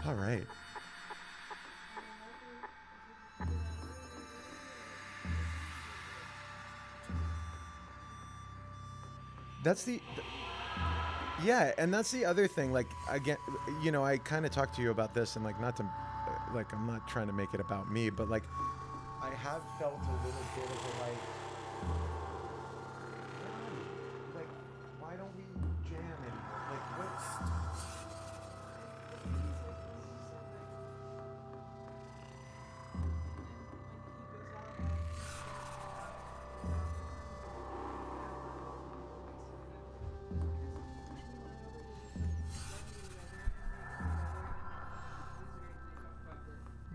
All right. That's yeah, and that's the other thing. Like again, I kind of talked to you about this, and like not to, like I'm not trying to make it about me, but like I have felt a little bit of a like, why don't we jam anymore? Like what's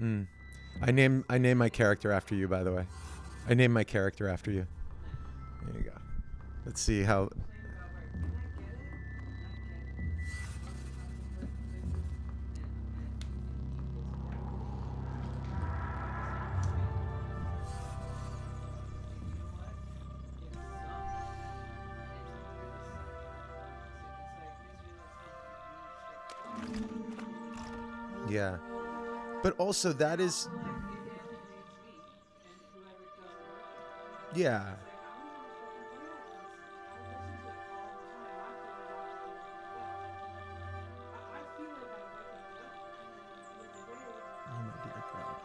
Mm. I name my character after you, by the way. I named my character after you. There you go. Let's see how. Yeah, but also that is. Yeah. Oh my dear God.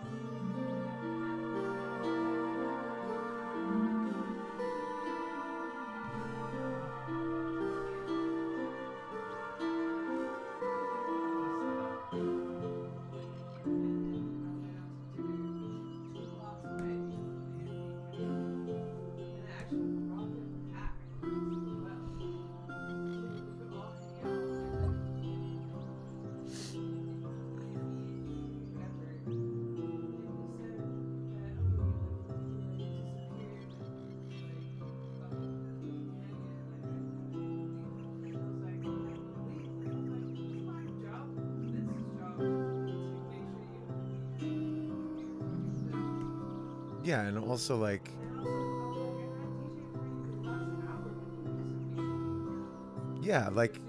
Yeah, and also like. Yeah, like.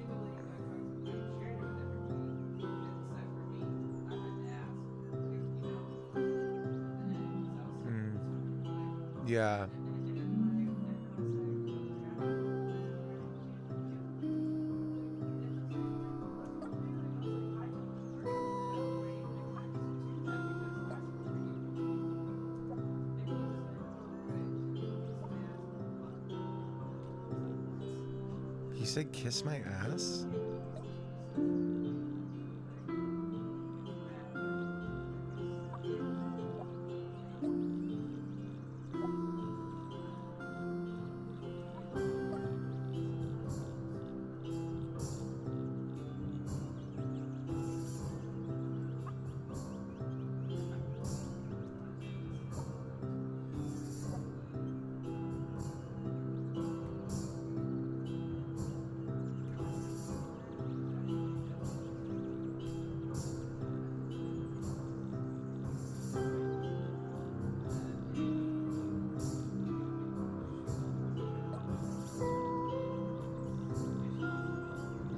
Mm, yeah. He said, "Kiss my ass."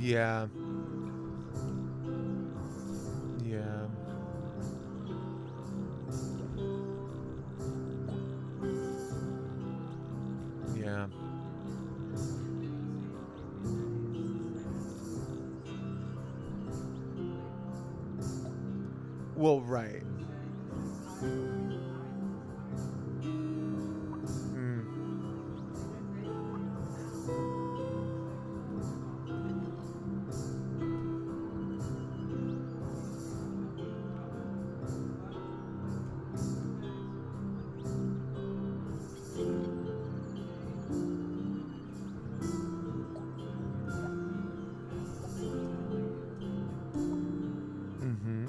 Yeah. Yeah. Yeah. Well, right. Mm. Mm-hmm.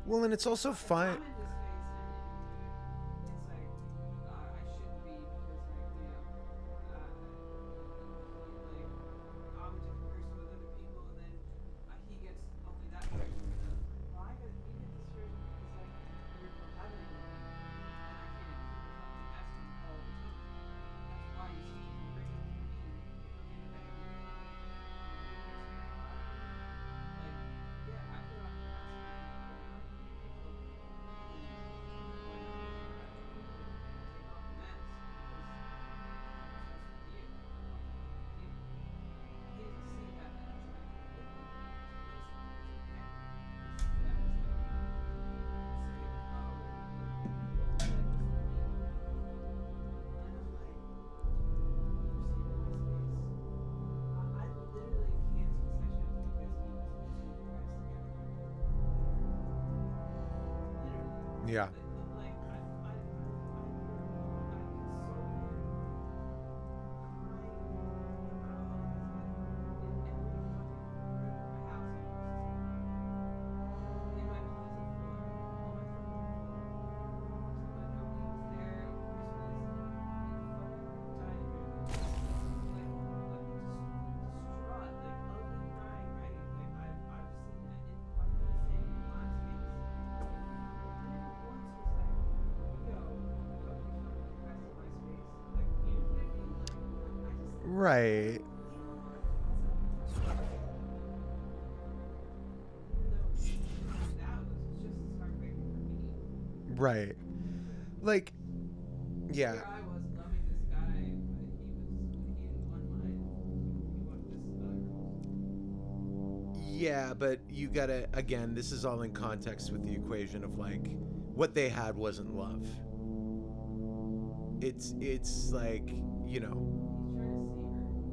Well, and it's also Like fine. I'm in this space and it's like I shouldn't be because like I'm a different person with other people, and then he gets only that version. And it's like, well, you get this version because like you're cohabiting with me, and I can't keep a fucking orgasm all the time. That's why you see different versions of me from independent people. And if you're missing a lot, like, yeah, I get off masturbating, but when I'm with people who when I take off the mask because I'm obsessed with you. I want to fuck with you. He doesn't see that as like a commitment to like something that's okay. He sees that as like it's like, oh, you like this with me. And I'm like, you're staying in my space. I literally canceled sessions because he was putting you guys together. Literally. Yeah. Like I console him crying about all of this, but in every fucking room of my house he wants to talk about it. In my closet floor, on my front room floor, when nobody was there over Christmas, in the fucking dining room, like just distraught, like ugly crying, right? Like I've seen it in what he's saying in my space. He never once was like, yo, don't be fucking depressed in my space. Like, you know what I mean? Like, I Right. don't feel some connection with him. Even though he pointed out it was just as heartbreaking for me. Right. Like, yeah. Here I was loving this guy, but he in one mind he wanted this other girl. Yeah, but you gotta, again, this is all in context with the equation of like, what they had wasn't love. It's like, you know, He's trying to save her.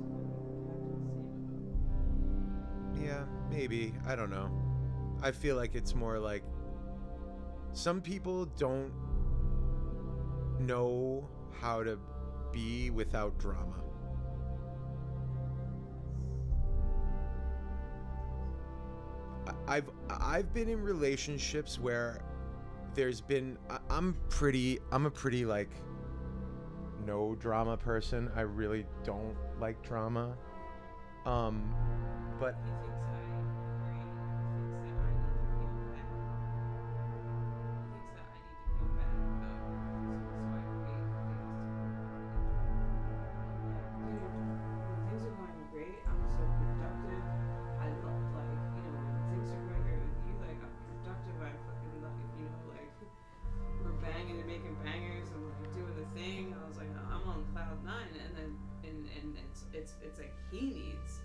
This fucking Captain Save a Hoe. yeah, maybe. I don't know. I feel like it's more like some people don't know how to be without drama. I've been in relationships where there's been I'm a pretty like no drama person. I really don't like drama. Um but He thinks I agree. He thinks that I need to feel bad. He thinks that I need to feel bad about so I create things to feel bad about. I'm like, dude, when things are going great, I'm so productive. I love, like, when things are going great with you, like, I'm productive. I fucking love, like, we're banging and making bangers and like doing the thing. I was like, I'm on cloud nine, and then and it's like he needs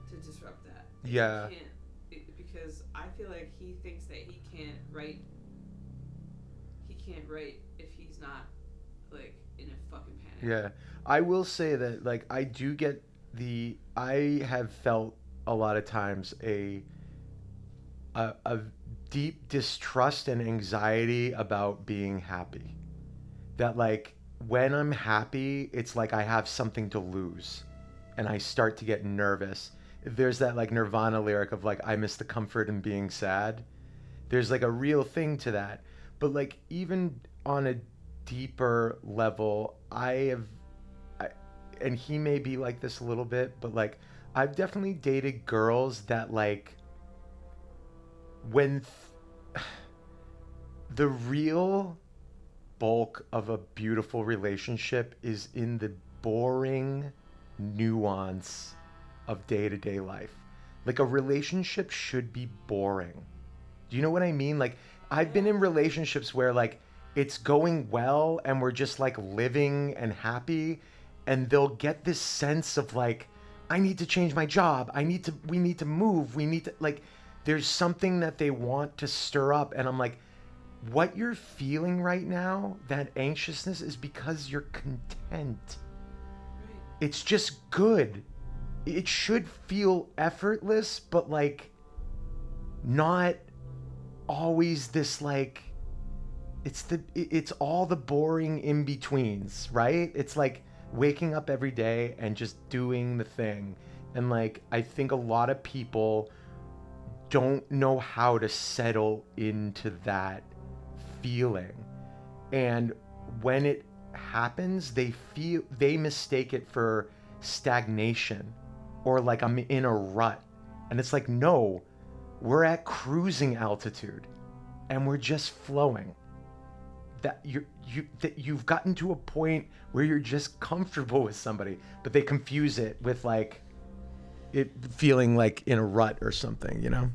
to disrupt that. He yeah. can't because I feel like he thinks that he can't write. He can't write if he's not like in a fucking panic. Yeah. I will say that like I have felt a lot of times a deep distrust and anxiety about being happy. That like when I'm happy, it's like I have something to lose and I start to get nervous. There's that like Nirvana lyric of like I miss the comfort in being sad. There's like a real thing to that. But like even on a deeper level, I, and he may be like this a little bit, but like I've definitely dated girls that like when the real bulk of a beautiful relationship is in the boring nuance of day-to-day life. Like a relationship should be boring. Do you know what I mean? Like I've been Yeah. in relationships where like it's going well and we're just like living and happy and they'll get this sense of like I need to change my job. We need to move. We need to like there's something that they want to stir up and I'm like what you're feeling right now, that anxiousness is because you're content. Right. It's just good. It should feel effortless, but like not always this like it's all the boring in betweens, right? It's like waking up every day and just doing the thing. And like I think a lot of people don't know how to settle into that feeling. And when it happens, they mistake it for stagnation, or like I'm in a rut. And it's like, no, we're at cruising altitude and we're just flowing. That you've gotten to a point where you're just comfortable with somebody, but they confuse it with like it feeling like in a rut or something, you know?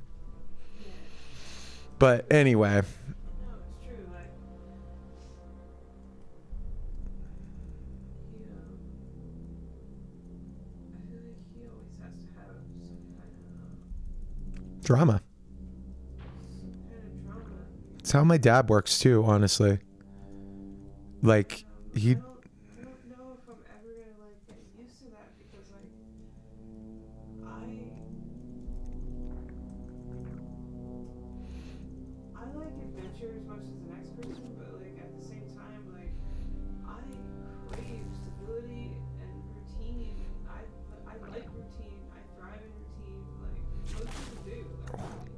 But anyway. No, it's true. Like, you know, I feel like he always has to have some kind of Drama. drama. It's how my dad works too, honestly. Like he I don't know if I'm ever gonna like get used to that, because like I like adventure as much as the next person, but like at the same time, like I crave stability and routine. I like routine. I thrive in routine. Like most people do, actually.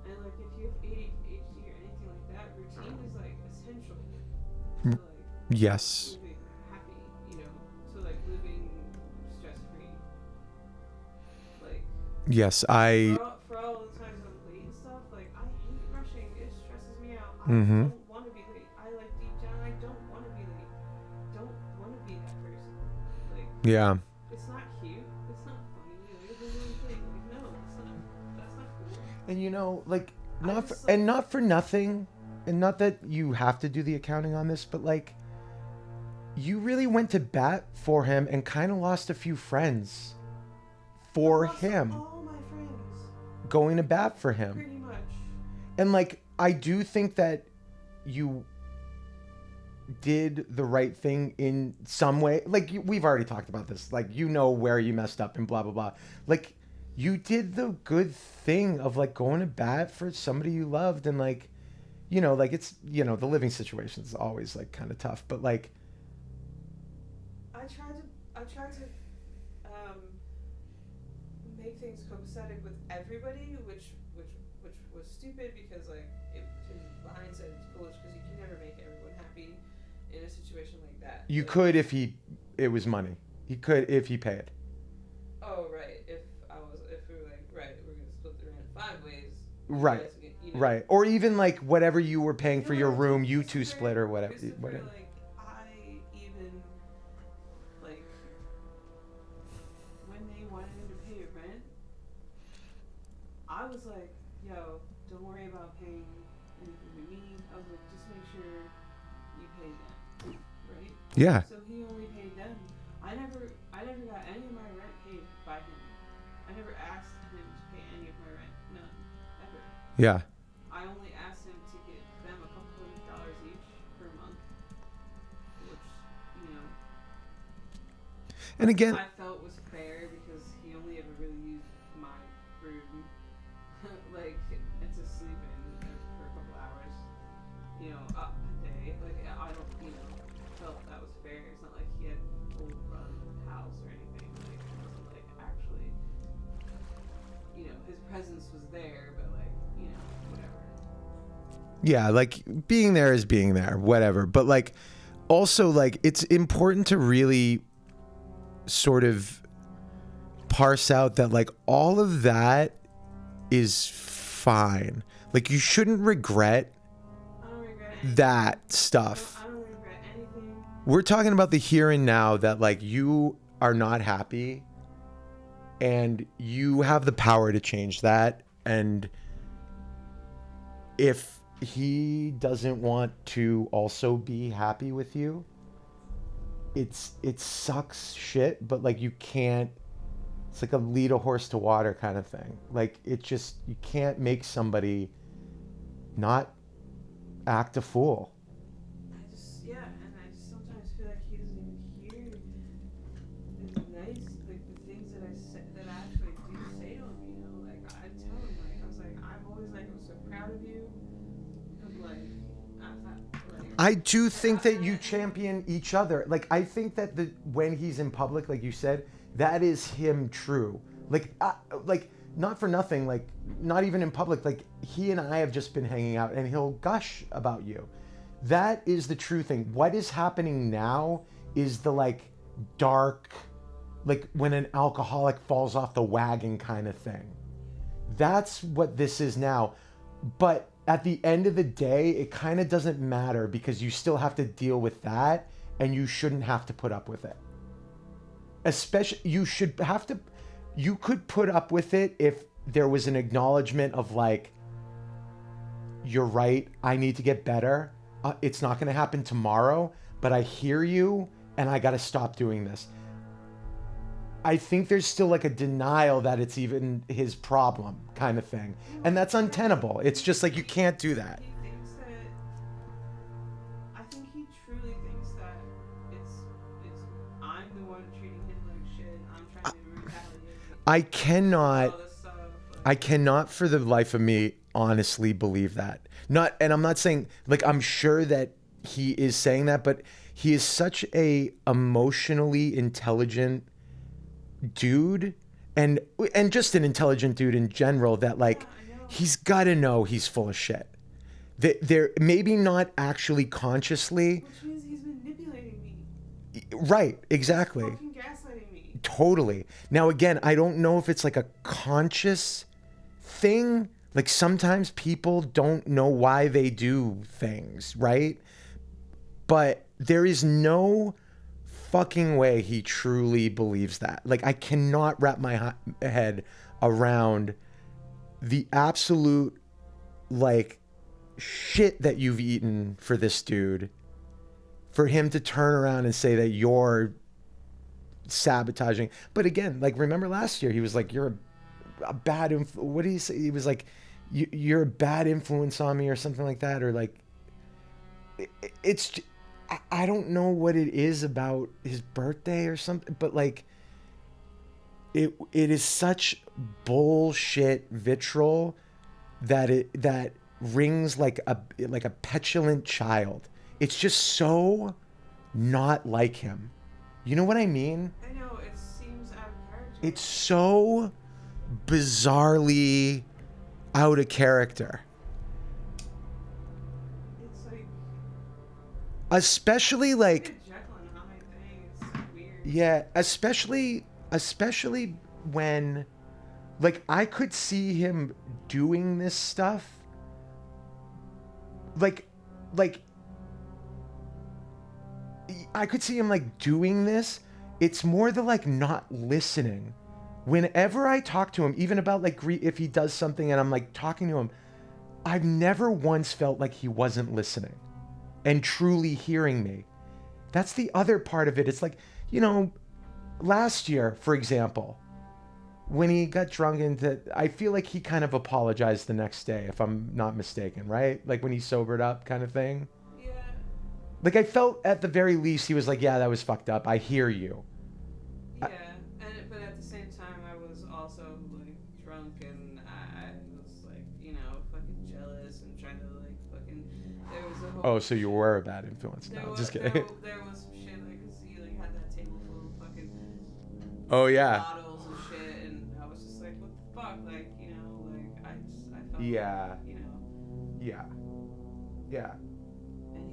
And like if you have ADHD or anything like that, routine is like essential to like yes. living happy, you know, to like living stress free. Like Yes, I for all the times I'm late and stuff, like I hate rushing. It stresses me out. I Mhm. don't want to be late. I like deep down, I don't want to be late. Don't want to be that person. Like yeah. it's not cute. It's not funny. Like it's a little thing. Like no, it's not. That's not cool. And you know, like I not for, just, like- and not for nothing, and not that you have to do the accounting on this, but like you really went to bat for him and kind of lost a few friends for Lost him, all my friends, going to bat for him. pretty much. And like I do think that you did the right thing in some way. Like we've already talked about this. Like you know where you messed up and blah blah blah. Like you did the good thing of like going to bat for somebody you loved, and like you know, like it's, you know, the living situation is always like kind of tough, but like I tried to make things copacetic with everybody, which was stupid, because like it in hindsight it's foolish, because you can never make everyone happy in a situation like that. you Like, could if it was money. He could if he paid. oh right, if we were like, right, we're gonna split the rent 5 ways. Right. you guys get, you know, Right. Or even like whatever you were paying You for know your what, room, you two Christopher- split or whatever. Christopher, like, I even, like, when they wanted him to pay rent, I was like, yo, don't worry about paying anything to me. I was like, just make sure you pay them, right? Yeah. So he only paid them. I never got any of my rent paid by him. I never asked him to pay any of my rent. None. Ever. Yeah. I only asked him to get them a couple $100 each per month, which, you know, And again, I felt was fair, because he only ever really used my room, like, and to sleep in for a couple hours, you know, a day. Like, I don't, you know, felt that was fair. It's not like he had full run house or anything. Like, it wasn't like actually, you know, his presence was there, but like, you know, whatever. yeah, like being there is being there, whatever. But like also like it's important to really sort of parse out that like all of that is fine. Like you shouldn't regret I don't regret anything. that stuff. I don't regret anything. We're talking about the here and now, that like you are not happy and you have the power to change that. And if he doesn't want to also be happy with you, it sucks shit, but like you can't, it's like a lead a horse to water kind of thing. Like it just, you can't make somebody not act a fool. I just, yeah, and I just sometimes feel like he doesn't even hear the nice, like the things that I say, that I actually do say to him, you know, like I tell him, like, I was like, I'm always like, I'm so proud of you, because like, I thought, like, I do think that you champion each other. Like I think that when he's in public, like you said, that is him true. Like not for nothing, like not even in public, like he and I have just been hanging out and he'll gush about you. That is the true thing. What is happening now is the like dark, like when an alcoholic falls off the wagon kind of thing. That's what this is now. But at the end of the day, it kind of doesn't matter because you still have to deal with that and you shouldn't have to put up with it. Especially, you could put up with it if there was an acknowledgement of like, you're right, I need to get better. It's not going to happen tomorrow, but I hear you and I got to stop doing this. I think there's still like a denial that it's even his problem kind of thing. And that's untenable. It's just like, you can't do that. He thinks that, I think he truly thinks that it's I'm the one treating him like shit. I'm trying to retaliate. I cannot, all this stuff. I cannot for the life of me honestly believe that. And I'm not saying, like, I'm sure that he is saying that, but he is such a emotionally intelligent dude and just an intelligent dude in general that like, he's got to know he's full of shit. They're maybe not actually consciously. Which means he's manipulating me. Right, exactly. He's fucking gaslighting me. Totally. Now, again, I don't know if it's like a conscious thing. Like sometimes people don't know why they do things, right? But there is no fucking way he truly believes that. Like I cannot wrap my head around the absolute like shit that you've eaten for this dude, for him to turn around and say that you're sabotaging. But again, like remember last year he was like, you're a bad what did he say? He was like, you're a bad influence on me or something like that, or like it's I don't know what it is about his birthday or something, but like it is such bullshit vitriol that rings like a petulant child. It's just so not like him. You know what I mean? I know, it seems out of character. It's so bizarrely out of character. It's like Especially like Jekyll and Hyde thing. It's so weird. yeah, especially when like I could see him doing this stuff like I could see him like doing this. It's more the like not listening. Whenever I talk to him, even about like if he does something and I'm like talking to him, I've never once felt like he wasn't listening and truly hearing me. That's the other part of it. It's like, you know, last year, for example, when he got drunk I feel like he kind of apologized the next day, if I'm not mistaken, right? Like when he sobered up kind of thing. Yeah. Like I felt at the very least he was like, yeah, that was fucked up. I hear you. Yeah, but at the same time, I was also like drunk and I was like, you know, fucking jealous and trying to like fucking. There was a whole. Oh, so you were a bad influence. There No, was, just kidding. There was some shit like, cause he like had that table full of fucking. Oh yeah. Bottles and shit, and I was just like, what the fuck, like, you know, like I felt. Yeah. Like, you know. Yeah. Yeah. And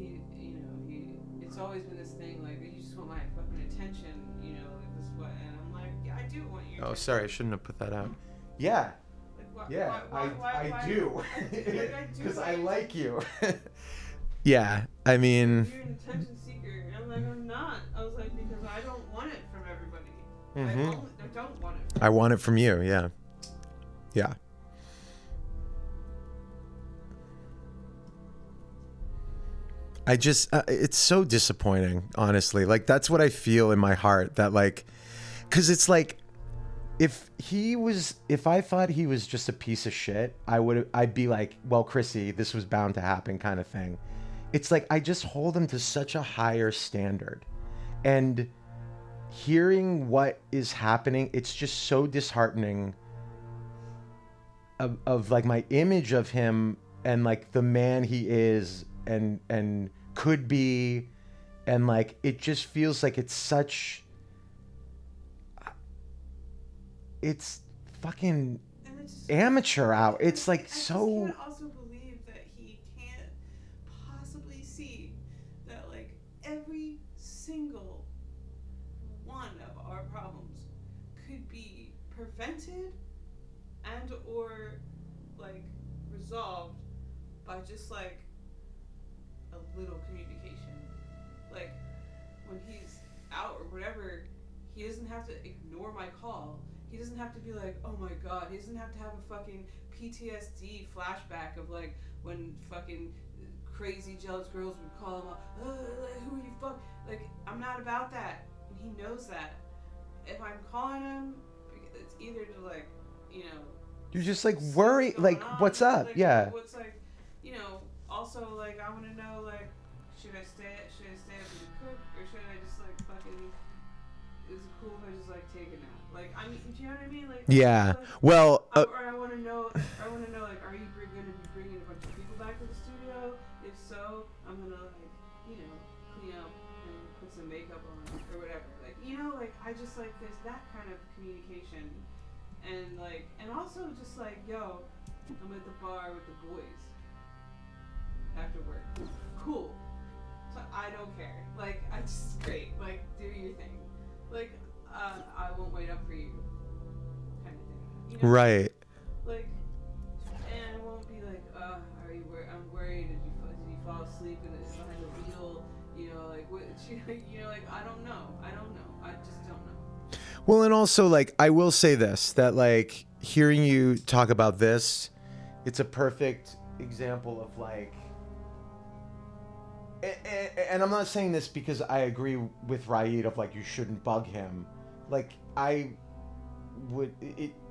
it's always been this thing like, you just want my fucking attention, you know, like this what, and I'm like, yeah, I do want your Oh, attention. sorry, I shouldn't have put that out. Yeah. Like, Yeah, I do. Like, I do. Because I like you. Yeah, I mean. You're an attention seeker. And I'm like, I'm not. I was like, because I don't want it from everybody. Mhm. I don't want it. I want it from you, yeah. Yeah. I just, it's so disappointing, honestly. Like, that's what I feel in my heart. That, like, because it's like, if I thought he was just a piece of shit, I'd be like, well, Chrissy, this was bound to happen kind of thing. It's like, I just hold him to such a higher standard. And hearing what is happening, it's just so disheartening of like my image of him and like the man he is and could be, and like it just feels like it's fucking And amateur out. It's like I just so. can't also believe that he can't possibly see that like every single one of our problems could be prevented and or like resolved by just like a little communication. Like when he's out or whatever, he doesn't have to ignore my call. He doesn't have to be like, oh my god. He doesn't have to have a fucking PTSD flashback of like when fucking crazy jealous girls would call him up, who are you fuck? Like, I'm not about that. And he knows that. If I'm calling him, it's either to like, you know, You're just like see worry, what's like going on, what's up? like, Yeah. what's like, you know, also like I want to know like, should I stay up and cook or should I just like fucking? Is it cool if I just like take a nap? Like, I mean, do you know what I mean? Like, Yeah. like, Well. or I want to know. Like, are you going to be bringing a bunch of people back to the studio? If so, I'm gonna like, you know, clean up and put some makeup on or whatever. Like, you know, like I just like there's that kind of communication, and like, and also just like, yo, I'm at the bar with the boys after work. Cool. So I don't care. Like, I just great. Like, do your thing. Like, I won't wait up for you, kind of thing. You know? Right. Like, and I won't be like, are you I'm worried. Did you fall asleep behind the wheel? You know, like what? You know, like I don't know. I just don't know. Well, and also like I will say this, that like hearing you talk about this, it's a perfect example of like. And I'm not saying this because I agree with Raid of like you shouldn't bug him. Like I would,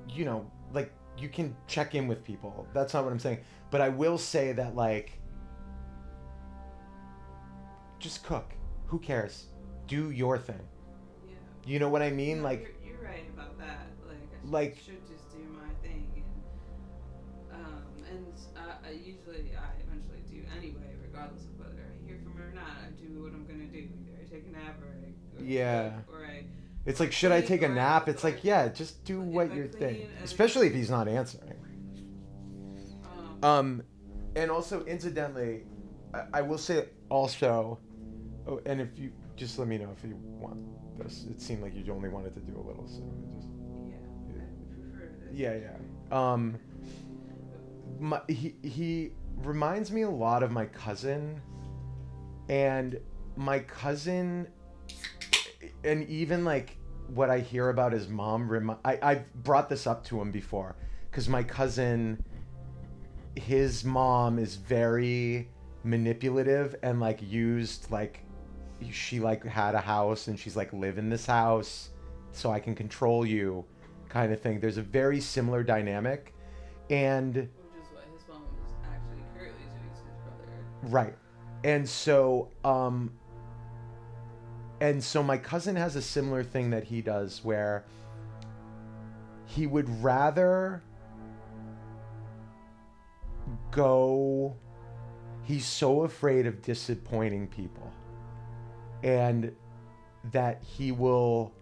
you know, like you can check in with people. That's not what I'm saying. But I will say that like, just cook. Who cares? Do your thing. Yeah. You know what I mean? No, Like you're right about that. Like- should just do my thing, and I usually I eventually do anyway, regardless of whether I hear from her or not. I do what I'm gonna do. Either I take a nap Yeah. or I it's like, should I take a Or- nap? It's or- like, yeah, just do if what I you're clean thing. and- Especially if he's not answering. um, And also, incidentally, I will say also, oh, and if you just let me know if you want this. It seemed like you only wanted to do a little, so just yeah, I prefer this. yeah. He reminds me a lot of my cousin, and my cousin, and even like what I hear about his mom. I've brought this up to him before, because my cousin, his mom is very manipulative and like used like she like had a house and she's like, live in this house so I can control you, kind of thing. There's a very similar dynamic, and Which is what his mom was actually currently doing to his brother. right, and so my cousin has a similar thing that he does where he would rather go, he's so afraid of disappointing people, and that he will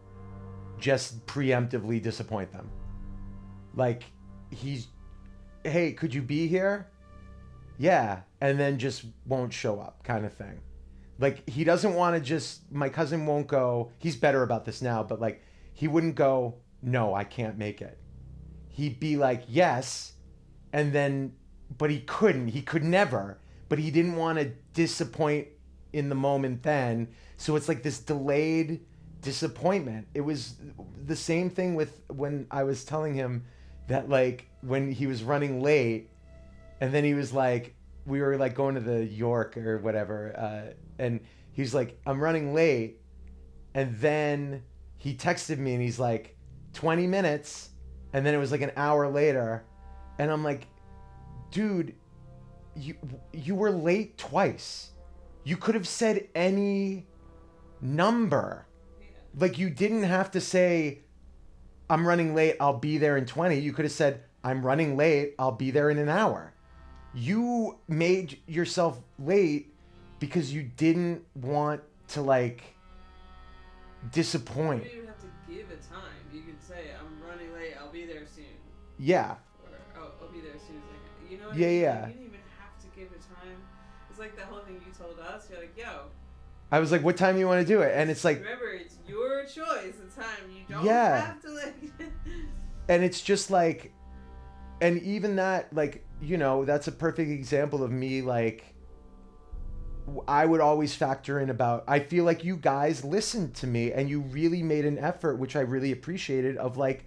just preemptively disappoint them. Like, he's, hey, could you be here? Yeah, and then just won't show up, kind of thing. Like, he doesn't want to just, my cousin won't go, he's better about this now, but like, he wouldn't go, no, I can't make it. He'd be like, yes, and then, but he could never, but he didn't want to disappoint in the moment then. So it's like this delayed disappointment. It was the same thing with when I was telling him that, like, when he was running late, and then he was like, we were like going to the York or whatever, and he was like, I'm running late, and then he texted me and he's like, 20 minutes, and then it was like an hour later, and I'm like, dude, you were late twice. You could have said any number. Yeah. Like, you didn't have to say, I'm running late, I'll be there in 20. You could have said, I'm running late, I'll be there in an hour. You made yourself late because you didn't want to, like, disappoint. You don't even have to give a time. You could say, I'm running late, I'll be there soon. Yeah. Or know what Yeah, I mean? yeah. Like, you didn't even have to give it time. It's like that whole thing you told us. You're like, yo. I was like, what time do you want to do it? And it's like, remember, it's your choice. The time you don't Yeah. have to like. and it's just like, and even that, like, you know, that's a perfect example of me, like, I would always factor in about, I feel like you guys listened to me and you really made an effort, which I really appreciated, of like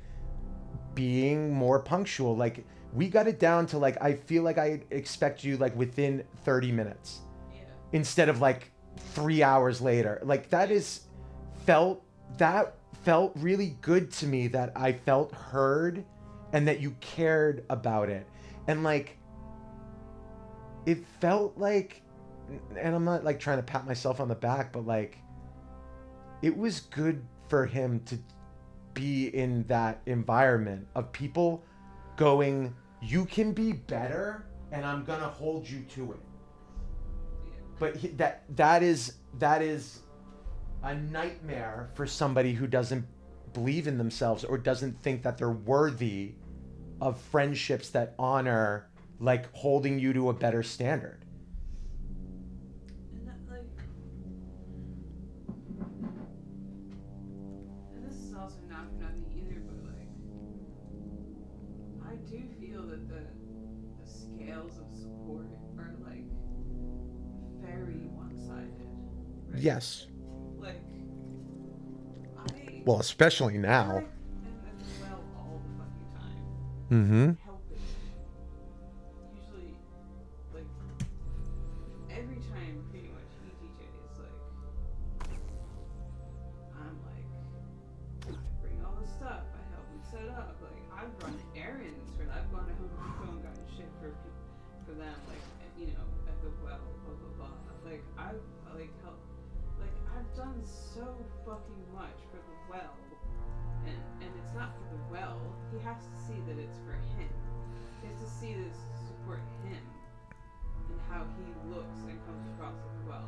being more punctual. Like, we got it down to like, I feel like I expect you like within 30 minutes Yeah. instead of like 3 hours later. Like, that felt really good to me, that I felt heard and that you cared about it. And like, it felt like, and I'm not like trying to pat myself on the back, but like, it was good for him to be in that environment of people going, you can be better and I'm gonna hold you to it. Yeah. But that is a nightmare for somebody who doesn't believe in themselves or doesn't think that they're worthy of friendships that honor like holding you to a better standard. And that, like, and this is also not for nothing either, but like, I do feel that the scales of support are like very one-sided. Right? Yes. Like, Well, especially I now. like and well all the fucking time. Mm-hmm. Help it. Usually, like, every time pretty much he DJs, like, I'm like, I bring all the stuff, I help him set up, like, I've run errands for I've gone to Home Depot and gotten shit for them, like, you know, at the well, blah blah blah. Like, I've like helped, like, I've done so fucking much for the well, and it's not for the well. He has to see that it's for him. He has to see this to support him and how he looks and comes across at the well.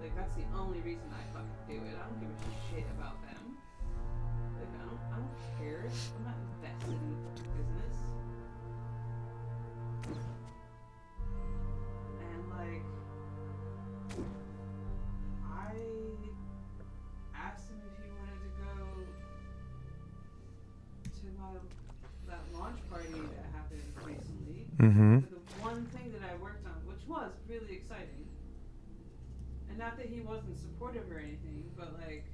Like, that's the only reason I fucking do it. I don't give a shit about them. Like, I don't care. I'm not invested in the fucking business. And like, I asked him if he wanted to go to that launch party that happened recently. Mm-hmm. For the one thing that I worked on, which was really exciting. And not that he wasn't supportive or anything, but like,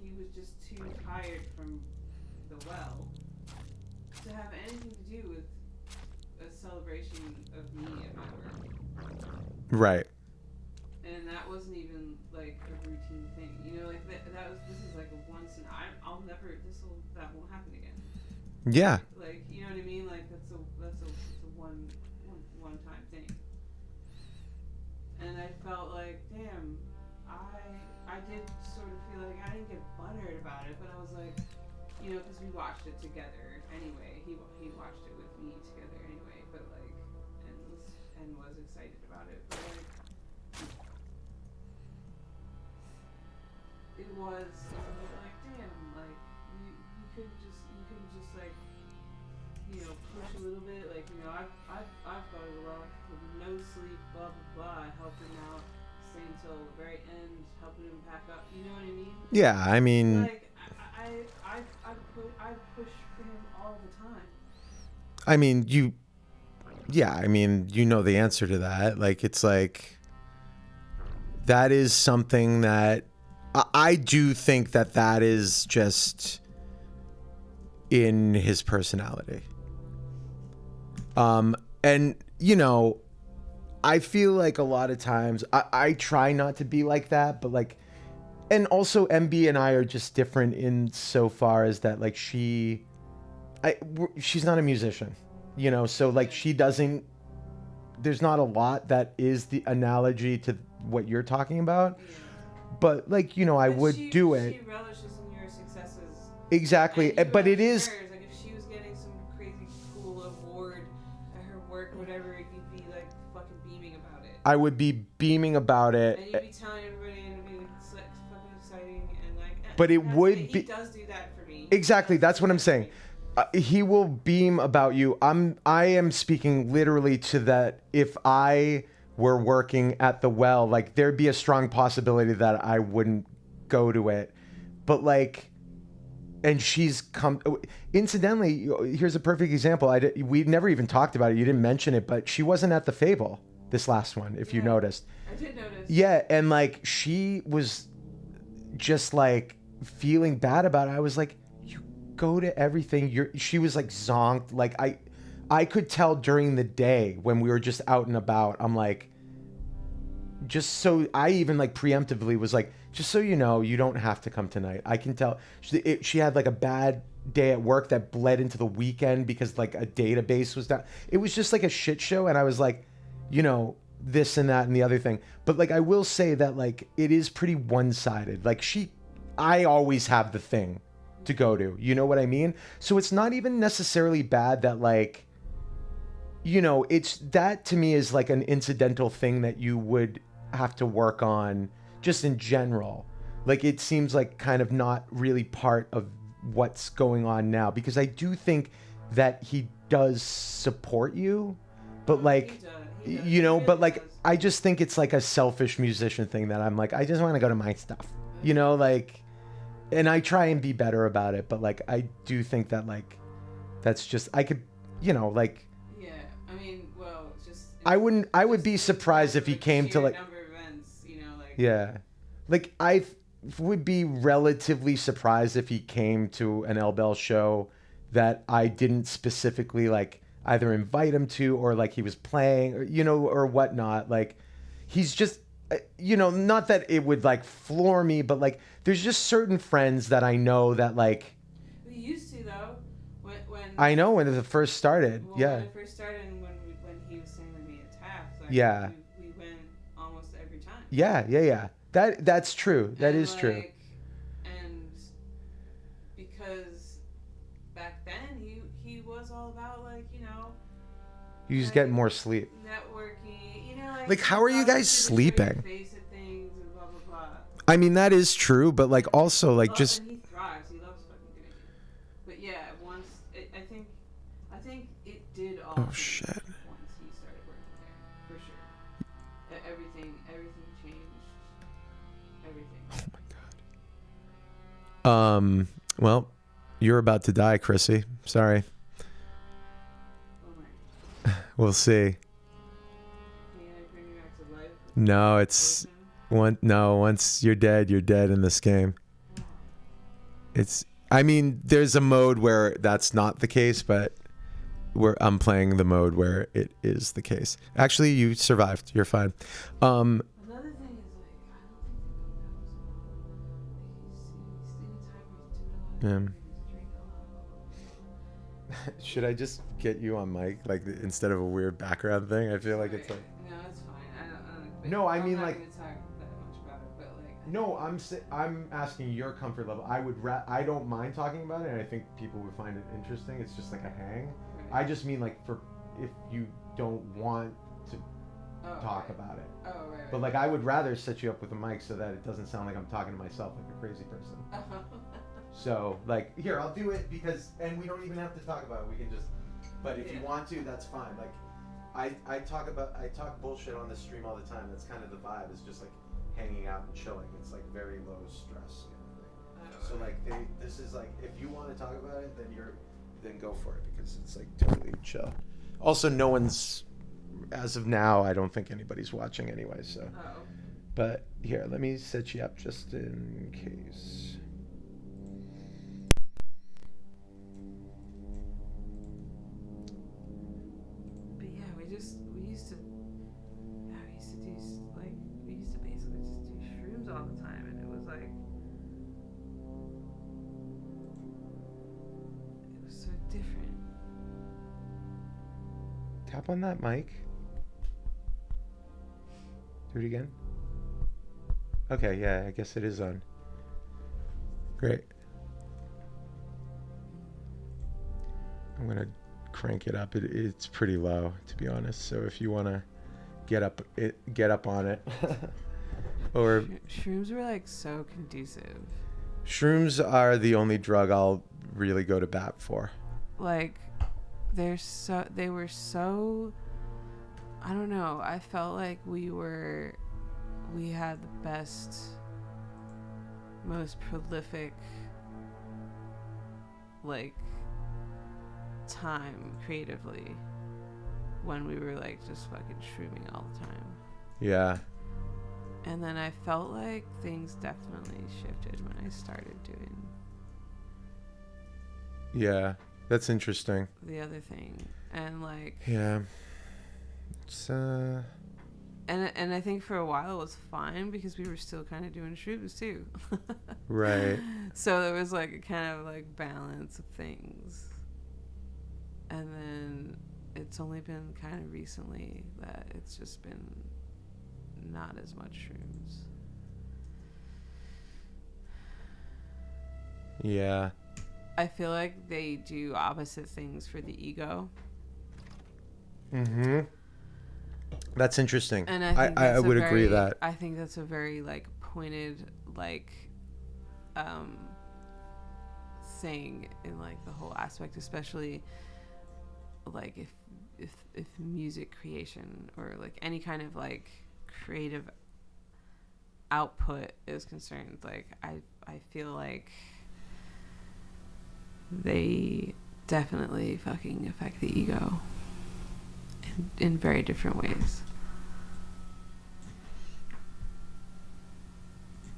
he was just too tired from the well to have anything to do with a celebration of me at my work. Right. And that wasn't even like a routine thing, you know. Like this is like a once, and I'll never. That won't happen again. Yeah. Like, you know what I mean? Like, that's a one time thing. And I felt like, damn, I did sort of feel like I didn't get buttered about it, but I was like, you know, because we watched it together anyway. He watched it with me together anyway, but like, and was excited about it, but like, it was like, damn, like, you couldn't just like, you know, push a little bit, like, you know, I've got a lot with no sleep, blah blah blah. I helped him out, stay until the very end, helping him pack up. You know what I mean? Yeah, I mean, Like, I push for him all the time. I mean, you know the answer to that. Like, it's like, that is something that I do think that is just in his personality. And you know, I feel like a lot of times I try not to be like that, but like, and also MB and I are just different in so far as that, like, she's not a musician, you know, so like there's not a lot that is the analogy to what you're talking about, Yeah. but like, you know, I would do it. She relishes in your successes. Exactly, And you but it relish is. hers. Like, if she was getting some crazy cool award at her work, whatever, you'd be like fucking beaming about it. I would be beaming about And it, you'd be telling everybody, and it'd be like, fucking exciting, and like. But it that's would He be- does do that for me. Exactly, that's what I'm saying. He will beam about you. I am speaking literally to that. If I were working at the well, like there'd be a strong possibility that I wouldn't go to it. But like, and she's come. Incidentally, here's a perfect example. We never even talked about it. You didn't mention it, but she wasn't at the Fable, this last one, if you noticed. I did notice. Yeah, and like she was just like feeling bad about it. I was like, you go to everything. She was like zonked. Like I could tell during the day when we were just out and about. I'm like, just so I even like preemptively was like, just so you know, you don't have to come tonight. I can tell. She had like a bad day at work that bled into the weekend because like a database was down. It was just like a shit show, and I was like, you know, this and that and the other thing. But like I will say that like it is pretty one-sided. Like I always have the thing to go to. You know what I mean? So it's not even necessarily bad that like, you know, it's that to me is like an incidental thing that you would have to work on just in general. Like it seems like kind of not really part of what's going on now, because I do think that he does support you, but like, He does. you know, He but really like, does. I just think it's like a selfish musician thing that I'm like, I just want to go to my stuff, you know, like, and I try and be better about it, but like, I do think that like, that's just, I could, you know, like, Yeah, I mean, well, just. I would be just surprised if he like the came to sheer like, number of events, you know, like. yeah, like I would be relatively surprised if he came to an El Bell show that I didn't specifically like either invite him to, or like he was playing, or, you know, or whatnot. Like he's just, you know, not that it would like floor me, but like there's just certain friends that I know that like, We used to though, when. I know when it first started. Well, Yeah. When it first started, and when he was singing with me at Taft, like, Yeah. we went almost every time. Yeah. That's true. That And, is true. like, and because back then he was all about like, you know, You just like, getting more sleep. networking, you know, Like, how are you guys sleeping? Face at things and blah blah blah. I mean, that is true, but like also like just, And he thrives. He loves fucking doing it. But yeah, I think it did all. oh shit. Once he started working there, for sure. Everything changed. Everything. Oh my god. Well, you're about to die, Chrissy. Sorry. Oh my. We'll see. Can I bring you back to life? No, it's once you're dead in this game. It's, I mean, there's a mode where that's not the case, but I'm playing the mode where it is the case. Actually, you survived. You're fine. Another thing is like I don't think the coke helps at all. Like he's singing time he's doing a lot of drinking a lot. Should I just get you on mic, like instead of a weird background thing? I feel like it's like. No, it's fine. I don't No, I I'm mean, not like- gonna talk that much about it, but like. No, I'm asking your comfort level. I don't mind talking about it, and I think people would find it interesting. It's just like a hang. I just mean like for if you don't want to talk about it. Oh right. But like I would rather set you up with a mic so that it doesn't sound like I'm talking to myself like a crazy person. So like here, I'll do it and we don't even have to talk about it. We can just. But if you want to, that's fine. Like I talk bullshit on the stream all the time. That's kind of the vibe. It's just like hanging out and chilling. It's like very low stress kind of thing. So like this is like if you want to talk about it, then go for it because it's like totally chill. Also, no one's as of now. I don't think anybody's watching anyway. So, but here, let me set you up just in case. But yeah, we used to basically just do shrooms all the time, and it was like, it was so different. Tap on that mic. Do it again. Okay, yeah, I guess it is on. Great. I'm gonna crank it up. It's pretty low, to be honest. So if you wanna get up on it, or Shrooms were like so conducive. shrooms are the only drug I'll really go to bat for. like they were so, I don't know, I felt like we had the best, most prolific, like, time creatively when we were like just fucking shrooming all the time. Yeah. And then I felt like things definitely shifted when I started doing Yeah. That's interesting. the other thing. And like, Yeah. It's and I think for a while it was fine because we were still kind of doing shrooms too. right. So there was like a kind of like balance of things. And then it's only been kind of recently that it's just been not as much shrooms. Yeah. I feel like they do opposite things for the ego. Mm-hmm. That's interesting. And I think I would agree that. I think that's a very like pointed like thing in like the whole aspect, especially like if music creation or like any kind of like creative output is concerned. Like I feel like they definitely fucking affect the ego in very different ways.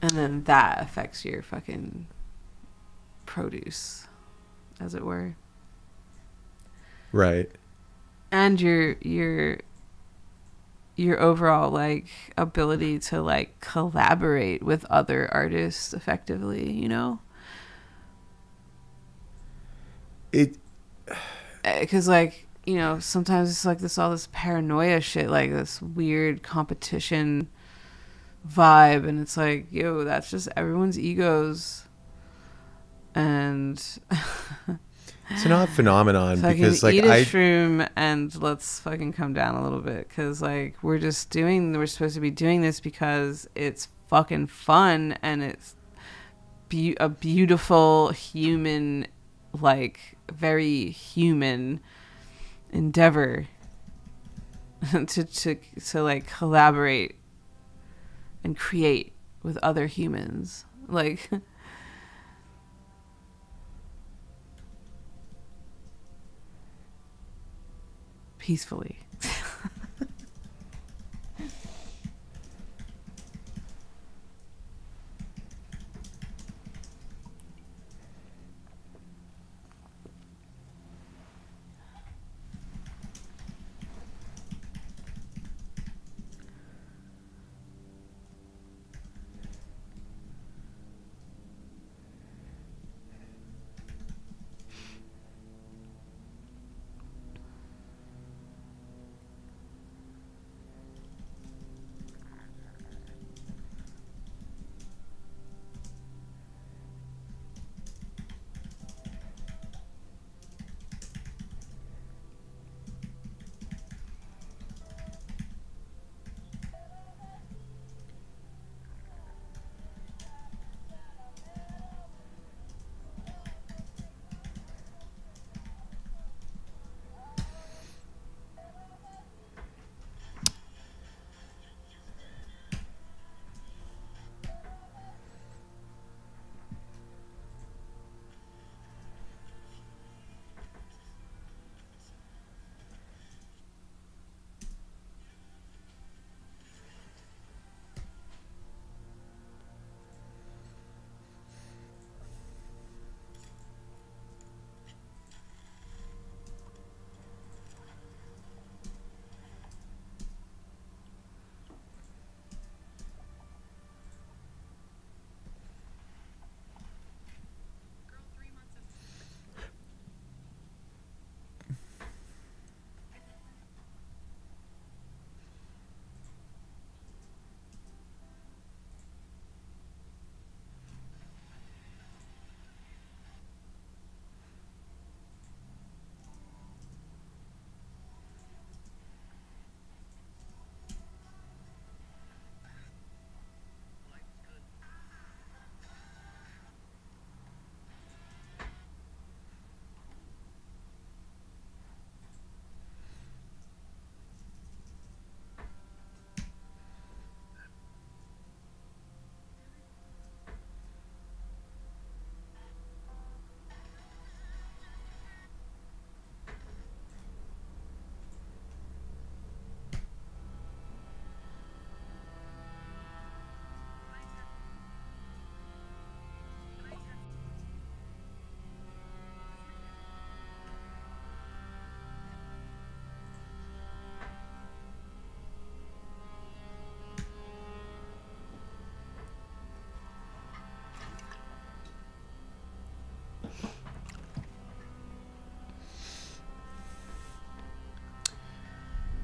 And then that affects your fucking produce, as it were. Right. And your overall like ability to like collaborate with other artists effectively, you know? Because like, you know, sometimes it's like all this paranoia shit, like this weird competition vibe, and it's like, yo, that's just everyone's egos. And it's an odd phenomenon because like eat a shroom and let's fucking come down a little bit, because like we're supposed to be doing this because it's fucking fun and it's a beautiful human, like very human endeavor to like collaborate and create with other humans, like peacefully.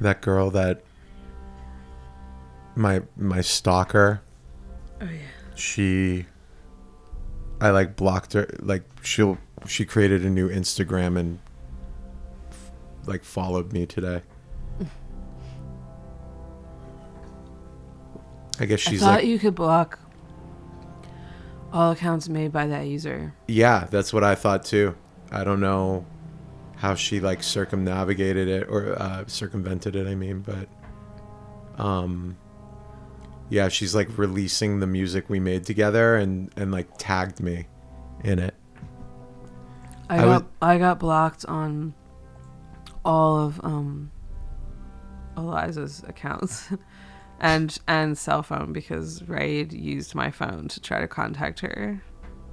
That girl that my stalker. Oh yeah. I like blocked her. Like she created a new Instagram and like followed me today. I guess she's I thought like, you could block all accounts made by that user. yeah, that's what I thought too. I don't know how she like circumnavigated it or circumvented it. I mean, but yeah, she's like releasing the music we made together and like tagged me in it. I got blocked on all of Eliza's accounts and cell phone because Raid used my phone to try to contact her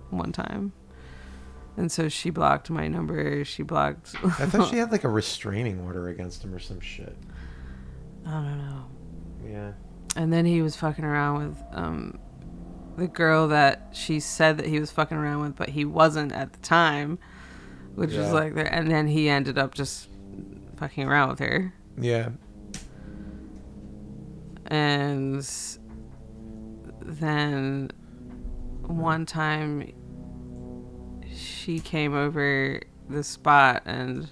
one time. And so she blocked my number. She blocked. I thought she had like a restraining order against him or some shit. I don't know. Yeah. And then he was fucking around with the girl that she said that he was fucking around with, but he wasn't at the time, which was like there. And then he ended up just fucking around with her. Yeah. And then one time she came over the spot, and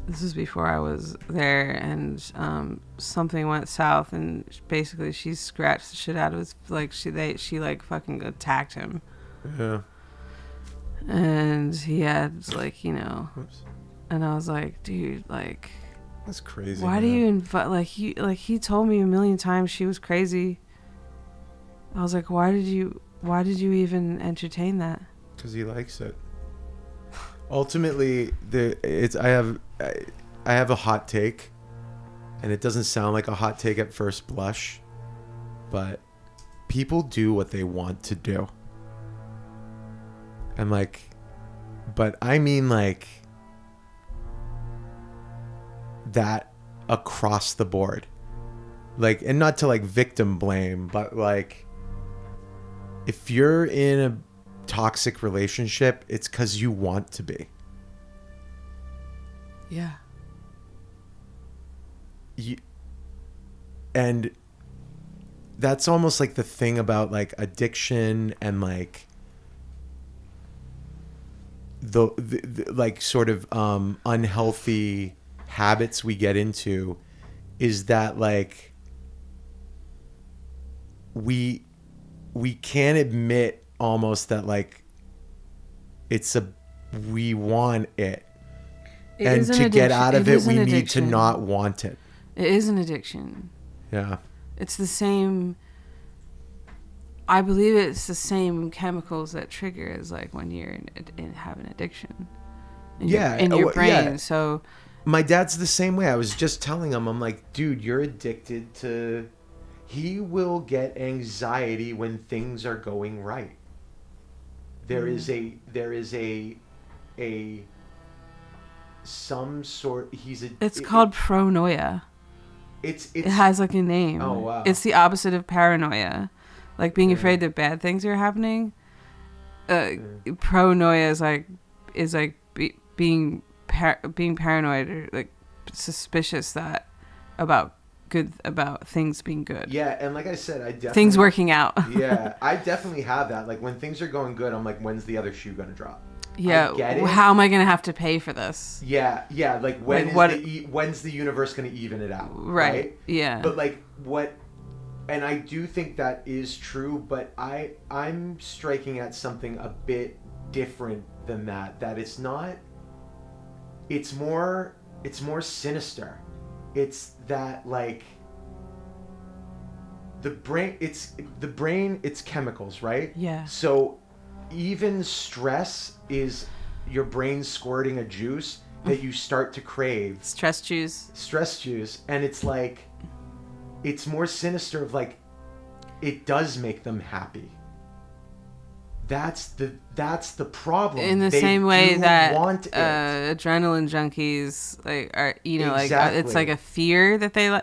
this was before I was there, and something went south, and basically she scratched the shit out of his, like she like fucking attacked him. Yeah. And he had like, you know, Oops. and I was like, dude, like, That's crazy. why do you invite, like he told me a million times she was crazy. I was like, why did you even entertain that? Because he likes it. Ultimately, I have a hot take, and it doesn't sound like a hot take at first blush, but people do what they want to do. And like, but I mean like that across the board. Like, and not to like victim blame, but like, if you're in a toxic relationship, it's because you want to be. Yeah. And that's almost like the thing about like addiction and like the like sort of unhealthy habits we get into, is that like we can't admit almost that like we want it, and to get out of it we need to not want it. It is an addiction. Yeah. It's the same. I believe it's the same chemicals that trigger as like when you're have an addiction. In your brain. Yeah. So my dad's the same way. I was just telling him, I'm like, dude, you're addicted to. He will get anxiety when things are going right. There is a some sort. It's called pronoia. It has like a name. Oh wow. It's the opposite of paranoia, like being afraid that bad things are happening. Pronoia is like being paranoid or like suspicious about things being good. Yeah, and like I said, I definitely things working out. Yeah, I definitely have that. Like when things are going good, I'm like, when's the other shoe gonna drop? Yeah, how am I gonna have to pay for this? Yeah. Like when's the universe gonna even it out? Right. Yeah. But like what, and I do think that is true. But I'm striking at something a bit different than that. That it's not. It's more sinister. It's that like the brain. It's chemicals, right? Yeah. So even stress is your brain squirting a juice that you start to crave. Stress juice. And it's like, it's more sinister of like, it does make them happy. That's the problem. In the same way that adrenaline junkies like are, you know, exactly. Like it's like a fear that they're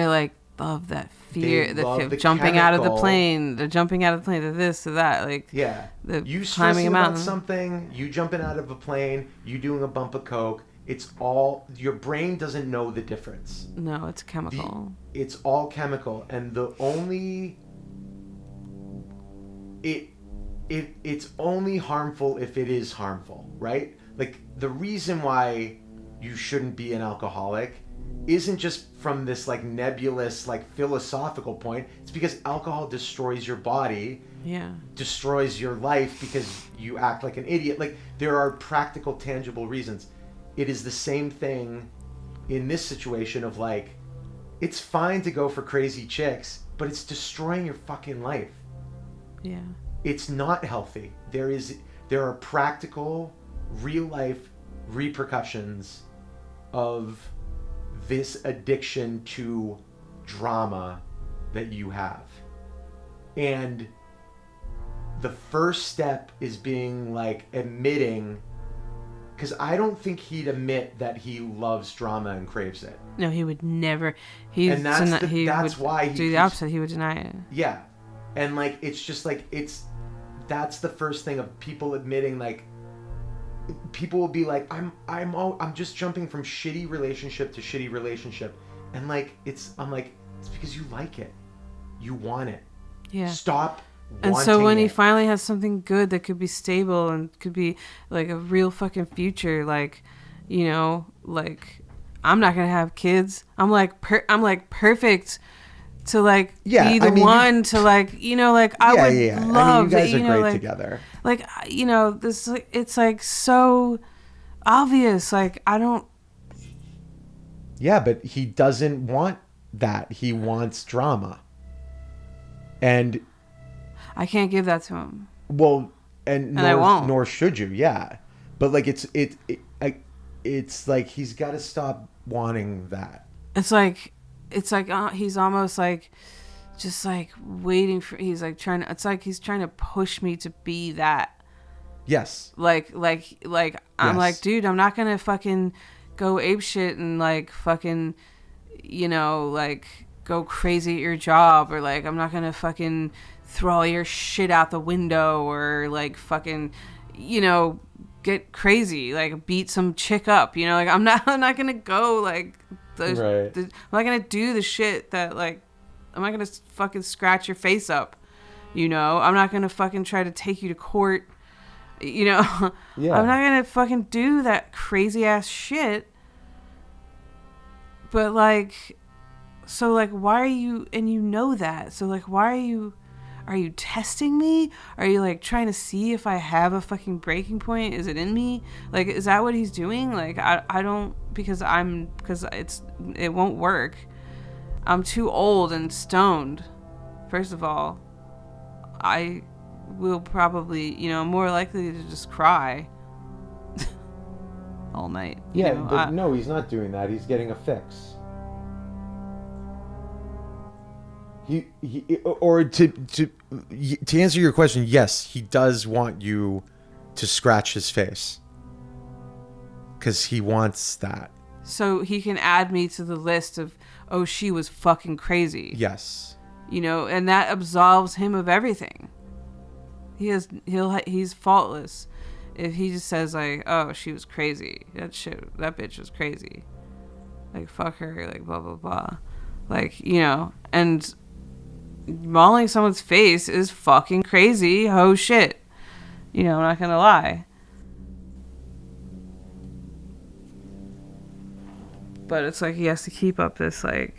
like love that fear, the jumping out of the chemical. plane, the jumping out of the plane, the this, to that, like yeah. the You climbing stressing a about mountain. something, you jumping out of a plane, you doing a bump of coke, It's all, your brain doesn't know the difference. No, it's chemical. It's all chemical, and the only it's only harmful if it is harmful, right? Like, the reason why you shouldn't be an alcoholic isn't just from this like nebulous like philosophical point. It's because alcohol destroys your body, Yeah. destroys your life because you act like an idiot. Like, there are practical, tangible reasons. It is the same thing in this situation of like, it's fine to go for crazy chicks, but it's destroying your fucking life. Yeah. It's not healthy. There are practical, real life repercussions of this addiction to drama that you have. And the first step is being like admitting, because I don't think he'd admit that he loves drama and craves it. No, he would never. And that's why he do the keeps- opposite. He would deny it. Yeah. And like, it's just like, that's the first thing of people admitting, like, people will be like, I'm just jumping from shitty relationship to shitty relationship. And like, I'm like, it's because you like it. You want it. Yeah. Stop And wanting so when he it. finally has something good that could be stable and could be like a real fucking future, like, you know, like, I'm not gonna have kids. I'm like perfect to like Yeah, be the I mean, one to like, you know, like I would I love mean, you guys that, are you know, great like, together. like, you know, this, like, it's like so obvious. Like, I don't. Yeah, but he doesn't want that. He wants drama. And I can't give that to him. well, and I won't. Nor should you. Yeah, but like it's like he's got to stop wanting that. It's like he's almost like just like waiting for. He's like trying to. It's like he's trying to push me to be that. Yes. Like I'm Yes. like, dude, I'm not gonna fucking go apeshit and like fucking, you know, like go crazy at your job, or like I'm not gonna fucking throw all your shit out the window, or like fucking, you know, get crazy, like beat some chick up, you know, like I'm not gonna go like Right. I'm not gonna do the shit that like I'm not gonna fucking scratch your face up, you know, I'm not gonna fucking try to take you to court, you know. Yeah. I'm not gonna fucking do that crazy ass shit. But like, so like, why are you, and you know that, so like, why are you testing me? Are you like trying to see if I have a fucking breaking point? Is it in me? Like, is that what he's doing? Like, I don't, because it won't work. I'm too old and stoned. First of all, I will probably, you know, more likely to just cry all night. you Yeah, know? but no, he's not doing that. He's getting a fix. Or to answer your question, yes, he does want you to scratch his face because he wants that. So he can add me to the list of, oh, she was fucking crazy. Yes. You know, and that absolves him of everything. He's faultless if he just says like, oh, she was crazy. That bitch was crazy. Like, fuck her, like, blah, blah, blah. Like, you know, and mauling someone's face is fucking crazy. Oh, shit. You know, I'm not gonna lie. But it's like he has to keep up this, like,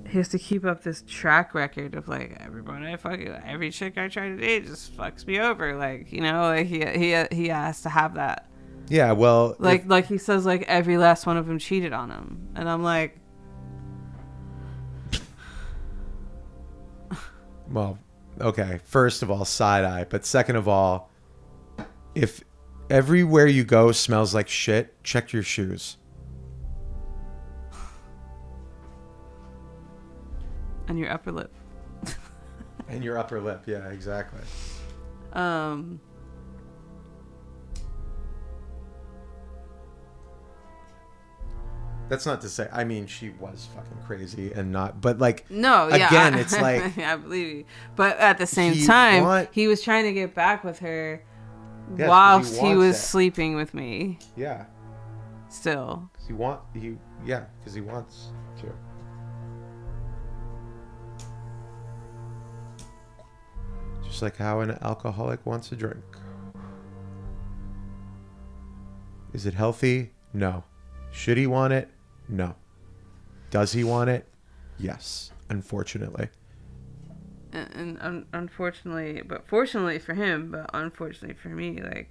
he has to keep up this track record of like, every chick I try to date just fucks me over. Like, you know, like he has to have that. Yeah, well, Like he says, like every last one of them cheated on him, and I'm like, well, okay. First of all, side eye, but second of all, if everywhere you go smells like shit, check your shoes. and your upper lip. And your upper lip, yeah, exactly. That's not to say, I mean, she was fucking crazy and not, but like, No, yeah. again, it's like, I believe you. But at the same He time, want- he was trying to get back with her Yes, 'cause whilst he wants was it. sleeping with me Yeah. still. 'Cause because he wants to. Just like how an alcoholic wants a drink. Is it healthy? No. Should he want it? No. Does he want it? Yes, unfortunately. And unfortunately, but fortunately for him, but unfortunately for me, like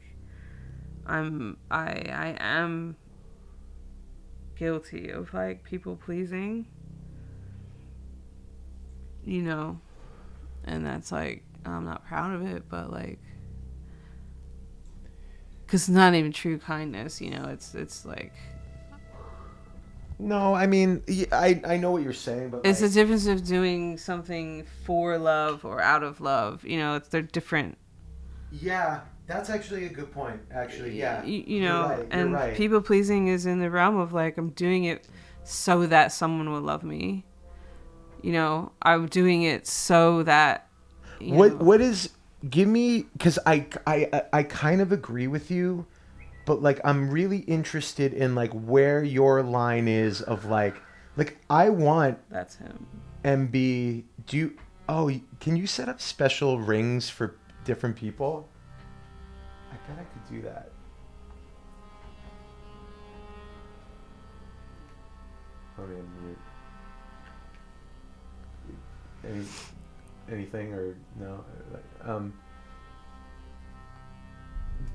I am guilty of like people pleasing, you know, and that's like I'm not proud of it, but like, because it's not even true kindness, you know. It's like No, I mean, I know what you're saying, but it's like, the difference of doing something for love or out of love. You know, they're different. yeah, that's actually a good point. Actually, yeah, You know, you're and right. people pleasing is in the realm of like I'm doing it so that someone will love me. You know, I'm doing it so that you know, What is? Give me, because I kind of agree with you, but like I'm really interested in like where your line is of like I want that's him. MB. Do you? Oh, can you set up special rings for different people? I bet I could do that. Let me unmute. Anything or no?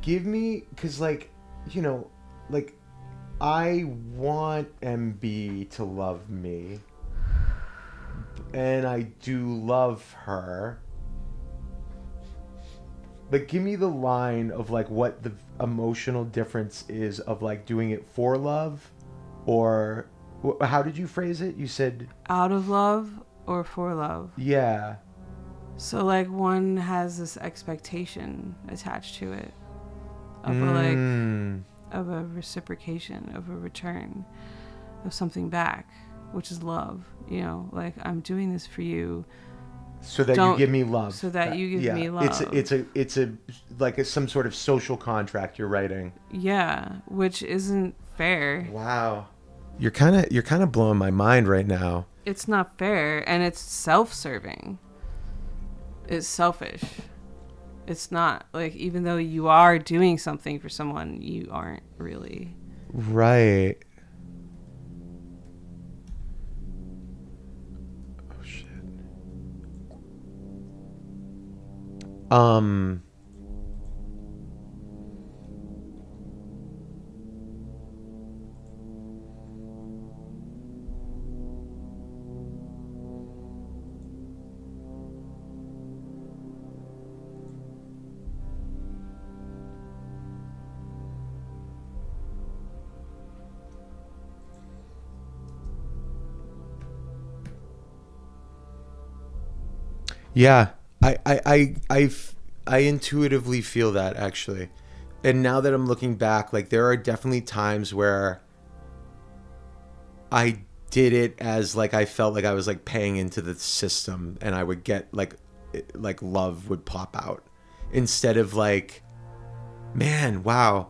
Give me, cause like, you know, like I want MB to love me, and I do love her. But give me the line of like what the emotional difference is of like doing it for love, or how did you phrase it? You said Out of love or for love. yeah. So like one has this expectation attached to it of a Mm. of a reciprocation, of a return, of something back, which is love. You know, like I'm doing this for you. So that Don't- you give me love. so that you give me love. It's a like some sort of social contract you're writing. Yeah, which isn't fair. Wow. You're kind of blowing my mind right now. It's not fair, and it's self-serving. It's selfish. It's not like, even though you are doing something for someone, you aren't really. Right. Oh shit. Yeah, I intuitively feel that actually, and now that I'm looking back, like there are definitely times where I did it as like I felt like I was like paying into the system, and I would get like love would pop out instead of like, man, wow.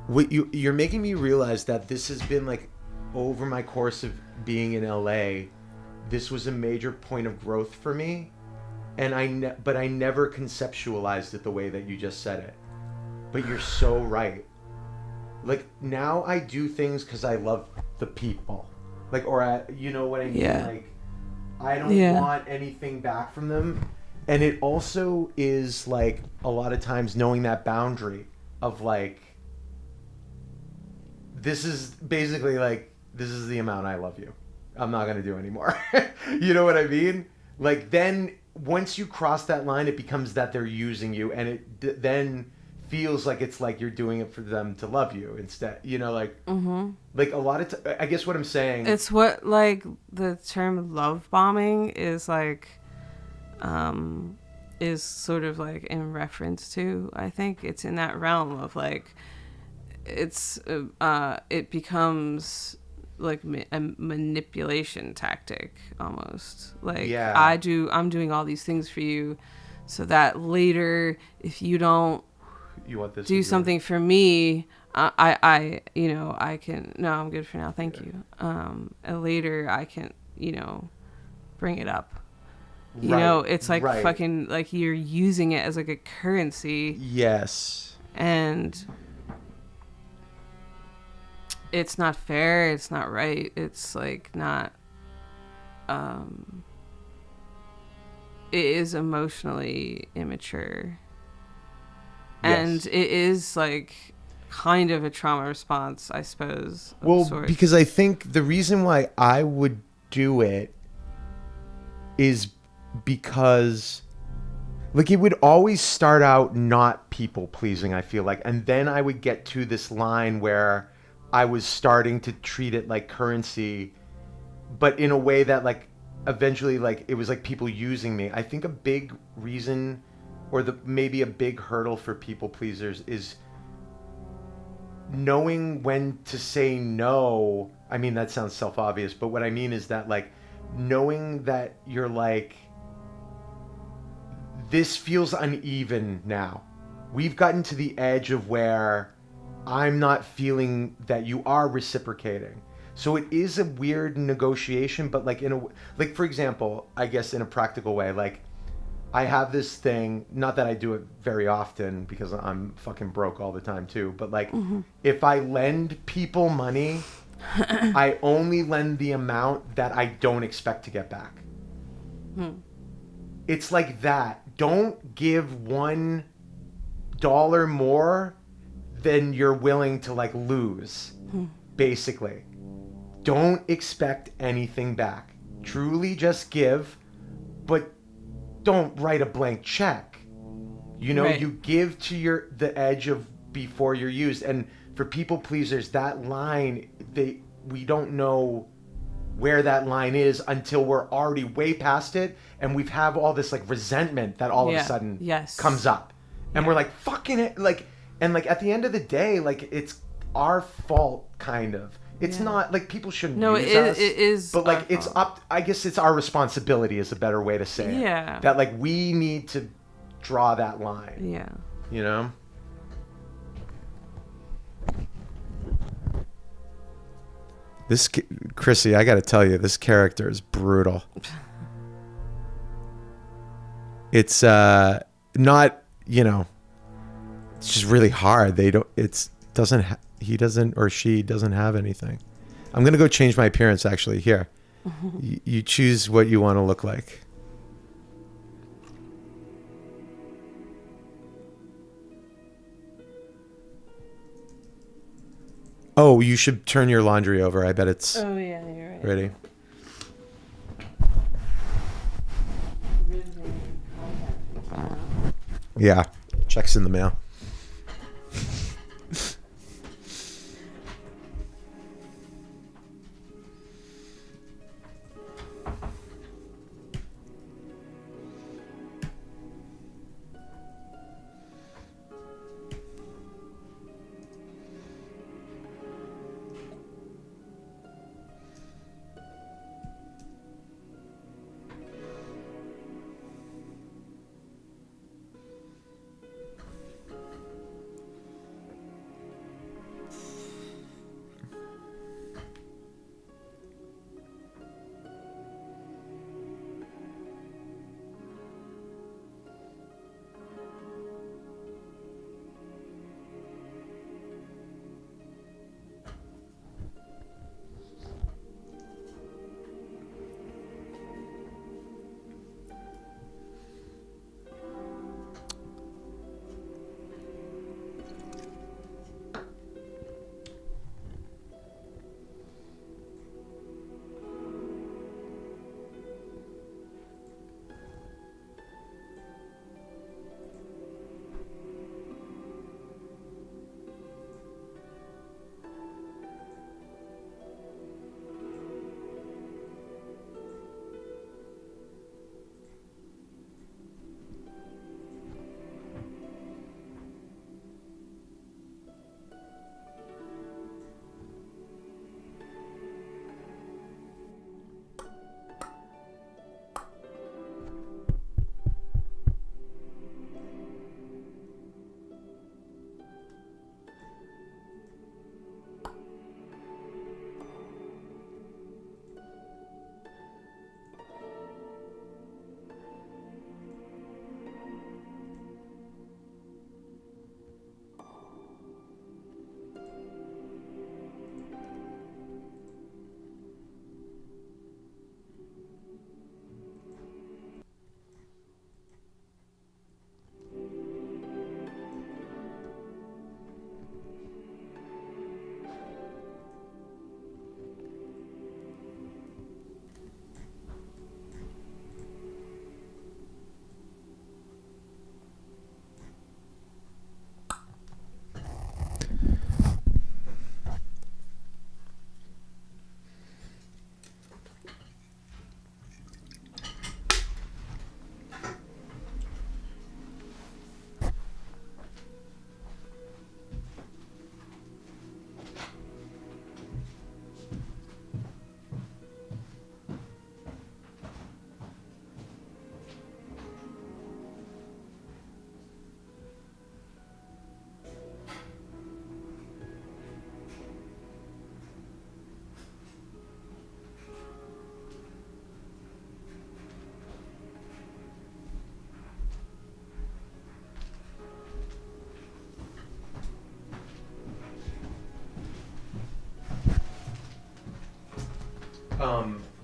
What you're making me realize that this has been like over my course of being in LA. This was a major point of growth for me, and but I never conceptualized it the way that you just said it. But you're so right. Like now I do things because I love the people, like, or you know what I mean? Yeah. Like I don't want anything back from them, and it also is like a lot of times knowing that boundary of like, this is basically like, this is the amount I love you. I'm not going to do anymore. You know what I mean? Like then once you cross that line, it becomes that they're using you, and it then feels like it's like you're doing it for them to love you instead. You know, like, like a lot of I guess what I'm saying. It's what, like, the term love bombing is like, is sort of like in reference to. I think it's in that realm of like, it's, it becomes like a manipulation tactic almost. Like, Yeah. I'm doing all these things for you so that later, if you don't You want this? do something for me, I can. No, I'm good for now. Thank you. And later I can, bring it up. It's like fucking like you're using it as like a currency. Yes. And it's not fair. It's not right. It's like not. It is emotionally immature. And Yes. it is like kind of a trauma response, I suppose. Well, because I think the reason why I would do it is because like it would always start out not people pleasing, I feel like, and then I would get to this line where I was starting to treat it like currency, but in a way that like eventually like it was like people using me. I think a big reason or maybe a big hurdle for people pleasers is knowing when to say no. I mean, that sounds self-obvious, but what I mean is that like knowing that you're like, this feels uneven now. We've gotten to the edge of where I'm not feeling that you are reciprocating. So it is a weird negotiation, but like like for example, I guess in a practical way, like I have this thing, not that I do it very often because I'm fucking broke all the time too, but like if I lend people money, I only lend the amount that I don't expect to get back. It's like that. Don't give $1 more than you're willing to like lose, basically. Don't expect anything back. Truly just give, but don't write a blank check. Right. You give to the edge of before you're used. And for people pleasers, that line, we don't know where that line is until we're already way past it, and we've have all this like resentment that all of a sudden comes up, and we're like fucking it, like, and like at the end of the day, like it's our fault kind of. It's not like people shouldn't use us. It is, but like it's up. I guess it's our responsibility is a better way to say it. Yeah. That like we need to draw that line. Yeah. You know. This Chrissy, I got to tell you, this character is brutal. It's not, it's just really hard. He doesn't or she doesn't have anything. I'm going to go change my appearance actually. Here. You choose what you want to look like. Oh, you should turn your laundry over. I bet it's Oh yeah, you're right. ready. Yeah. Check's in the mail.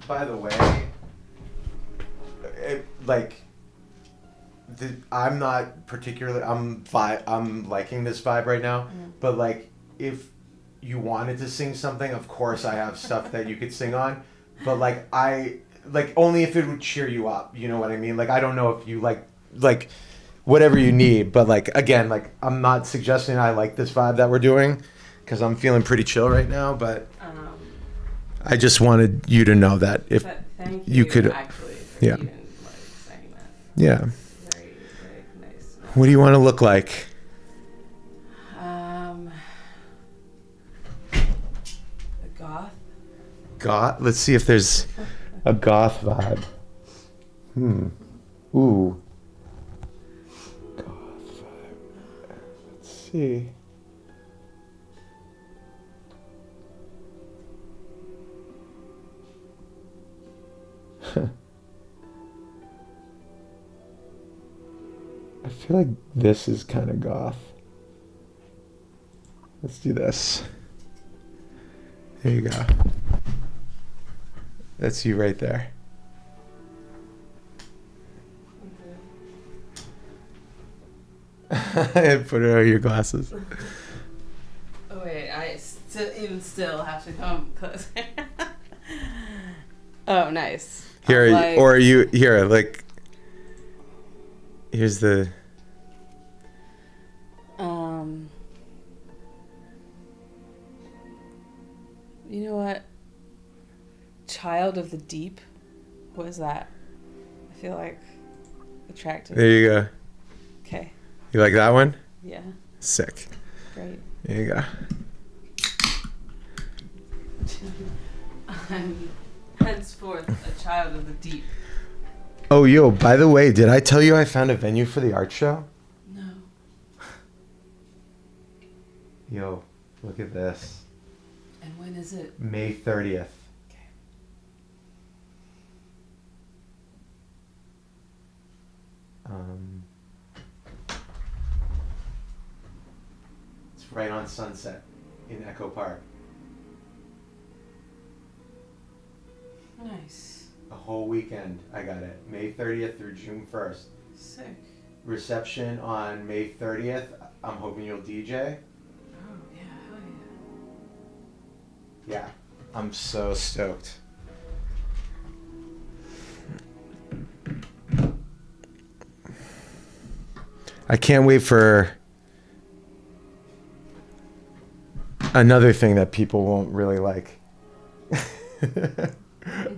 By the way, I'm not particularly. I'm liking this vibe right now. But like, if you wanted to sing something, of course I have stuff that you could sing on. But like only if it would cheer you up. You know what I mean? Like I don't know if you like whatever you need. But like again, like I'm not suggesting I like this vibe that we're doing, because I'm feeling pretty chill right now. But I just wanted you to know that if thank you could actually for yeah. even like saying that. Yeah. Very, very nice. What do you want to look like? A goth. Goth? Let's see if there's a goth vibe. Ooh. Goth vibe. Let's see. I feel like this is kind of goth. Let's do this. There you go. That's you right there. Put it on your glasses. Oh wait, I still have to come closer. Oh, nice. Here, Like, or you here, like. Here's the. You know what? Child of the Deep. What is that? I feel like attractive. There you go. Okay. You like that one? Yeah. Sick. Great. There you go. I'm henceforth a child of the deep. Oh, yo, by the way, did I tell you I found a venue for the art show? No. Yo, look at this. And when is it? May 30th. Okay. It's right on Sunset in Echo Park. Nice. A whole weekend, I got it. May 30th through June 1st. Sick. Reception on May 30th. I'm hoping you'll DJ. Oh, yeah, hell yeah. Yeah, I'm so stoked. I can't wait for another thing that people won't really like.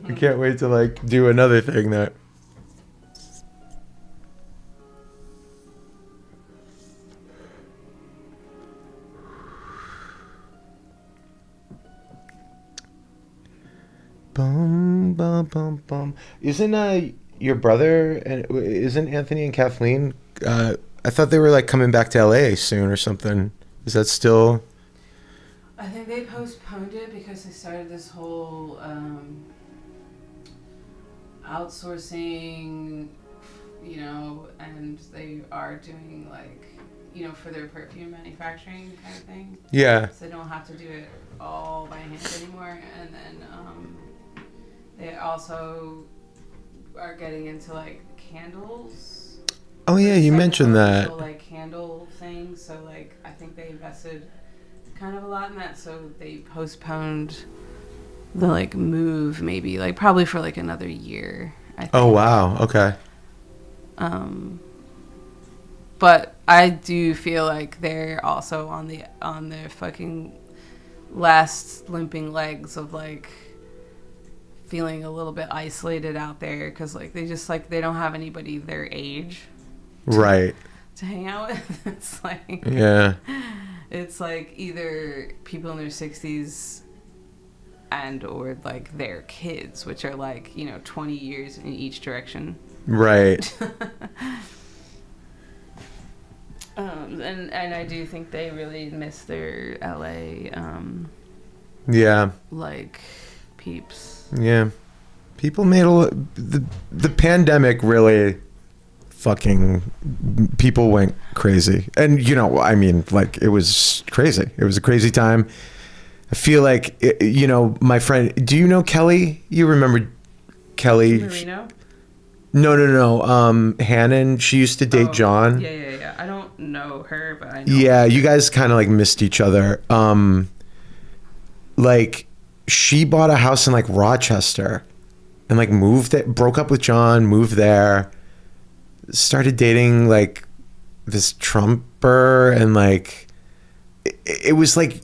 I can't wait to like do another thing that. Bum bum bum bum. Isn't your brother and isn't Anthony and Kathleen? I thought they were like coming back to LA soon or something. Is that still? I think they postponed it because they started this whole outsourcing, you know, and they are doing like, you know, for their perfume manufacturing kind of thing. Yeah. So they don't have to do it all by hand anymore. And then they also are getting into like candles. Oh yeah, you mentioned that. Like candle things. So like I think they invested kind of a lot in that. So they postponed the like move maybe like probably for like another year. I think. Oh wow. Okay. But I do feel like they're also on their fucking last limping legs of like feeling a little bit isolated out there because like they don't have anybody their age Right. to hang out with. It's like Yeah. it's like either people in their 60s and or like their kids, which are like, you know, 20 years in each direction. Right. And I do think they really miss their LA Yeah. like peeps. Yeah. People made the pandemic really fucking people went crazy. And you know, I mean, like it was crazy. It was a crazy time. I feel like, you know, my friend, do you know Kelly? You remember Kelly? Marino? No. Hannon, she used to date John. Yeah. I don't know her, but I know. Yeah, you guys kind of like missed each other. Like she bought a house in like Rochester and like moved it, broke up with John, moved there, started dating like this Trumper, and like it was like,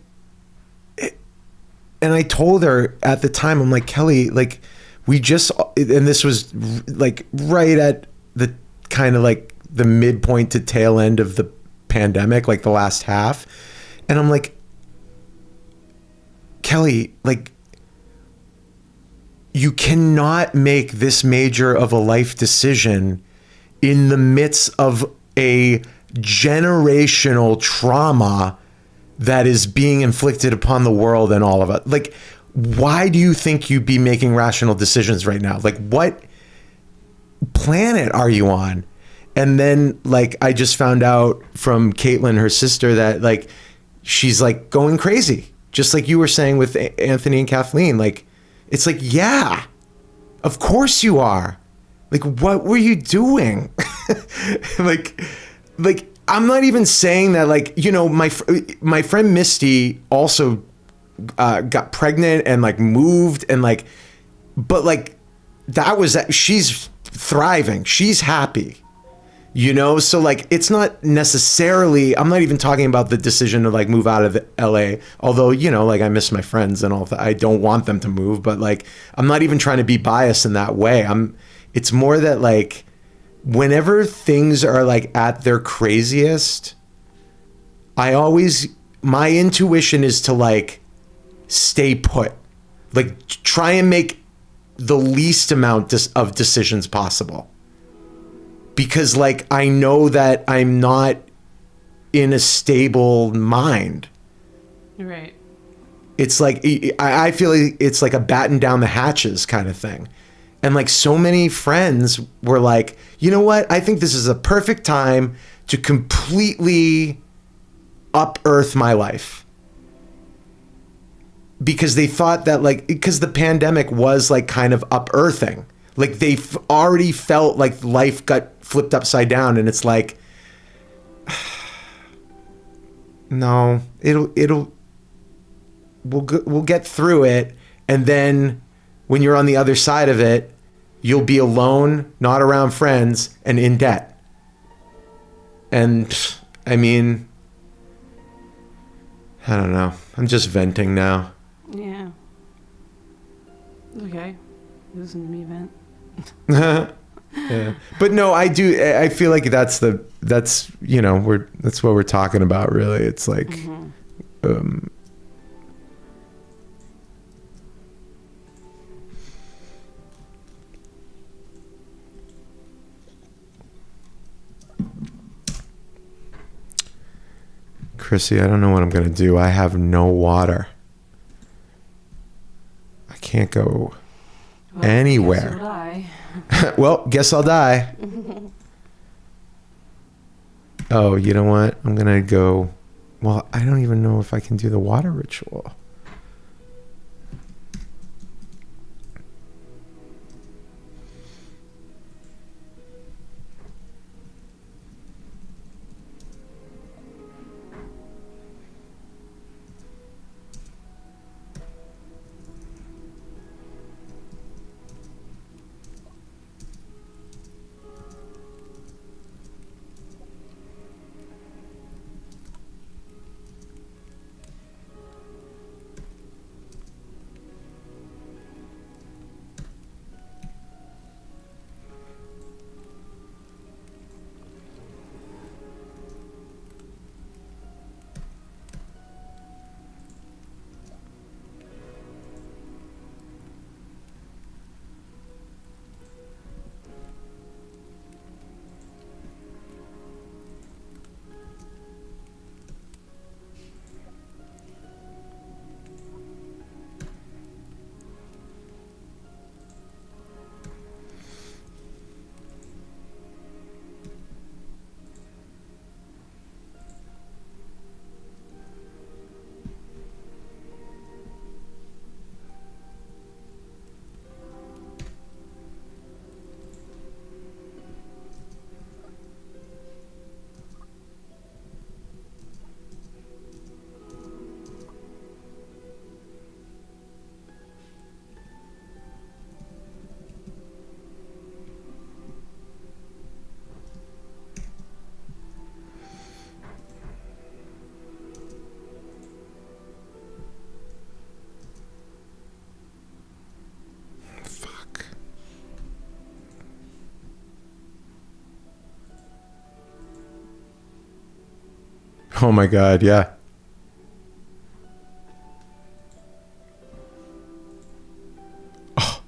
and I told her at the time, I'm like, Kelly, like we just, and this was like right at the kind of like the midpoint to tail end of the pandemic, like the last half. And I'm like, Kelly, like you cannot make this major of a life decision in the midst of a generational trauma that is being inflicted upon the world and all of it. Like, why do you think you'd be making rational decisions right now? Like, what planet are you on? And then, like, I just found out from Caitlin, her sister, that like she's like going crazy, just like you were saying with Anthony and Kathleen. Like, it's like, yeah, of course you are. Like, what were you doing? like I'm not even saying that. Like, you know, my friend Misty also got pregnant and like moved and like, but like that was, she's thriving, she's happy, you know. So like it's not necessarily, I'm not even talking about the decision to like move out of LA, although, you know, like I miss my friends and all that. I don't want them to move, but like I'm not even trying to be biased in that way. It's more that like whenever things are like at their craziest, my intuition is to like stay put, like try and make the least amount of decisions possible, because like I know that I'm not in a stable mind. Right. It's like I feel like it's like a batten down the hatches kind of thing. And like so many friends were like, you know what? I think this is a perfect time to completely unearth my life. Because they thought that like, because the pandemic was like kind of unearthing. Like they already felt like life got flipped upside down, and it's like, no, we'll get through it. And then when you're on the other side of it, you'll be alone, not around friends, and in debt. And I mean, I don't know. I'm just venting now. Yeah. Okay. Listen to me vent. Yeah. But no, I feel like that's you know, that's what we're talking about, really. It's like, Chrissy, I don't know what I'm going to do. I have no water. I can't go anywhere. Well, guess I'll die. Oh, you know what? I'm going to go. Well, I don't even know if I can do the water ritual. Oh my God, yeah. Oh.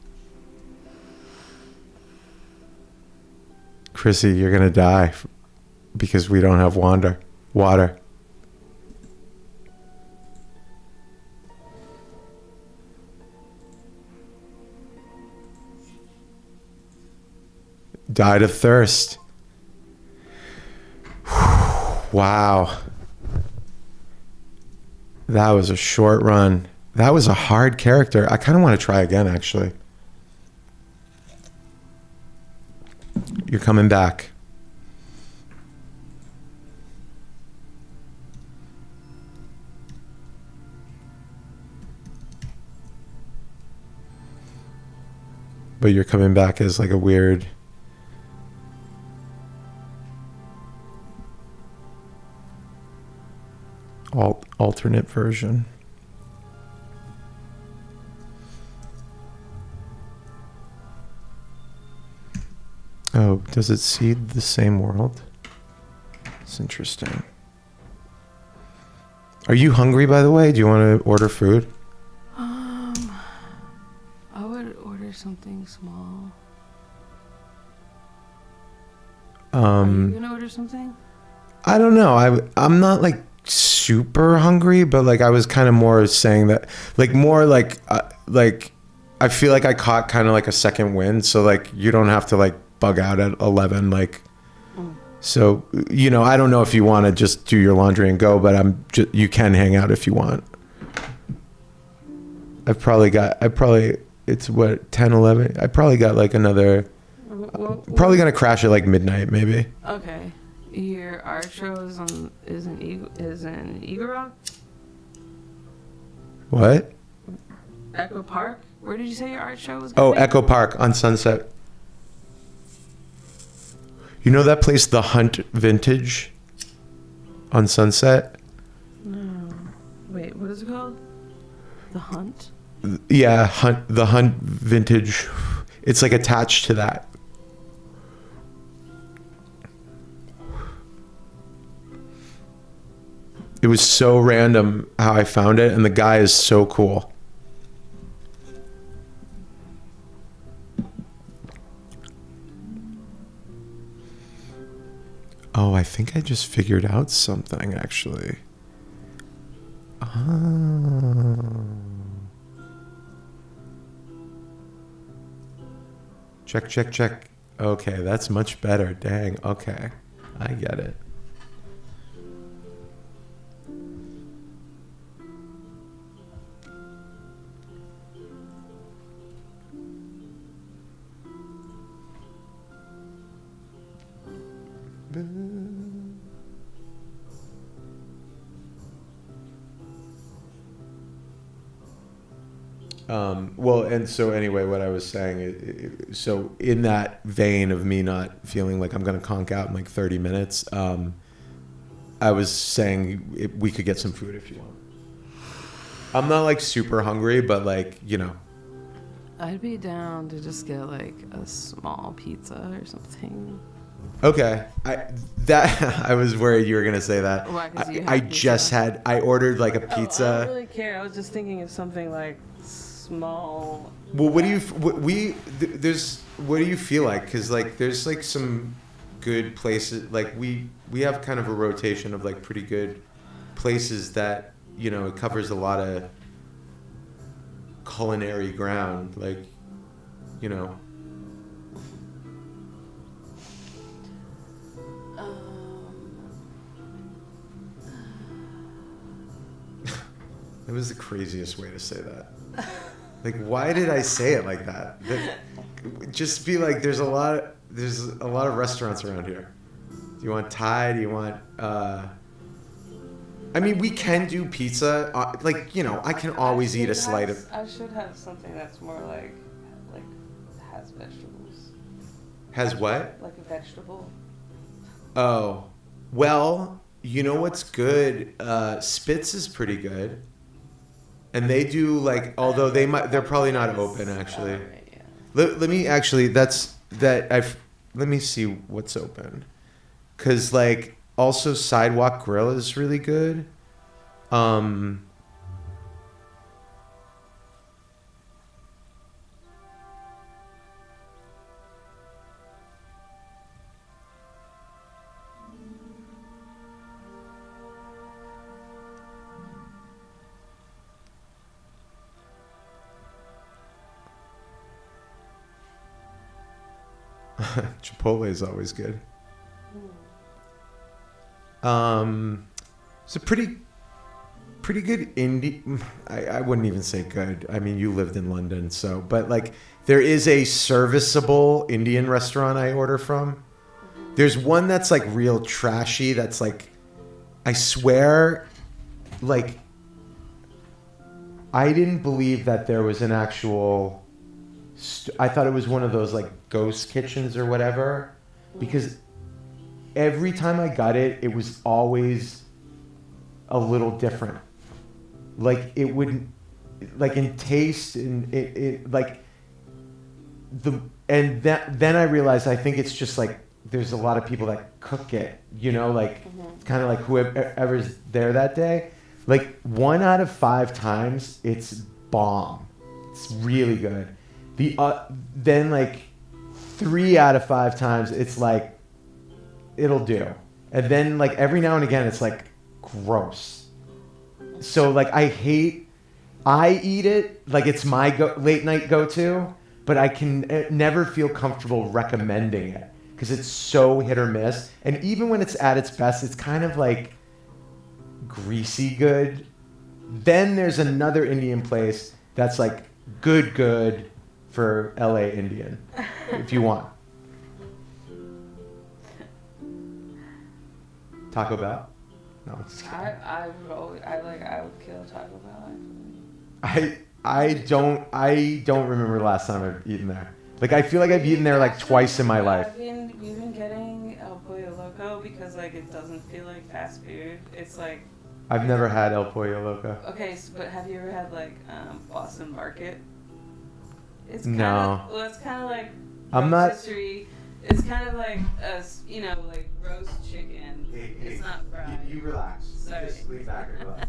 Chrissy, you're gonna die because we don't have water. Died of thirst. Wow. That was a short run. That was a hard character. I kind of want to try again, actually. You're coming back. But you're coming back as like a weird... alternate version. Oh, does it seed the same world? It's interesting. Are you hungry, by the way? Do you want to order food? I would order something small. Are you gonna order something? I don't know. I'm not like super hungry, but like I was kind of more saying that, like more like I feel like I caught kind of like a second wind, so like you don't have to like bug out at 11, like. So, you know, I don't know if you want to just do your laundry and go, but you can hang out if you want. It's what, 10, 11? I probably got like another, probably going to crash at like midnight maybe. Okay. Your art show is in Eagle Rock? What? Echo Park? Where did you say your art show was Oh, going to be? Echo Park on Sunset. You know that place, The Hunt Vintage on Sunset? No. Wait, what is it called? The Hunt? Yeah, The Hunt Vintage. It's like attached to that. It was so random how I found it, and the guy is so cool. Oh, I think I just figured out something, actually. Oh. Check. Okay, that's much better. Dang, okay. I get it. Well, and so anyway, what I was saying, so in that vein of me not feeling like I'm going to conk out in like 30 minutes, I was saying we could get some food if you want. I'm not like super hungry, but like, you know. I'd be down to just get like a small pizza or something. Okay. I was worried you were going to say that. Why, 'cause you had pizza? I ordered like a I pizza. don't really care. I was just thinking of something like small. Well, what do you feel like? Because like there's like some good places. Like we have kind of a rotation of like pretty good places that, you know, it covers a lot of culinary ground. Like, you know. That was the craziest way to say that. Like, why did I say it like that? Just be like, there's a lot of restaurants around here. Do you want Thai? Do you want? I mean, we can do pizza. Like, you know, I can always eat a slice of. I should have something that's more like has vegetables. Has what? Like a vegetable. Oh, well, you know what's good? Spitz is pretty good. And they do like, although they're probably not open actually. Let me actually, let me see what's open. Cause like, also Sidewalk Grill is really good. Chipotle is always good. It's a pretty good indie. I wouldn't even say good. I mean, you lived in London, so, but like there is a serviceable Indian restaurant I order from. There's one that's like real trashy. That's like, I swear, like I didn't believe that there was an actual. I thought it was one of those like ghost kitchens or whatever, because every time I got it, it was always a little different. Like it would, like in taste and it like the, and then I realized I think it's just like there's a lot of people that cook it, you know, like kind of like whoever's there that day. Like 1 out of 5 times it's bomb. It's really good. Then like 3 out of 5 times it's like it'll do, and then like every now and again it's like gross. So like I eat it like it's my late night go-to, but I can never feel comfortable recommending it because it's so hit or miss. And even when it's at its best, it's kind of like greasy good. Then there's another Indian place that's like good for LA Indian, if you want. Taco Bell? No, I'm just kidding. I would kill Taco Bell actually. I don't remember the last time I've eaten there. Like I feel like I've eaten there like twice in my life. You've been getting El Pollo Loco because like it doesn't feel like fast food. It's like. I've never had El Pollo Loco. Okay, but have you ever had like Boston Market? It's no. Well, it's kind of like I'm not. Rotisserie. It's kind of like like roast chicken. Hey, it's not fried. You relax. Sorry. Just lean back and relax.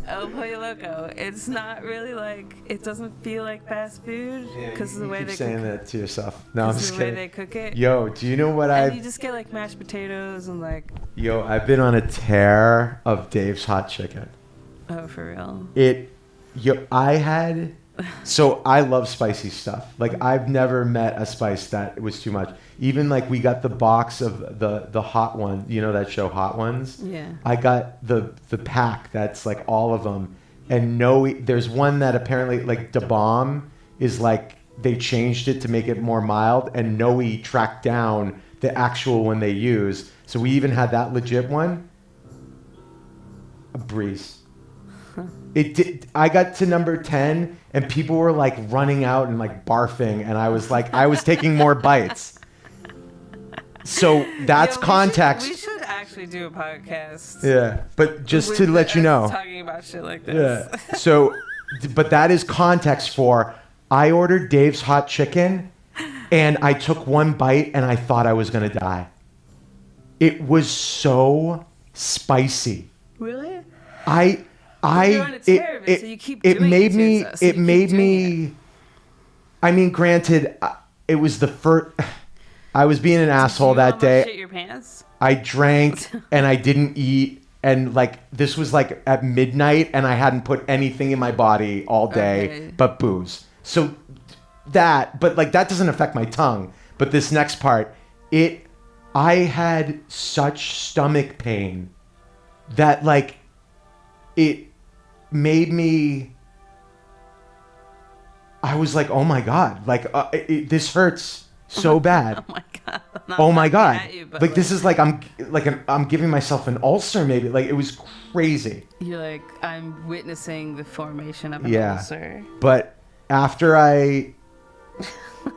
El Pollo Loco. It's not really like, it doesn't feel like fast food because of the way they saying cook that to yourself. No, I'm just the way kidding. they cook it. Yo, do you know what And you just get like mashed potatoes and like. Yo, I've been on a tear of Dave's Hot Chicken. Oh, for real? So I love spicy stuff. Like I've never met a spice that was too much. Even like we got the box of the hot one, you know that show Hot Ones? Yeah. I got the pack that's like all of them. And there's one that apparently like Da Bomb is like they changed it to make it more mild, and Noe tracked down the actual one they use. So we even had that legit one. A breeze. I got to number 10 and people were like running out and like barfing, and I was taking more bites. So that's context. We should actually do a podcast. Yeah, but just to let you know. Talking about shit like this. Yeah. So, but that is context for I ordered Dave's Hot Chicken and I took one bite and I thought I was going to die. It was so spicy. Really? It made me. I mean, granted, it was the first. I was being an asshole that day. Shit your pants? I drank and I didn't eat, and like this was like at midnight, and I hadn't put anything in my body all day but booze. So but like that doesn't affect my tongue. But this next part, I had such stomach pain that like it made me. I was like, oh my god, like this hurts so bad. Oh my god. Oh my god. You, like this is like I'm giving myself an ulcer maybe. Like it was crazy. You're like, I'm witnessing the formation of an ulcer. But after I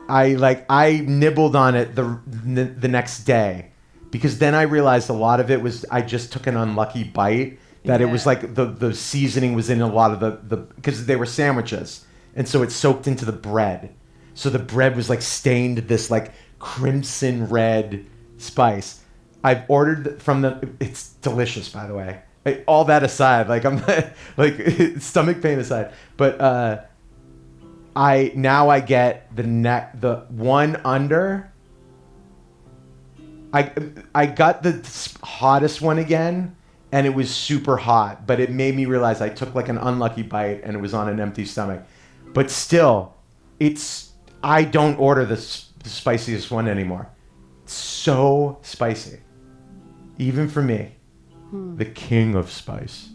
nibbled on it the next day, because then I realized a lot of it was I just took an unlucky bite, that it was like the seasoning was in a lot of the because they were sandwiches, and so it soaked into the bread. So the bread was like stained this like crimson red spice. I've ordered from the. It's delicious, by the way. All that aside, like I'm like stomach pain aside, but I get the one under. I got the hottest one again, and it was super hot, but it made me realize I took like an unlucky bite and it was on an empty stomach. But still, I don't order the spiciest one anymore. It's so spicy, even for me, the king of spice.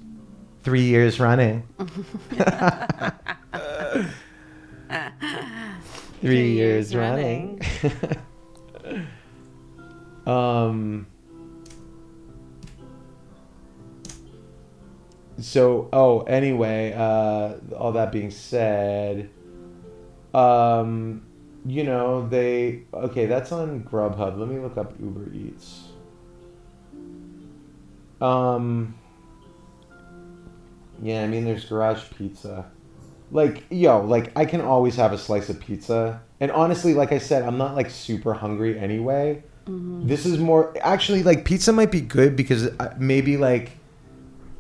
3 years running. 3 years running. So, anyway, all that being said, that's on Grubhub. Let me look up Uber Eats. Yeah, I mean, there's Garage Pizza. Like, I can always have a slice of pizza. And honestly, like I said, I'm not, like, super hungry anyway. Mm-hmm. This is more... Actually, like, pizza might be good because maybe, like,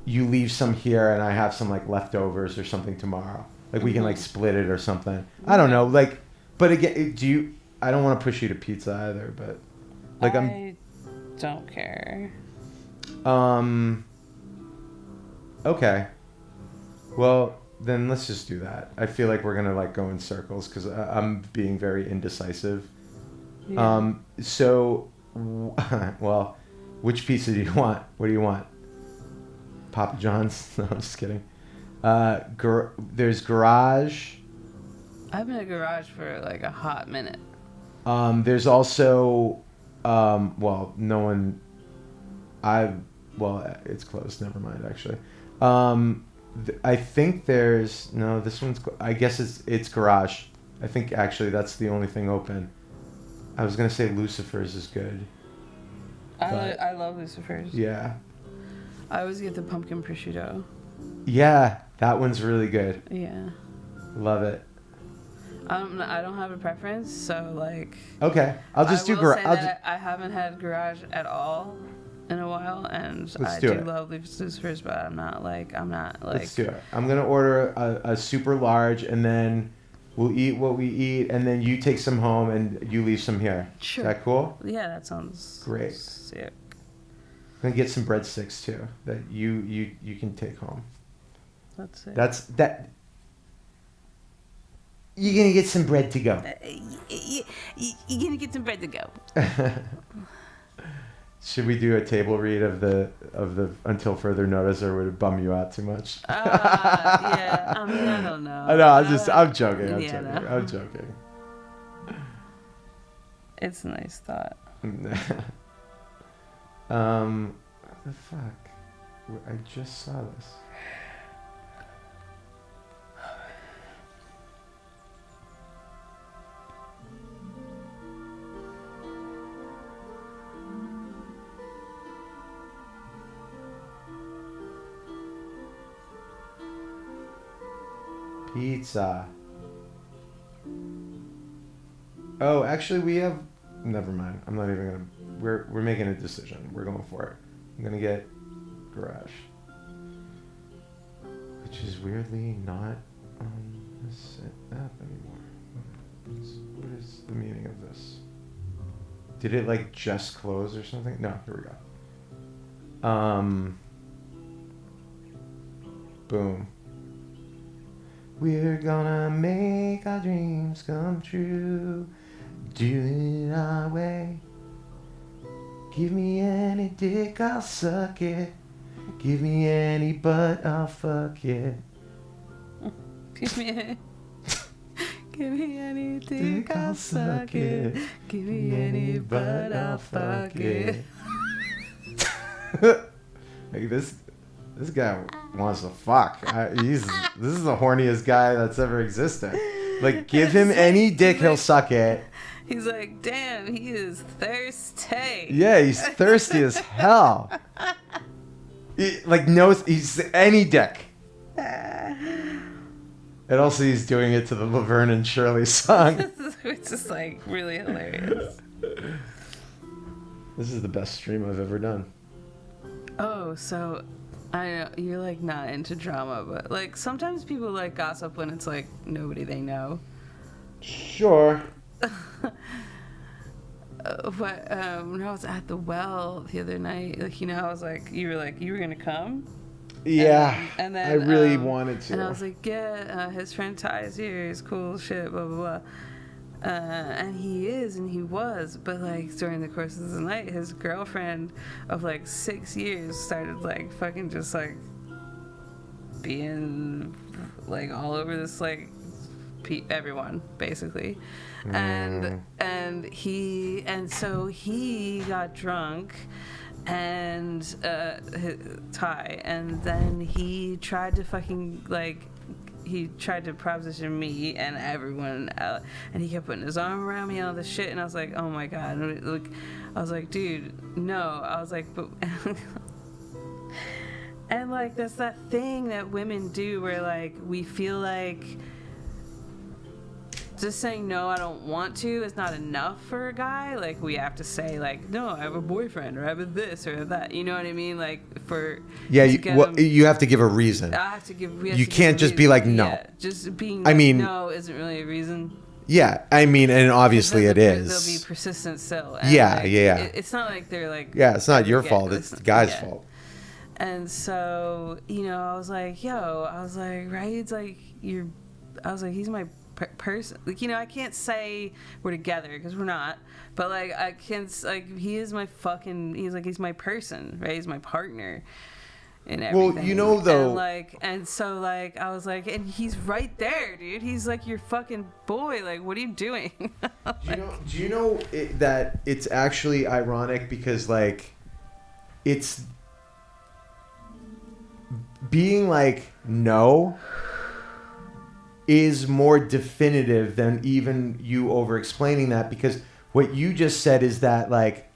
you leave some here and I have some, like, leftovers or something tomorrow. Like, we can, like, split it or something. I don't know. Like, but again, I don't want to push you to pizza either, but... Like, I don't care. Okay. Well... Then let's just do that. I feel like we're gonna like go in circles because I'm being very indecisive. Yeah. Well, which pizza do you want? What do you want? Papa John's? No, I'm just kidding. There's Garage. I've been at Garage for like a hot minute. There's also, well, no one. It's closed. Never mind. Actually. I think there's this one's. I guess it's Garage. I think actually that's the only thing open. I was gonna say Lucifer's is good. I love Lucifer's. Yeah. I always get the pumpkin prosciutto. Yeah, that one's really good. Yeah. Love it. I don't have a preference, so like. Okay, I'll just do Garage. I haven't had Garage at all in a while, and I do love Lucifer's, but I'm not like. Let's do it. I'm gonna order a super large, and then we'll eat what we eat, and then you take some home and you leave some here. Sure. Is that cool? Yeah, that sounds great. Sick. I'm gonna get some breadsticks too that you can take home. That's it. That's that. You're gonna get some bread to go. You're gonna get some bread to go. Should we do a table read of the until further notice, or would it bum you out too much? Yeah, I mean, I don't know. I know. I'm joking. I'm joking. No. I'm joking. It's a nice thought. What the fuck? I just saw this. Pizza. Oh, actually, we have. Never mind. I'm not even gonna. We're making a decision. We're going for it. I'm gonna get Garage, which is weirdly not on this app anymore. What is the meaning of this? Did it like just close or something? No. Here we go. Boom. We're gonna make our dreams come true. Do it our way. Give me any dick, I'll suck it. Give me any butt, I'll fuck it. Give me any dick, I'll suck it. Give me any butt, I'll fuck it. Like this guy wants to fuck. This is the horniest guy that's ever existed. Like, give him any dick, he'll suck it. He's like, damn, he is thirsty. Yeah, he's thirsty as hell. He's any dick. And also he's doing it to the Laverne and Shirley song. Which is like really hilarious. This is the best stream I've ever done. Oh, so I know you're like not into drama, but like sometimes people like gossip when it's like nobody they know. Sure. But when I was at the well the other night, like I was like, you were gonna come. Yeah. And then I really wanted to. And I was like, yeah, his friend Ty is here. He's cool shit, blah blah blah. And he is, and he was, but like during the course of the night, his girlfriend of like 6 years started like fucking just like being like all over this like everyone basically, and so he got drunk and Ty, and then he tried to fucking like. He tried to proposition me and everyone out, and he kept putting his arm around me and all this shit, and I was like, oh my god. And like, I was like, dude, no. I was like, but and like that's that thing that women do where like we feel like just saying no, I don't want to is not enough for a guy. Like we have to say like, no, I have a boyfriend or I have a this or that. You know what I mean? Like for you have to give a reason. I have to give. You can't just be like no. Yeah, just being. Like, no isn't really a reason. Yeah, I mean, and obviously it is. They'll be persistent still. And yeah. It's not like they're like. Yeah, it's not your fault. It's the guy's fault. And so I was like, right? It's like I was like, he's my person. Like I can't say we're together because we're not. But like I can't like he is my fucking. He's my person, right? He's my partner. And everything. Well, though, and so I was like, and he's right there, dude. He's like your fucking boy. Like, what are you doing? Do you know that it's actually ironic because like, it's being like no is more definitive than even you over explaining that, because what you just said is that like,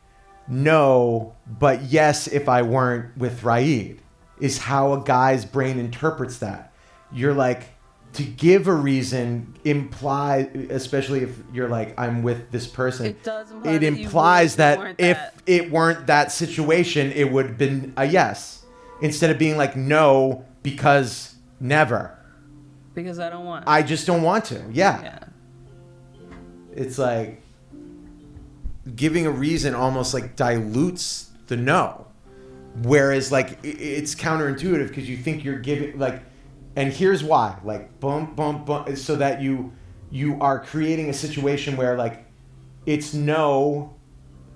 no, but yes, if I weren't with Raid. Is how a guy's brain interprets that. You're like, to give a reason implies, especially if you're like, I'm with this person, it implies that if it weren't that situation, it would have been a yes. Instead of being like, no, because never. Because I don't want. I just don't want to. Yeah. It's like, giving a reason almost like dilutes the no. Whereas like it's counterintuitive because you think you're giving like, and here's why, like boom, boom, boom, so that you are creating a situation where like it's no,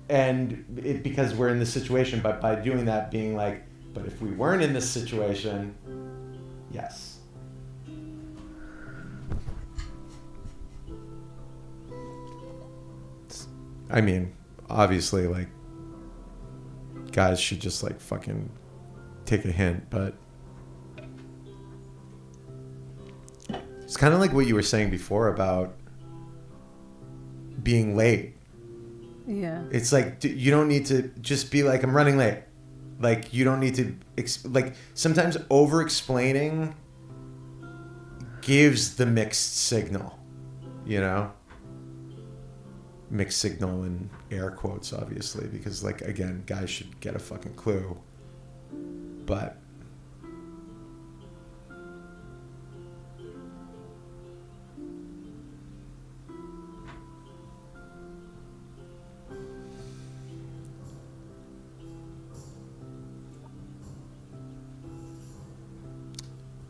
and it because we're in this situation, but by doing that being like, but if we weren't in this situation, yes. I mean, obviously like. Guys should just like fucking take a hint, but it's kind of like what you were saying before about being late. Yeah. It's like you don't need to just be like, I'm running late. Like you don't need to like sometimes over explaining gives the mixed signal, mixed signal in air quotes, obviously, because like again, guys should get a fucking clue, but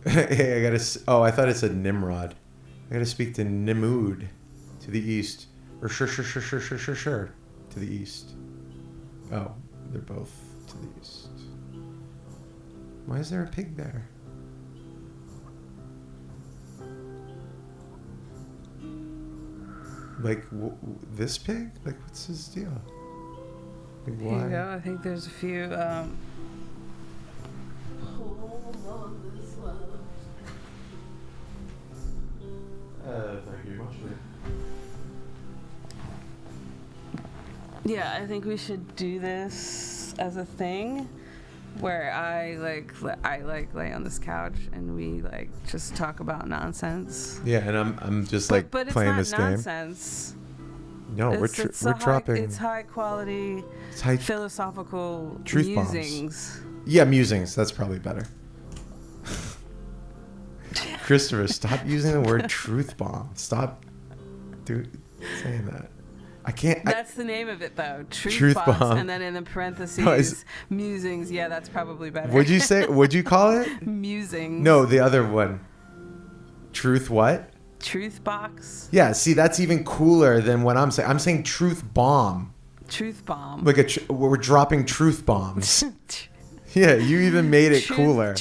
hey, I thought it said Nimrod. I gotta speak to Nimud to the east. Or sure, to the east. Oh, they're both to the east. Why is there a pig there? Like, this pig? Like, what's his deal? Like, why? Here you go. I think there's a few, Thank you much. Yeah, I think we should do this as a thing where I lay on this couch and we like just talk about nonsense. Yeah, and I'm just like but playing it's this not game. Nonsense. No, we're dropping. It's high quality It's high philosophical truth bombs. musings. Yeah, musings. That's probably better. Christopher, stop using the word truth bomb. Stop saying that. I can't. That's the name of it, though. Truth box, bomb. and then in the parentheses, No, musings. Yeah, that's probably better. What'd you say? What'd you call it? Musings. No, the other one. Truth what? Truth box. Yeah, see, that's even cooler than what I'm saying. I'm saying truth bomb. Truth bomb. Like we're dropping truth bombs. Yeah, you even made it cooler.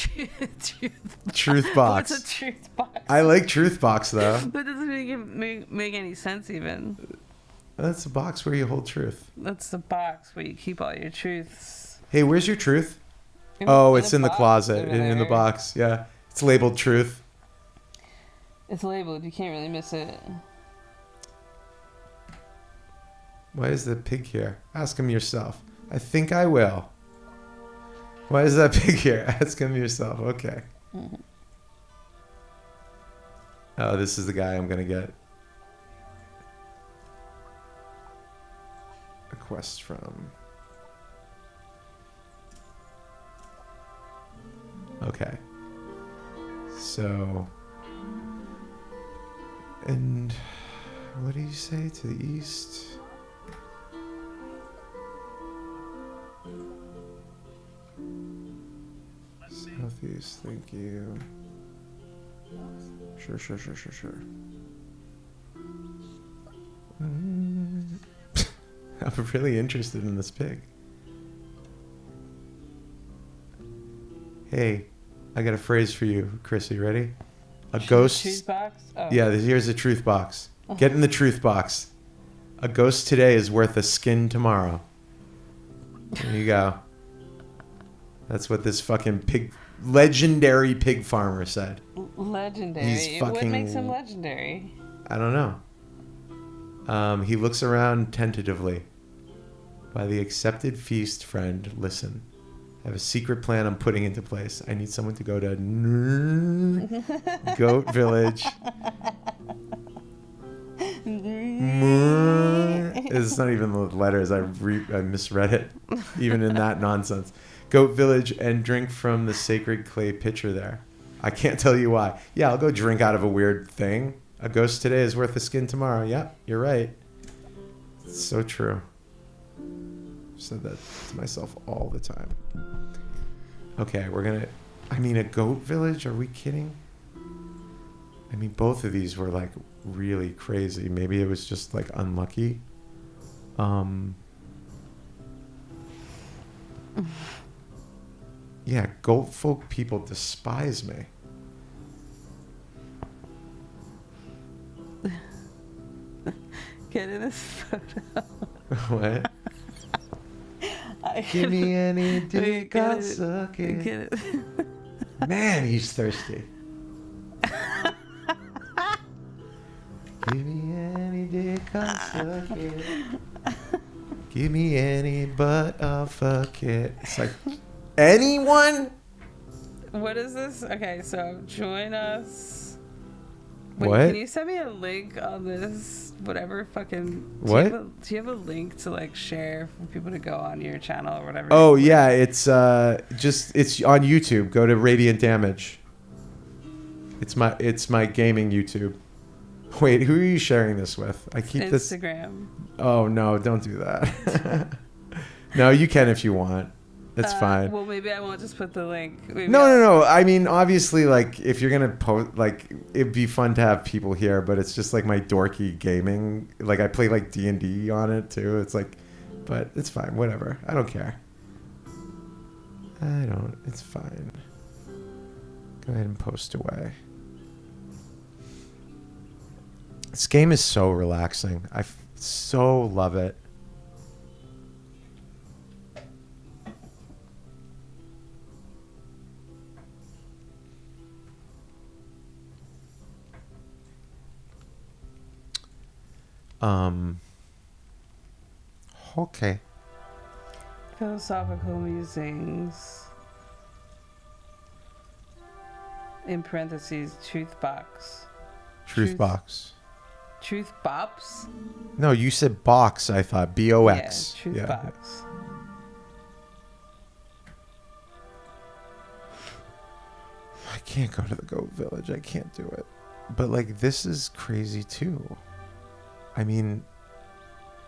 Truth box. What's a truth box? I like truth box though. That doesn't make any sense even. That's a box where you hold truth. That's the box where you keep all your truths. Hey, where's your truth? In It's in the box closet, over in the there. box. Yeah, it's labeled truth. It's labeled. You can't really miss it. Why is the pig here? Ask him yourself. I think I will. Why is that pig here? Ask him yourself. Okay. Mm-hmm. Oh, this is the guy I'm gonna get a quest from. Okay. So, and what do you say to the east? Southeast, thank you. Sure. I'm really interested in this pig. Hey, I got a phrase for you, Chrissy. Ready? A ghost. Truth box? Oh. Yeah, here's a truth box. Get in the truth box. A ghost today is worth a skin tomorrow. There you go. That's what this fucking legendary pig farmer said. Legendary. He's What fucking- makes him legendary? I don't know. He looks around tentatively. By the accepted feast, friend, listen. I have a secret plan I'm putting into place. I need someone to go to Goat Village. It's not even the letters. I misread it, even in that nonsense. Goat Village and drink from the sacred clay pitcher there. I can't tell you why. Yeah, I'll go drink out of a weird thing. A ghost today is worth a skin tomorrow. Yep, you're right. It's so true. I've said that to myself all the time. Okay, a goat village? Are we kidding? I mean, both of these were like really crazy. Maybe it was just like unlucky. Yeah, goat folk people despise me. Get in this photo. What? Give me any dick, I'll suck it. Get it. Man, he's thirsty. Give me any dick, I'll suck it. Give me any butt, I'll fuck it. It's like, anyone? What is this? Okay, so join us. Wait, What? Can you send me a link on this? Whatever fucking. What? Do you have a link to like share for people to go on your channel or whatever? Oh yeah, it's on YouTube. Go to Radiant Damage. It's my gaming YouTube. Wait, who are you sharing this with? I keep this. Instagram. Oh no, don't do that. No, you can if you want. It's fine. Well, maybe I won't just put the link. Maybe No. I mean, obviously, like, if you're gonna post, like, it'd be fun to have people here, but it's just like my dorky gaming. Like, I play like D&D on it too. It's like, but it's fine. Whatever. I don't care. It's fine. Go ahead and post away. This game is so relaxing. I so love it. Okay. Philosophical musings. In parentheses, truth box. Truth box. Truth Box? No, you said box. I thought BOX. Yeah, Truth Box. I can't go to the Goat Village. I can't do it. But like, this is crazy too. I mean,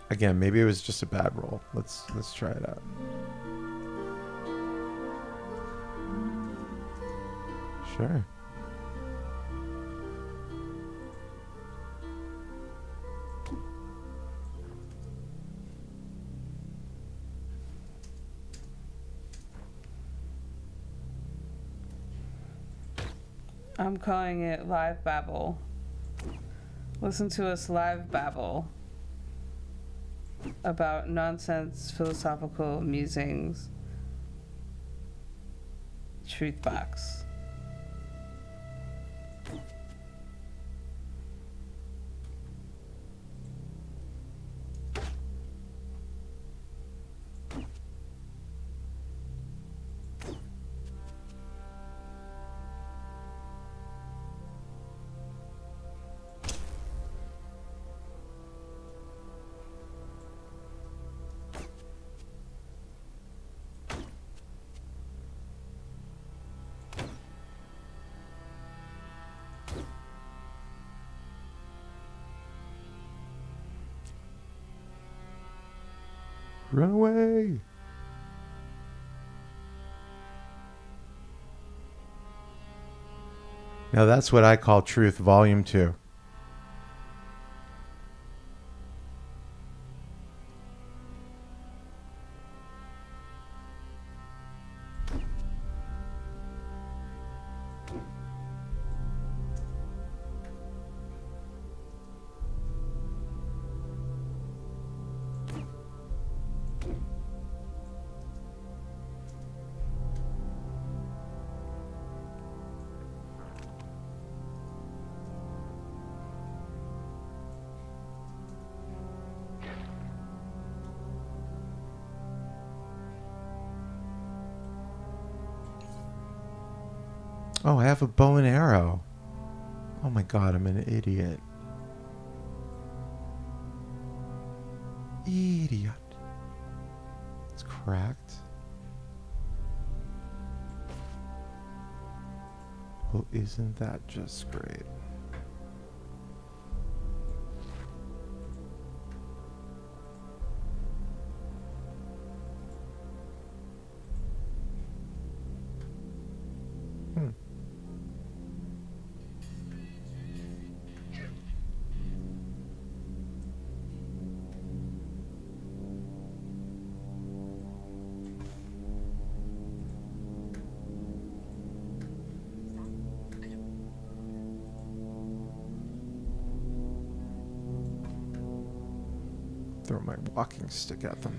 again, maybe it was just a bad roll. Let's try it out. Sure. I'm calling it Live Babble. Listen to us live babble about nonsense philosophical musings. Truth Box. Run away. Now that's what I call Truth Volume 2. Oh, I have a bow and arrow. Oh my god, I'm an idiot. Idiot. It's cracked. Well, isn't that just great? Throw my walking stick at them.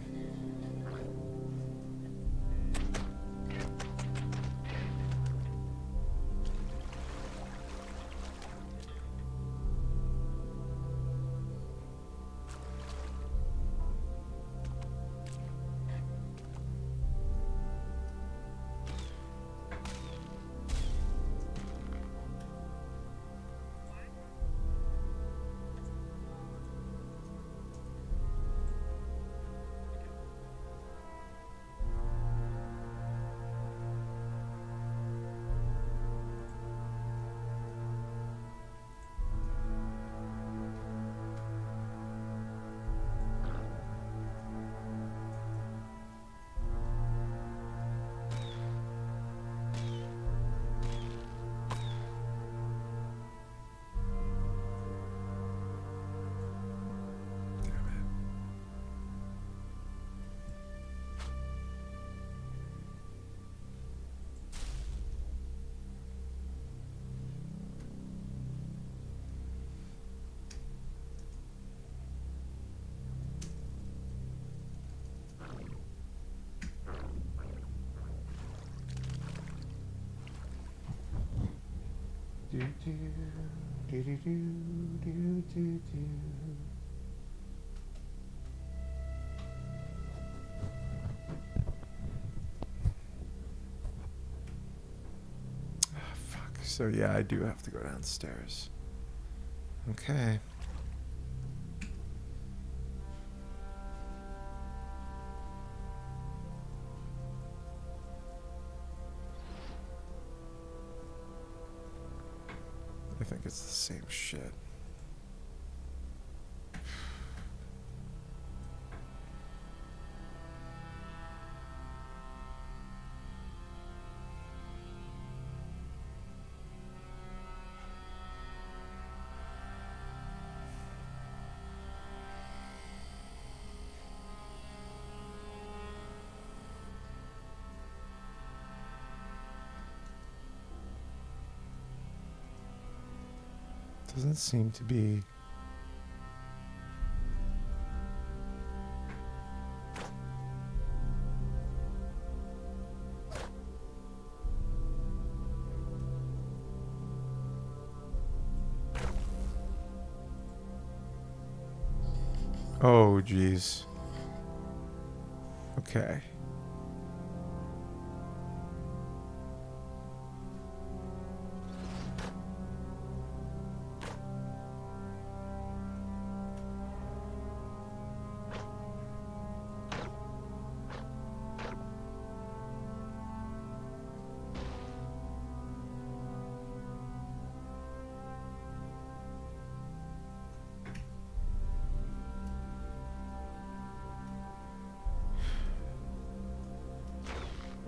Do do do do do do do. Fuck. So yeah, I do have to go downstairs. Okay. like it's the same shit. Doesn't seem to be. Oh, geez. Okay.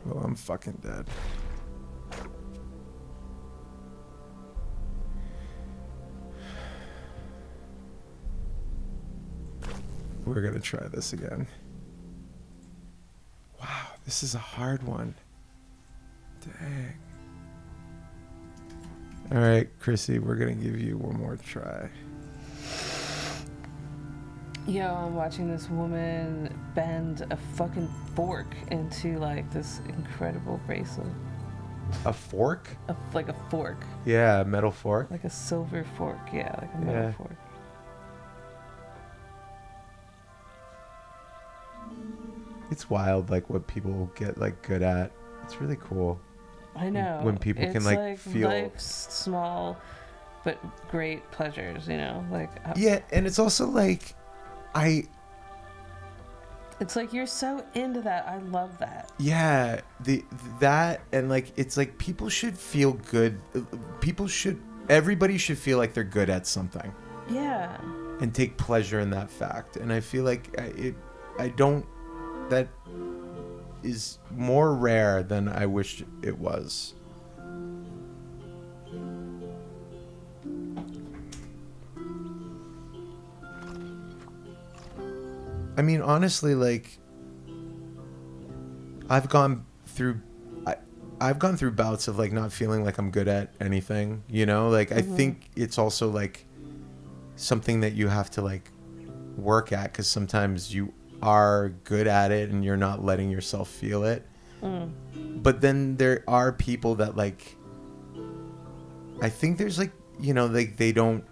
Well, I'm fucking dead. We're gonna try this again. Wow, this is a hard one. Dang. All right, Chrissy, we're gonna give you one more try. Yo, I'm watching this woman bend a fucking fork into like this incredible bracelet. A fork? Like a fork. Yeah, a metal fork. Like a silver fork. Yeah, like a metal Yeah. fork. It's wild, like what people get like good at. It's really cool. I know. When people can, It's like, feel- life's small but great pleasures, you know? Like Yeah, and it's also like, it's like you're so into that. I love that. yeah, that and like it's like people should feel good. Everybody should feel like they're good at something Yeah. and take pleasure in that fact. And I feel like that is more rare than I wish it was. I mean, honestly, like I've gone through bouts of like not feeling like I'm good at anything, you know? Like I think it's also like something that you have to like work at, because sometimes you are good at it and you're not letting yourself feel it. But then there are people that like, I think there's like, you know, like they don't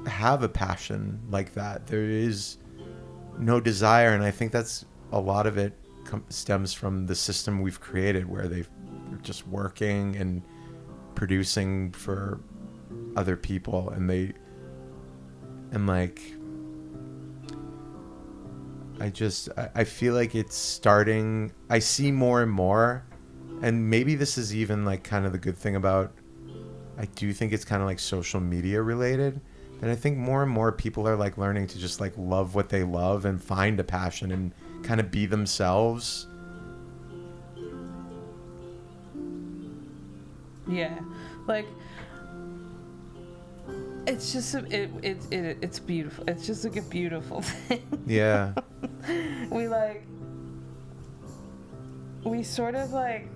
have a passion like that. There is no desire, and I think that's a lot of it stems from the system we've created, where they're just working and producing for other people, and like I feel like it's starting. I see more and more, and maybe this is even like kind of the good thing about, I do think it's kind of like social media related. And I think more and more people are like learning to just like love what they love and find a passion and kind of be themselves. Yeah. Like it's just it's beautiful. It's just like a beautiful thing. Yeah. we sort of like,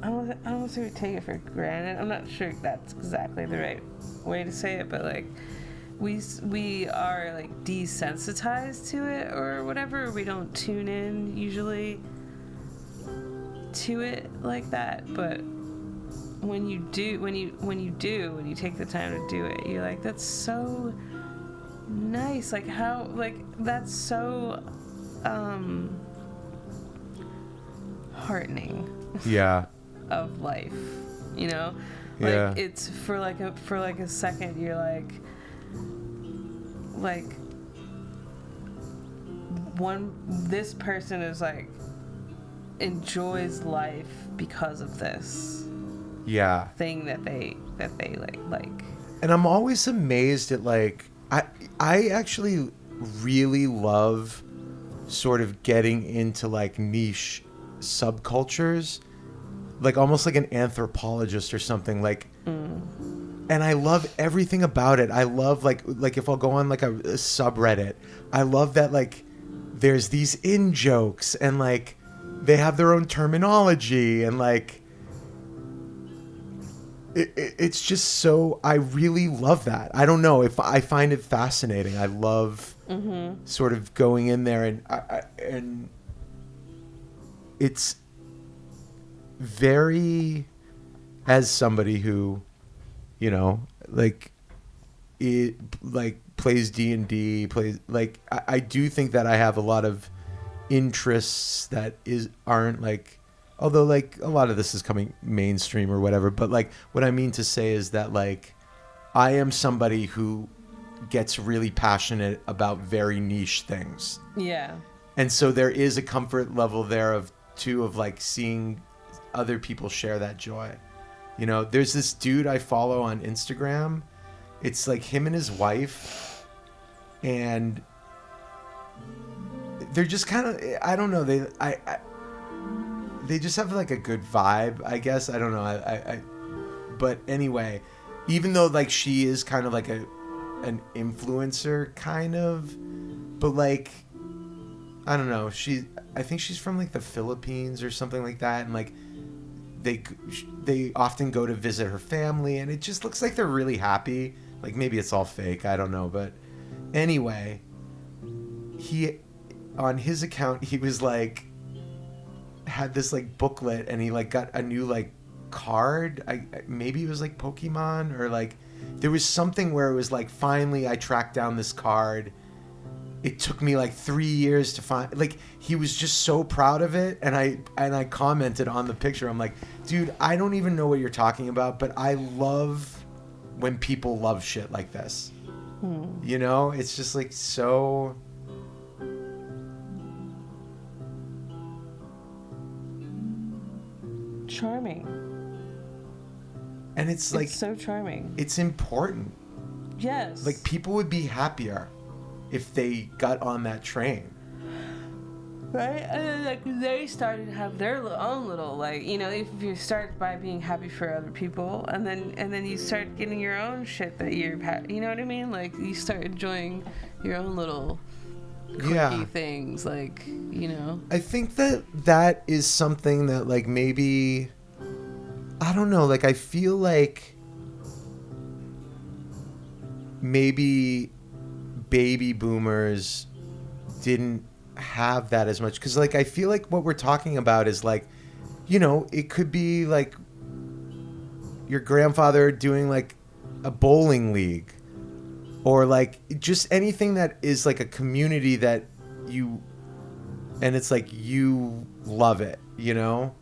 I don't want to say we take it for granted. I'm not sure that's exactly the right way to say it, but like we are like desensitized to it or whatever. We don't tune in usually to it like that, but when you take the time to do it, you're like, that's so nice. Like how, like that's so heartening. Yeah. Of life, you know? Like Yeah. it's for like a second you're like this person is like enjoys life because of this. Yeah. thing that they like. And I'm always amazed at like I actually really love sort of getting into like niche subcultures, like almost like an anthropologist or something, like and I love everything about it. I love like if I'll go on like a subreddit, I love that like there's these in jokes and like they have their own terminology and like it's just so, I really love that. I don't know, if I find it fascinating. I love sort of going in there and it's very, as somebody who, you know, like it like plays D&D, plays like I do think that I have a lot of interests that aren't like, although like a lot of this is coming mainstream or whatever, but like what I mean to say is that like I am somebody who gets really passionate about very niche things. Yeah. And so there is a comfort level there of like seeing other people share that joy. You know, there's this dude I follow on Instagram. It's like him and his wife, and they're just kind of, I don't know, they just have like a good vibe, I guess. I don't know. But anyway, even though like she is kind of like an influencer kind of, but like, I don't know. I think she's from like the Philippines or something like that. And like they often go to visit her family and it just looks like they're really happy. Like maybe it's all fake. I don't know. But anyway, on his account, he was like, had this like booklet and he like got a new like card. Maybe it was like Pokemon or like there was something where it was like, finally I tracked down this card. It took me like 3 years to find, like he was just so proud of it. And I commented on the picture. I'm like, dude, I don't even know what you're talking about, but I love when people love shit like this. You know, it's just like so Charming. and it's like so charming. it's important. Yes. Like people would be happier if they got on that train. Right? And then like they started to have their own little, like, you know, if you start by being happy for other people and then you start getting your own shit that you know what I mean? Like you start enjoying your own little quirky things, like, you know. I think that is something that like maybe, I don't know, like I feel like maybe baby boomers didn't have that as much, because like I feel like what we're talking about is like, you know, it could be like your grandfather doing like a bowling league or like just anything that is like a community that you, and it's like you love it, you know.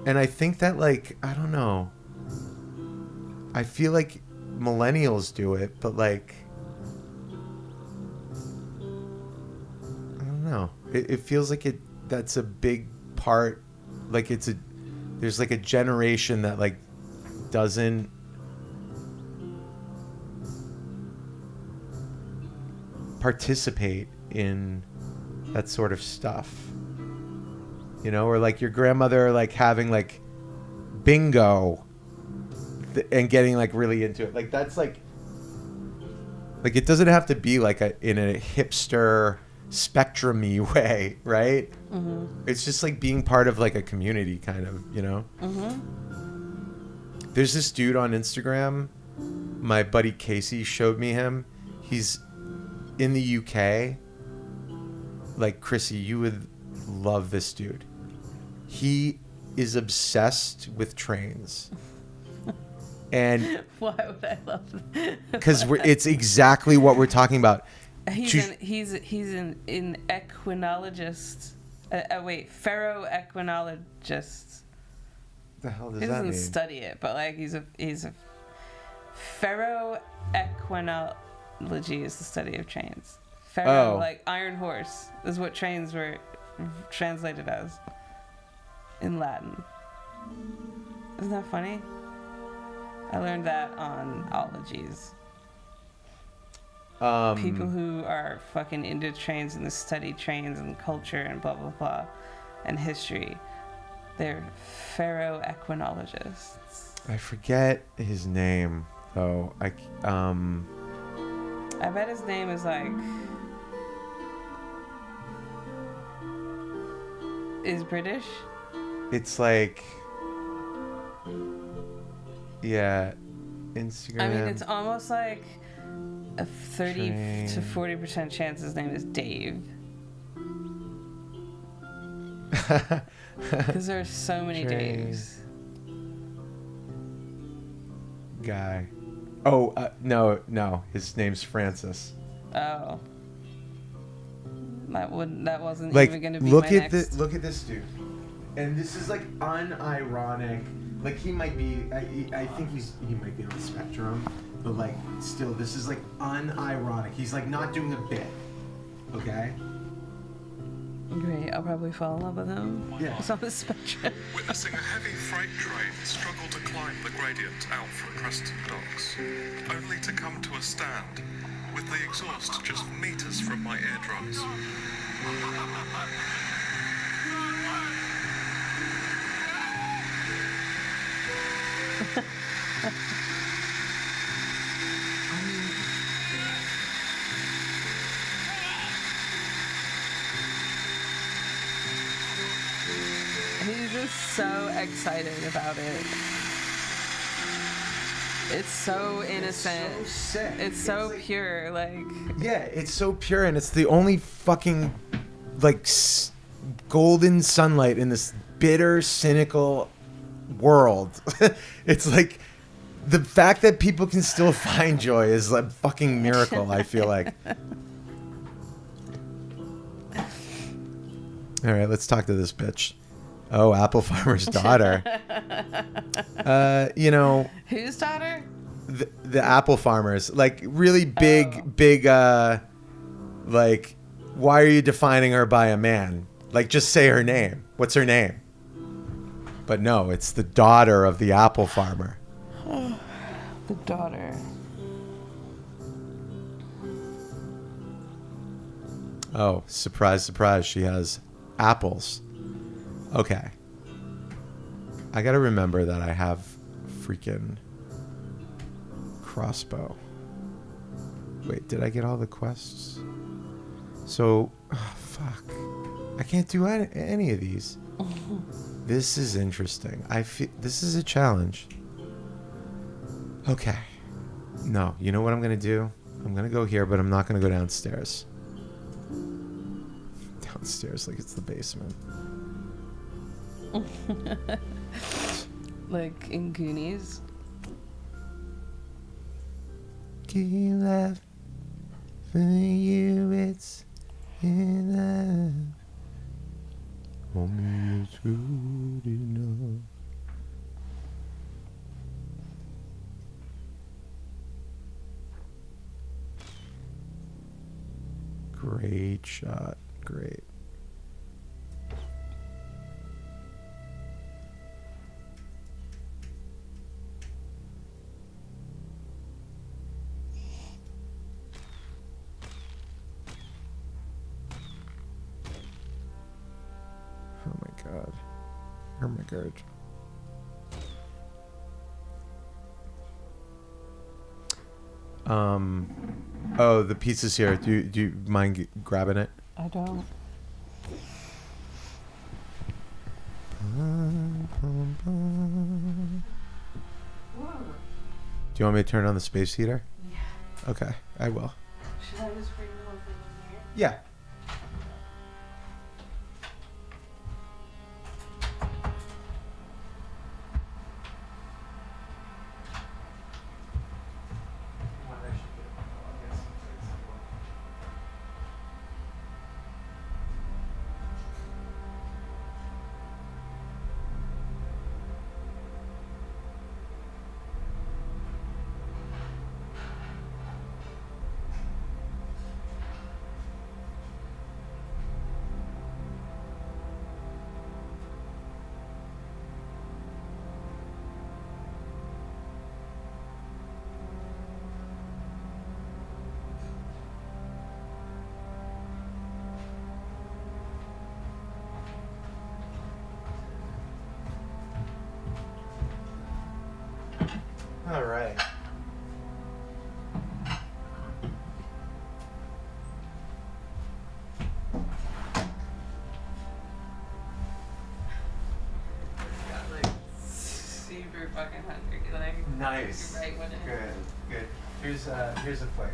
And I think that like, I don't know, I feel like millennials do it, but like I don't know, it feels like that's a big part, like there's like a generation that like doesn't participate in that sort of stuff, you know, or like your grandmother like having like bingo and getting like really into it, like that's like it doesn't have to be like in a hipster spectrum-y way, right? It's just like being part of like a community kind of, you know. There's this dude on Instagram, my buddy Casey showed me him. He's in the UK. Like Chrissy, you would love this dude. He is obsessed with trains. And why would I love that? Because it's exactly what we're talking about. He's an equinologist. Ferroequinologist. The hell does He that doesn't mean? study it, but like he's a ferroequinology is the study of trains. Like iron horse is what trains were translated as in Latin. Isn't that funny? I learned that on ologies. People who are fucking into trains and study trains and culture and blah blah blah and history, they're ferroequinologists. I forget his name though. I bet his name is like is British. It's like, yeah, Instagram. I mean, it's almost like a 30 to 40% chance his name is Dave. Because there are so many Daves. Guy. Oh, no. His name's Francis. Oh. That wasn't Like, even going to be look my at next. look at this dude. And this is like unironic. Like he might be. I think he might be on the spectrum, but like still, this is like unironic. He's like not doing a bit. Okay. Great, I'll probably fall in love with him. Yeah. It's on the spectrum. Witnessing a heavy freight train struggle to climb the gradient out from Preston Docks, only to come to a stand with the exhaust just meters from my eardrums. He's just so excited about it. It's so innocent. so sick. It's so It's like- pure. Like, Yeah, it's so pure, and it's the only fucking like golden sunlight in this bitter, cynical world. It's like the fact that people can still find joy is a fucking miracle. I feel like. All right, let's talk to this bitch. Oh, Apple Farmer's daughter. You know, whose daughter? the apple farmers, like really big, like, why are you defining her by a man? Like, just say her name. What's her name? But no, it's the daughter of the apple farmer. The daughter. Oh, surprise, surprise. She has apples. Okay. I gotta remember that I have freaking crossbow. Wait, did I get all the quests? So, fuck. I can't do any of these. This is interesting. I feel this is a challenge. Okay. No, you know what I'm gonna do? I'm gonna go here, but I'm not gonna go downstairs. Downstairs, like it's the basement. Like in Goonies. Keep left for you, it's enough. Only it's good enough. Great shot. Great. Oh my god. Oh my god. Oh, the pizza's here. Do you mind grabbing it? I don't. Do you want me to turn on the space heater? Yeah. Okay, I will. Should I just bring the whole thing in here? Yeah. All right. Got like super fucking hungry. Like Nice. right when it Good. Here's a plate.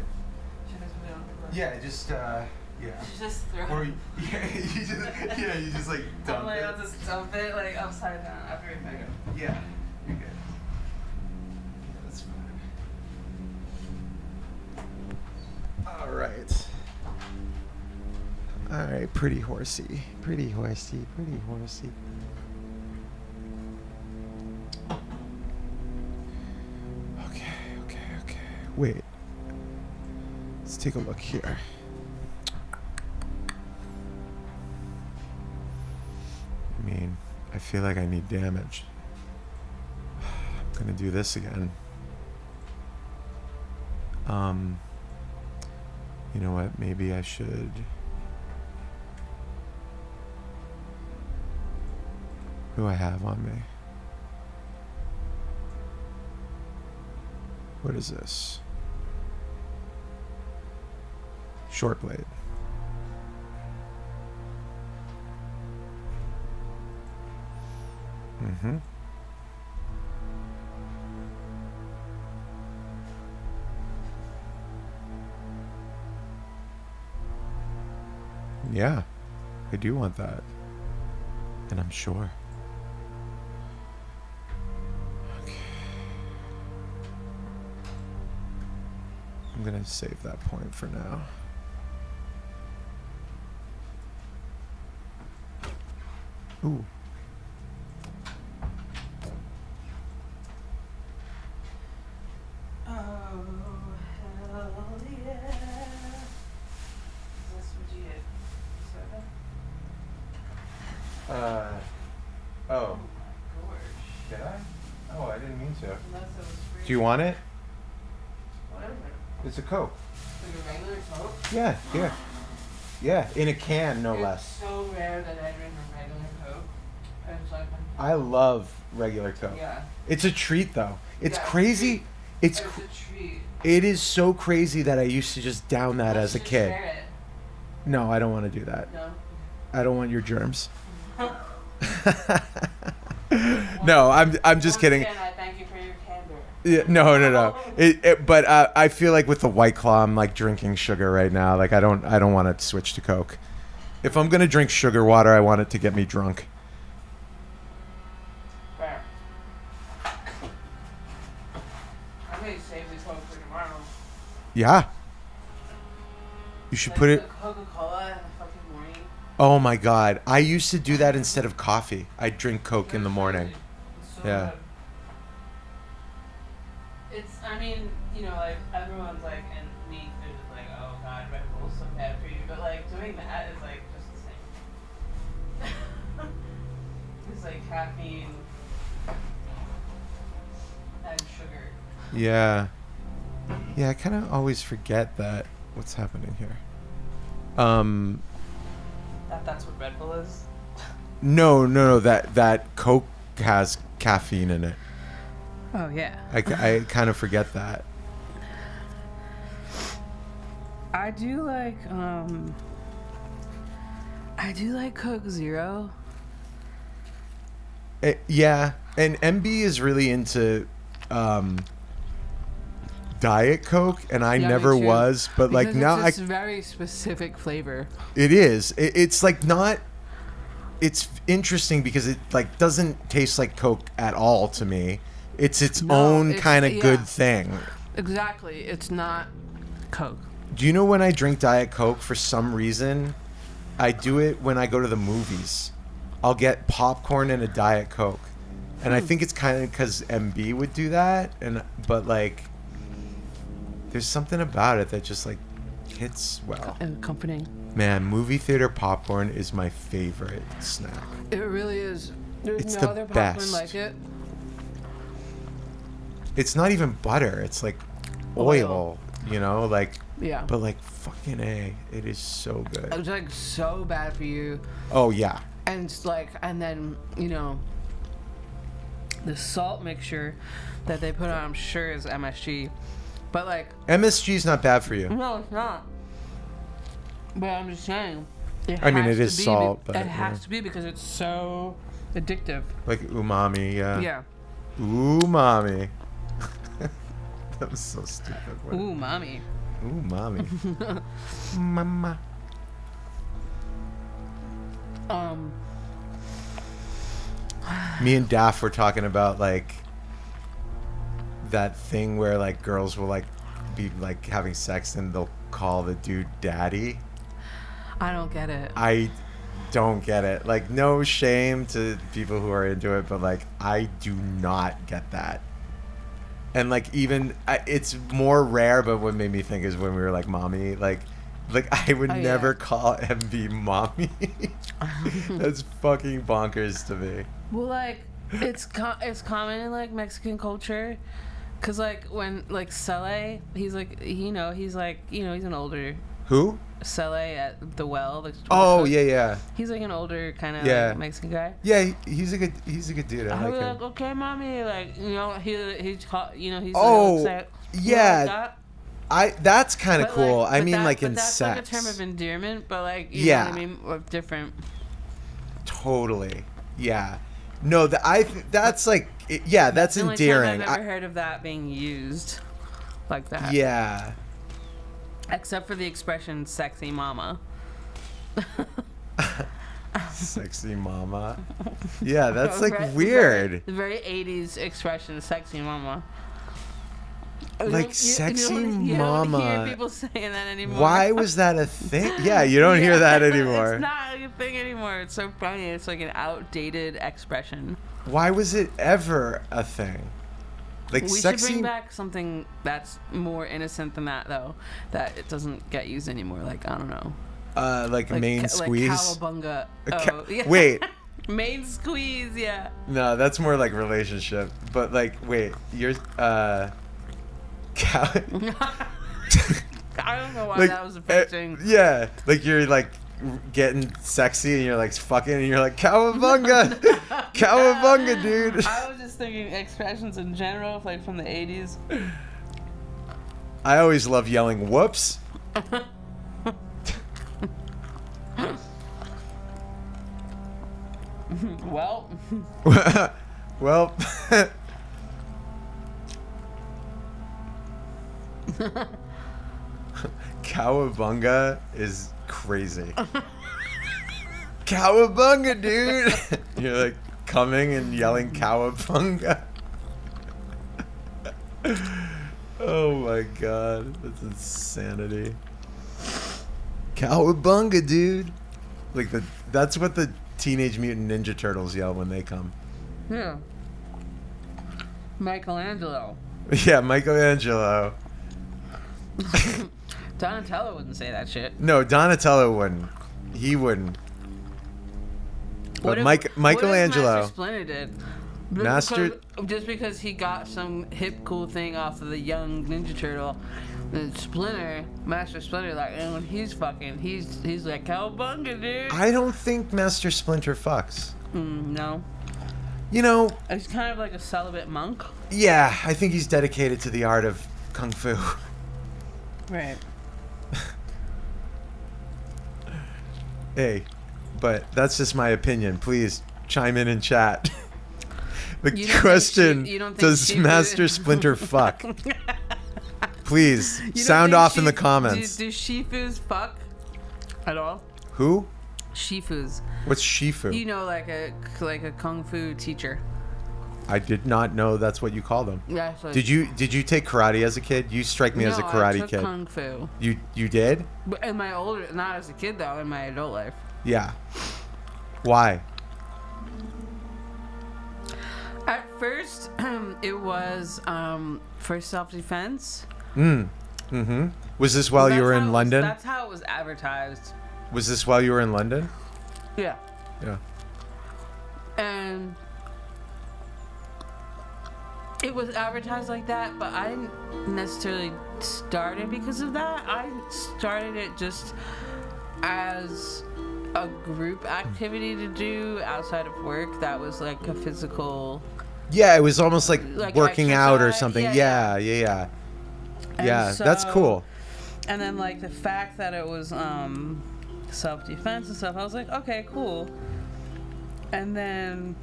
Should I just put it on the floor? Yeah, just yeah. Just throw Or it. you just like dump I'm like, it. I'll just dump it like upside down after we pick it. Yeah, you're good. Yeah, that's fine. All right. All right, pretty horsey. Pretty horsey. Pretty horsey. Okay. Wait. Let's take a look here. I mean, I feel like I need damage. I'm gonna do this again. You know what? Maybe I should. Who do I have on me? What is this? Short blade. Mm-hmm. Yeah, I do want that. And I'm sure. Okay. I'm gonna save that point for now. Ooh. Oh, hell yeah. Is this what you get? Soda? Oh. Gorge. Did I? Oh, I didn't mean to. Unless it was free. Do you want it? Whatever. It's a Coke. Like a regular Coke? Yeah, here. Yeah, in a can, no It's less. so rare that I drink a regular Coke. It's like, I love regular Coke. yeah. It's a treat, though. It's Yeah, crazy. It's It's a treat. it is so crazy that I used to just down that Let's as a just kid. share it. No, I don't want to do that. No. I don't want your germs. No, I'm just Once kidding. Again, I thank you for your candor. Yeah, no. But I feel like with the White Claw, I'm like drinking sugar right now. Like I don't want to switch to Coke. If I'm gonna drink sugar water, I want it to get me drunk. Fair. I may save the Coke for tomorrow. Yeah. You should put it. Coca-Cola in the fucking morning. Oh my God, I used to do that instead of coffee. I'd drink Coke in the morning. It's so Yeah. good. It's, I mean, you know, like, everyone's like, and me, they're just like, oh God, Red Bull's so bad for you. But, like, doing that is, like, just the same. It's like caffeine and sugar. Yeah. Yeah, I kind of always forget that. What's happening here? That's what Red Bull is? No. That Coke has caffeine in it. Oh, yeah. I kind of forget that. I do like Coke Zero. Yeah, and MB is really into Diet Coke, and I Yeah, me never too. was. But like Because now, it's a very specific flavor. it is. It's like not. It's interesting because it like doesn't taste like Coke at all to me. It's its No, own it's- kind of yeah. good thing. Exactly. It's not Coke. Do you know when I drink Diet Coke for some reason? I do it when I go to the movies. I'll get popcorn and a Diet Coke. And I think it's kind of because MB would do that. But like, there's something about it that just like hits well. And comforting. Man, movie theater popcorn is my favorite snack. It really is. There's It's no the other popcorn best. like it. It's not even butter. It's like oil, you know, like, Yeah. but like fucking A, it is so good. It's like so bad for you. Oh yeah. And it's like, and then, you know, the salt mixture that they put on, I'm sure, is MSG. But like, MSG is not bad for you. no, it's not. But I'm just saying. I mean, it has is to be salt, but, it has yeah. to be because it's so addictive. Like umami, yeah. Yeah. Umami. That was so stupid. What- Ooh, mommy. Umami. Mama. Me and Daff were talking about like that thing where like girls will like be like having sex and they'll call the dude daddy. I don't get it. I don't get it. Like, no shame to people who are into it, but like I do not get that. And like even it's more rare, but what made me think is when we were like mommy, like I would never call MB mommy. That's fucking bonkers to me. Well, like, it's common in, like, Mexican culture. Because, like, when, like, Cele, he's, like, he's an older... Who? Cele at the well. The Oh, cook. yeah. He's, like, an older kind of like, Mexican guy. Yeah, he's a good dude. I I like was him. like, okay, mommy. Like, he's Oh, upset. yeah. Like that. That's kind of But, cool. like, I but mean, that- like but in that's sex. like a term of endearment, but, like, you Yeah. know what I mean? Or different. Totally. Yeah. No, that's like, that's The only endearing. time I've ever heard of that being used like that. Yeah. Except for the expression "sexy mama." Sexy mama. Yeah, that's like Very- weird. Very 80s expression, "sexy mama." Like, sexy You don't hear mama. people saying that anymore. Why was that a thing? Yeah, you don't hear that anymore. It's not a thing anymore. It's so funny. It's like an outdated expression. Why was it ever a thing? Like We sexy. should bring back something that's more innocent than that, though. That it doesn't get used anymore. Like, I don't know. Like main squeeze. Like cowabunga. Ca- Oh, yeah. Wait. Main squeeze, yeah. No, that's more like relationship. But like, wait, you're cow. I don't know why Like, that was affecting. yeah, like you're like getting sexy and you're like fucking and you're like cowabunga, cowabunga, dude. I was just thinking expressions in general, like from the 80s. I always love yelling whoops. Well, Well, cowabunga is crazy. Cowabunga, dude. You're like coming and yelling cowabunga. Oh my god, that's insanity. Cowabunga, dude. Like that's what the Teenage Mutant Ninja Turtles yell when they come. yeah. Michelangelo. Yeah, Michelangelo. Donatello wouldn't say that shit. No, Donatello wouldn't. He wouldn't. But What if Michelangelo. Master Splinter did? Just because he got some hip cool thing off of the young Ninja Turtle, and Master Splinter, like, and when he's fucking, he's like, cowabunga, dude. I don't think Master Splinter fucks. No. You know, He's kind of like a celibate monk. yeah, I think he's dedicated to the art of kung fu. Right. Hey, but that's just my opinion. Please chime in chat. The You don't think question: you don't think does Shifu- Master Splinter fuck? Please You don't sound think off in the comments. Do Shifus fuck at all? Who? Shifus. What's Shifu? You know, like a kung fu teacher. I did not know that's what you call them. Yeah. So Did you take karate as a kid? You strike me as a No, karate I took kid. kung fu. You did? But in my not as a kid though, in my adult life. Yeah. Why? At first, it was for self-defense. Mm-hmm. Was this while you were in London? That's how it was advertised. Was this while you were in London? Yeah. Yeah. And it was advertised like that, but I didn't necessarily start it because of that. I started it just as a group activity to do outside of work that was like a physical Yeah, it was almost like working out or exercise. something. Yeah, Yeah. And Yeah, that's so- cool. And then like the fact that it was self-defense and stuff, I was like, okay, cool. And then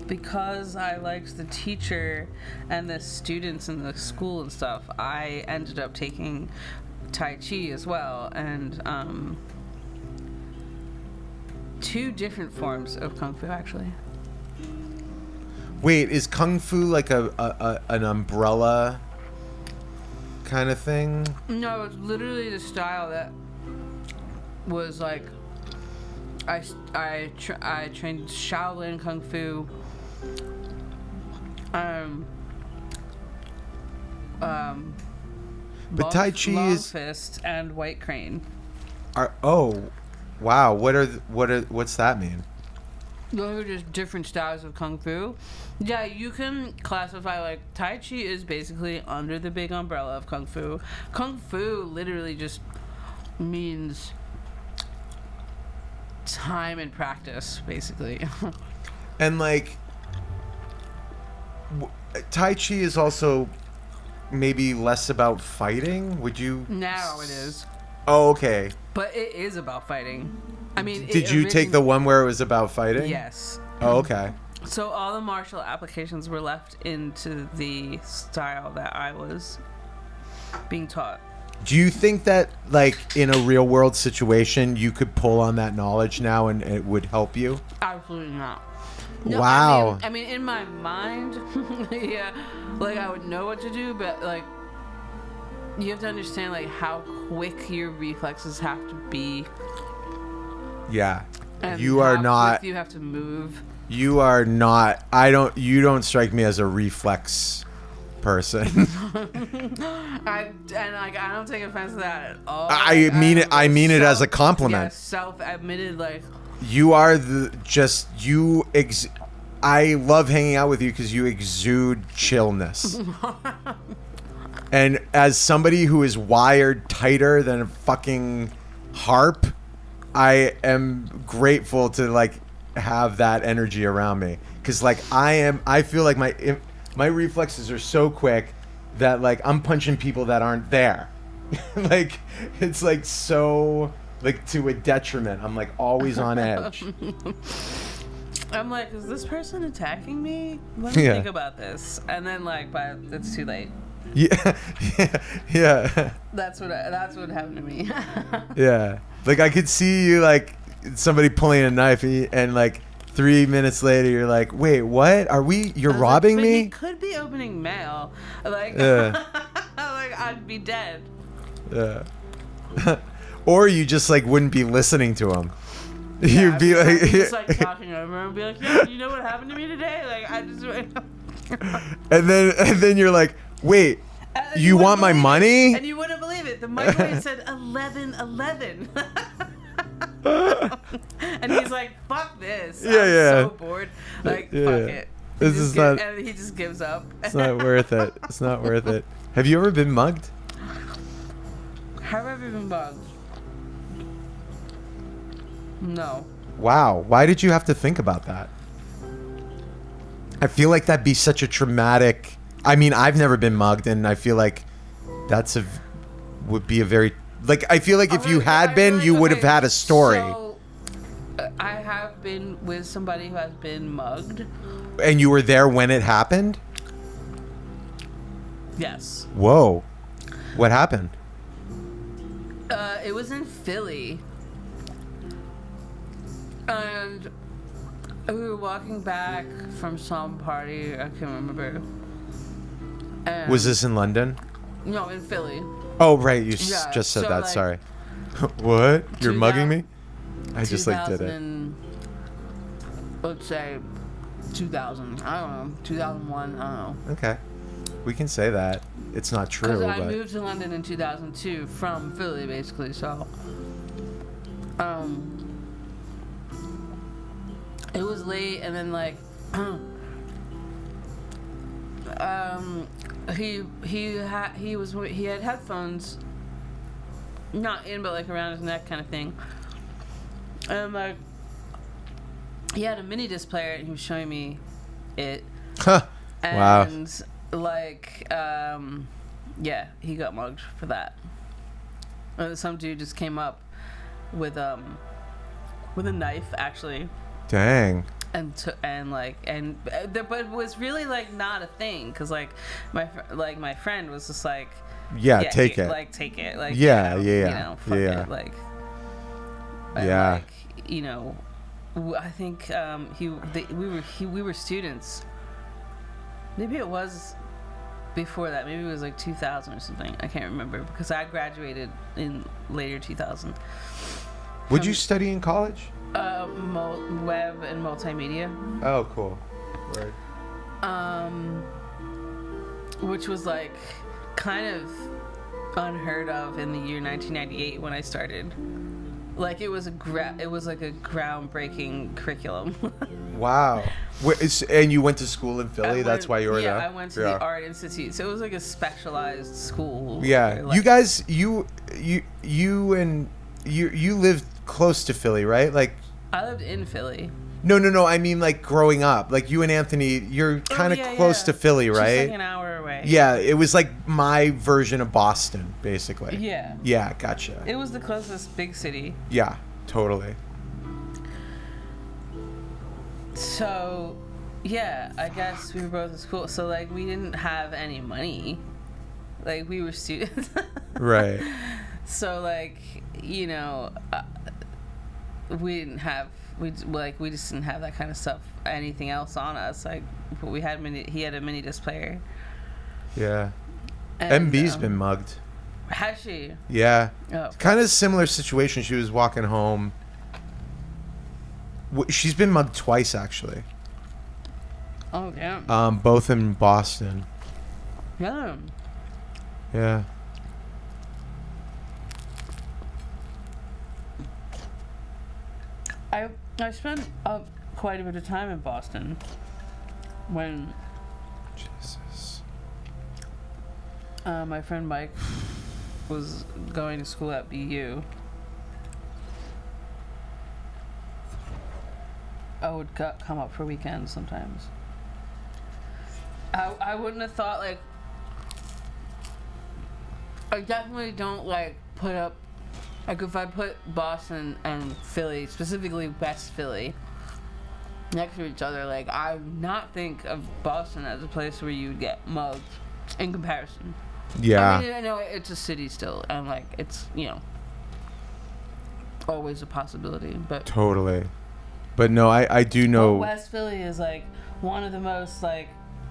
because I liked the teacher and the students in the school and stuff, I ended up taking Tai Chi as well, and 2 different forms of Kung Fu actually. Wait, is Kung Fu like an umbrella kind of thing? No, it's literally the style that was like I trained Shaolin Kung Fu. But Tai Chi Long is Fist and White Crane. Wow. What's that mean? Those are just different styles of Kung Fu. Yeah, you can classify like Tai Chi is basically under the big umbrella of Kung Fu. Kung Fu literally just means time and practice, basically. And like Tai Chi is also maybe less about fighting. Would you? Now it is. Oh, okay. But it is about fighting. I mean, Did you take the one where it was about fighting? Yes. Oh, okay. So all the martial applications were left into the style that I was being taught. Do you think that, like, in a real world situation, you could pull on that knowledge now and it would help you? Absolutely not. Wow. I mean, in my mind, yeah, like I would know what to do, but like, you have to understand like how quick your reflexes have to be. Yeah. And You are how not. quick you have to move. You are not. You don't strike me as a reflex person. I don't take offense to that at all. I mean it. I mean it as a compliment. Yeah, self-admitted, like. You are I love hanging out with you because you exude chillness. And as somebody who is wired tighter than a fucking harp, I am grateful to like have that energy around me. Cause like I feel like my reflexes are so quick that like I'm punching people that aren't there. Like it's like so like to a detriment. I'm like always on edge. I'm like, is this person attacking me? Let me Yeah. think about this. And then like, but it's too late. Yeah. That's what happened to me. Yeah. Like I could see you like somebody pulling a knife and like 3 minutes later you're like, wait, what? You're robbing He me? could be opening mail. Like, Yeah. like I'd be dead. Yeah. Or you just like wouldn't be listening to him. Yeah, You'd be I'd like, just like talking over and be like, yeah, you know what happened to me today? Like I just. and then you're like, wait, And you wouldn't want my believe it. money? And you wouldn't believe it. The microwave said 11:11. And he's like, "Fuck this! Yeah, I'm yeah. so bored. Like, Yeah. fuck it." This He is just not- And he just gives up. It's not worth it. It's not worth it. Have you ever been mugged? Have I ever been bugged? No. Wow. Why did you have to think about that? I feel like that'd be such a traumatic. I mean, I've never been mugged, and I feel like would be a very like. I feel like if you had been, you would have had a story, So, I have been with somebody who has been mugged. and you were there when it happened. Yes. Whoa, what happened? It was in Philly. And we were walking back from some party, I can't remember. And Was this in London? No, in Philly. Oh, right. You Yeah, just said so, that. like, Sorry. What? You're mugging me? 2000 I just like did it. 2000, let's say 2000. I don't know. 2001. I don't know. Okay. We can say that. It's not true, Because I but moved to London in 2002 from Philly, basically. So, it was late, and then like, he had headphones, not in, but like around his neck, kind of thing. And like, he had a mini disc player and he was showing me it. Wow. And like, yeah, he got mugged for that. Some dude just came up with a knife, actually, Dang. but it was really like not a thing, cause like my friend was just like, Yeah, take here, it. like take it, like Yeah, you know, yeah, you know, fuck yeah. it, like, and, Yeah. like, you know, I think we were students. Maybe it was before that. Maybe it was like 2000 or something. I can't remember because I graduated in later 2000. Would you study in college? Web and multimedia. Oh, cool. Right. Which was like kind of unheard of in the year 1998 when I started. Like it was like a groundbreaking curriculum. Wow. And you went to school in Philly? That's why you were there? Yeah, I went to the Art Institute. So it was like a specialized school. Yeah. Like, You guys, you lived close to Philly, right? Like, I lived in Philly. no. I mean, like growing up, like you and Anthony, you're kind of close to Philly, right? Just like an hour away. Yeah, it was like my version of Boston, basically. Yeah. Yeah, gotcha. It was the closest big city. Yeah, totally. So, yeah, I guess we were both in school. So, like, we didn't have any money. Like, we were students. Right. So, like, you know, we just didn't have that kind of stuff, anything else on us. Like, but he had a mini disc player. Yeah. And, MB's been mugged. Has she? Yeah. Oh. Kind of similar situation. She was walking home. She's been mugged twice, actually. Oh, damn. Both in Boston. Yeah. Yeah. I spent quite a bit of time in Boston when Jesus. my friend Mike was going to school at BU. I would come up for weekends sometimes. I wouldn't have thought, like, I definitely don't like put up, like, if I put Boston and Philly, specifically West Philly, next to each other, like, I would not think of Boston as a place where you would get mugged in comparison. Yeah. I mean, I know it's a city still, and, like, it's, you know, always a possibility, but Totally. But no, I do know. West Philly is, like, one of the most, like,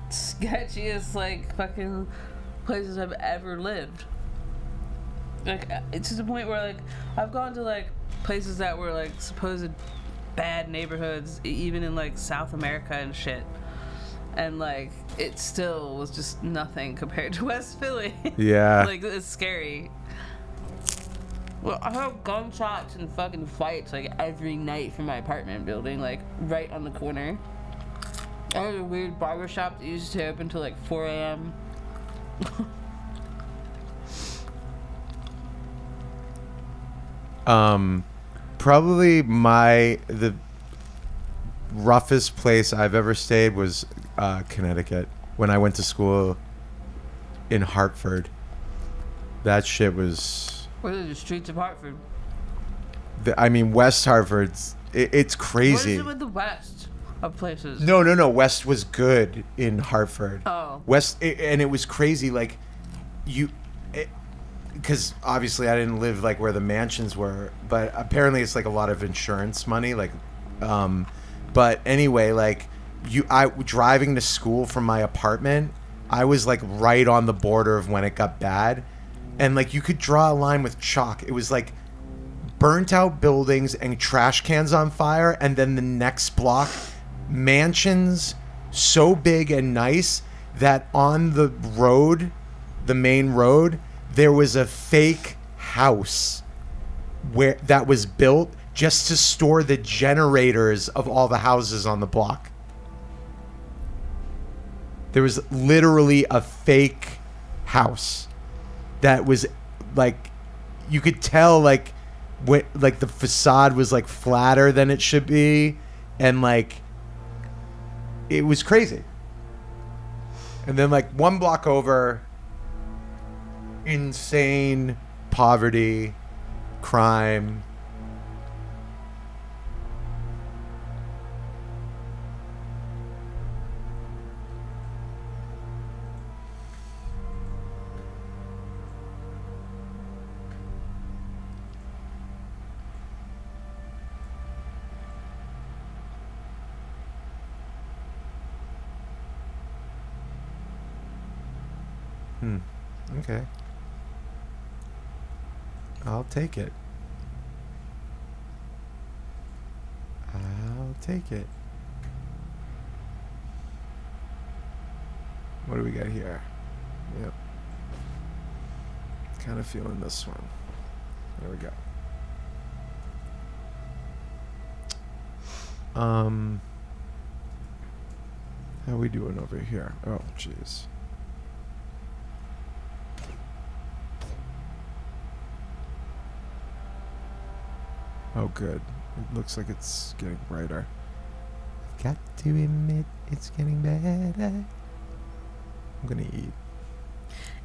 sketchiest, like, fucking places I've ever lived. Like, it's to the point where, like, I've gone to, like, places that were, like, supposed bad neighborhoods, even in, like, South America and shit. And, like, it still was just nothing compared to West Philly. Yeah. Like, it's scary. Well, I heard gunshots and fucking fights, like, every night from my apartment building, like, right on the corner. I had a weird barber shop that used to open until, like, 4 a.m. Probably the roughest place I've ever stayed was Connecticut when I went to school in Hartford. That shit was. What are the streets of Hartford? I mean, West Hartford's. It's crazy. What is it with the West of places? No. West was good in Hartford. Oh. West, and it was crazy. Like, because obviously I didn't live like where the mansions were, but apparently it's like a lot of insurance money. Like, but anyway, like I driving to school from my apartment, I was like right on the border of when it got bad, and like you could draw a line with chalk. It was like burnt out buildings and trash cans on fire, and then the next block, mansions so big and nice that on the road, the main road, there was a fake house that was built just to store the generators of all the houses on the block. There was literally a fake house that was like, you could tell like the facade was like flatter than it should be, And like, it was crazy. And then like 1 block over, insane poverty, crime. Okay. I'll take it. I'll take it. What do we got here? Yep. Kind of feeling this one. There we go. How we doing over here? Oh, jeez. Oh, good. It looks like it's getting brighter. I've got to admit, it's getting better. I'm gonna eat.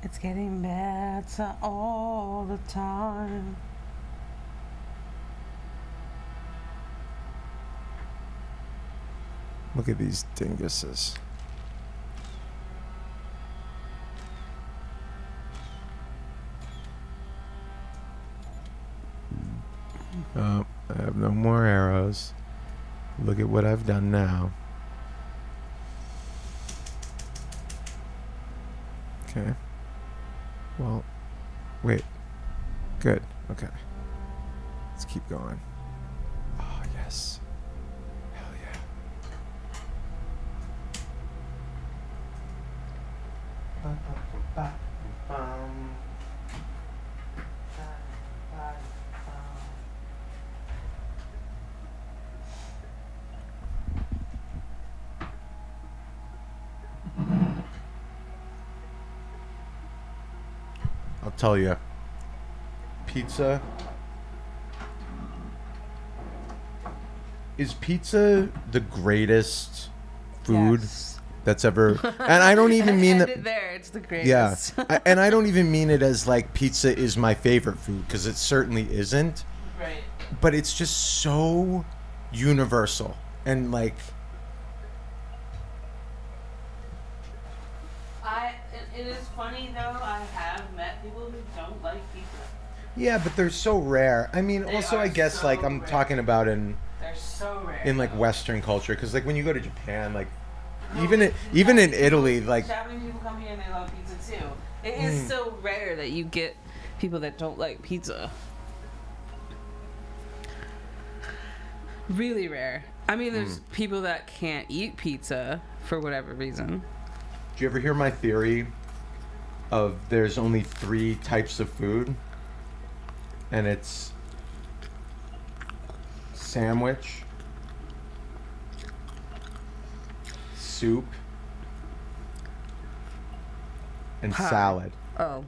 It's getting better all the time. Look at these dinguses. Oh, I have no more arrows. Look at what I've done now. Okay. Well, wait. Good. Okay. Let's keep going. Oh, yes. Hell yeah. I'll tell you, pizza. Is pizza the greatest food Yes. that's ever? And I don't even mean End that. it there. It's the Yeah, greatest. and I don't even mean it as like pizza is my favorite food, because it certainly isn't. Right. But it's just so universal and like. It is funny though. I have met people who don't like pizza. Yeah, but they're so rare. I mean, They also are I guess so like I'm rare. talking about in They're so rare. like Western culture, because like when you go to Japan, like No, even in Italy, like Japanese people come here and they love pizza too. It is so rare that you get people that don't like pizza. Really rare. I mean, there's people that can't eat pizza for whatever reason. do you ever hear my theory of there's only 3 types of food, and it's sandwich, soup, and Pie. salad. Oh.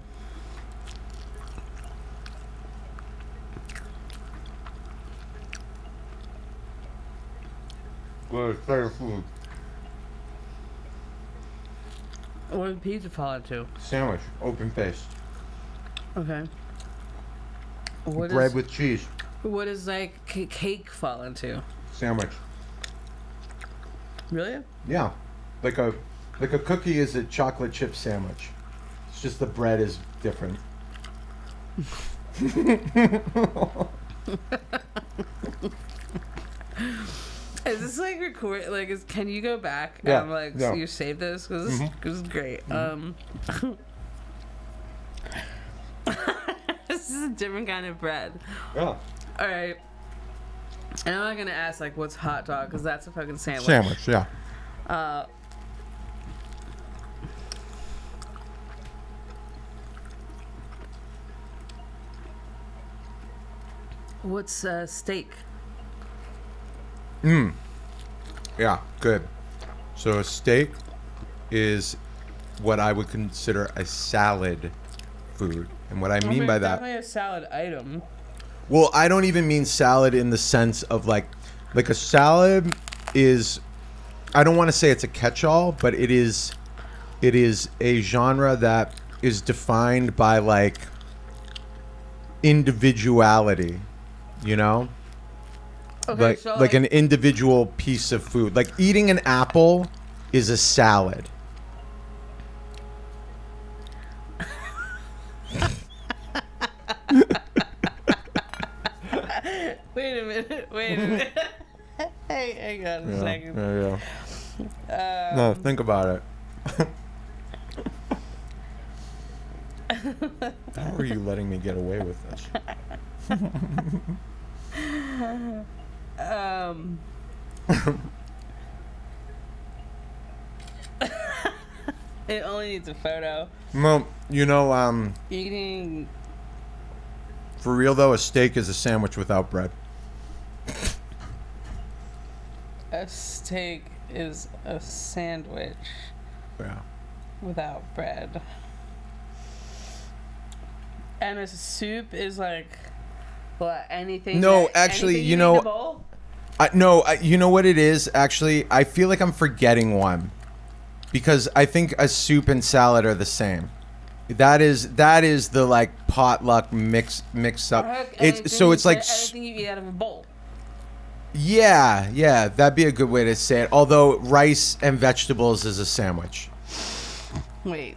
What is favorite food? What did pizza fall into? Sandwich, open faced. Okay. What Bread is, with cheese. what does like cake fall into? Sandwich. Really? Yeah, like a cookie is a chocolate chip sandwich. It's just the bread is different. Is this like record? Like, can you go back Yeah, and like yeah. you save this? Because this is great. This is a different kind of bread. Yeah. All right. And I'm not gonna ask like what's hot dog because that's a fucking sandwich. Sandwich, yeah. What's steak? Yeah, good. So a steak is what I would consider a salad food. And what I mean by that, definitely a salad item. well, I don't even mean salad in the sense of like a salad is, I don't want to say it's a catch-all, but it is a genre that is defined by like individuality, you know? Okay, Like so like an individual piece of food. Like eating an apple is a salad. Wait a minute. Hey, hang on a second. Yeah. No, think about it. How are you letting me get away with this? It only needs a photo. Well, you know, Eating for real though, a steak is a sandwich without bread. a steak is a sandwich Yeah. without bread. And a soup is like what, anything? No, actually, anything you eat know- in a bowl? No, you know what it is? Actually, I feel like I'm forgetting one, because I think a soup and salad are the same. That is the like potluck mix up. It's so it's like anything you eat out of a bowl. yeah, that'd be a good way to say it. Although rice and vegetables is a sandwich. Wait,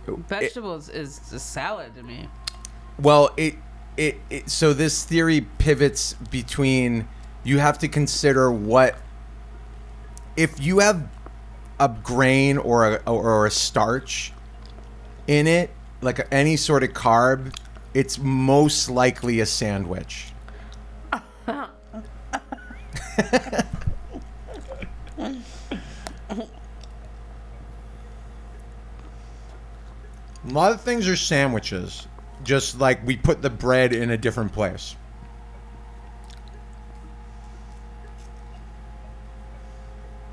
vegetables is a salad to me. Well, it so this theory pivots between, you have to consider what, if you have a grain or a starch in it, like any sort of carb, it's most likely a sandwich. A lot of things are sandwiches, just like we put the bread in a different place.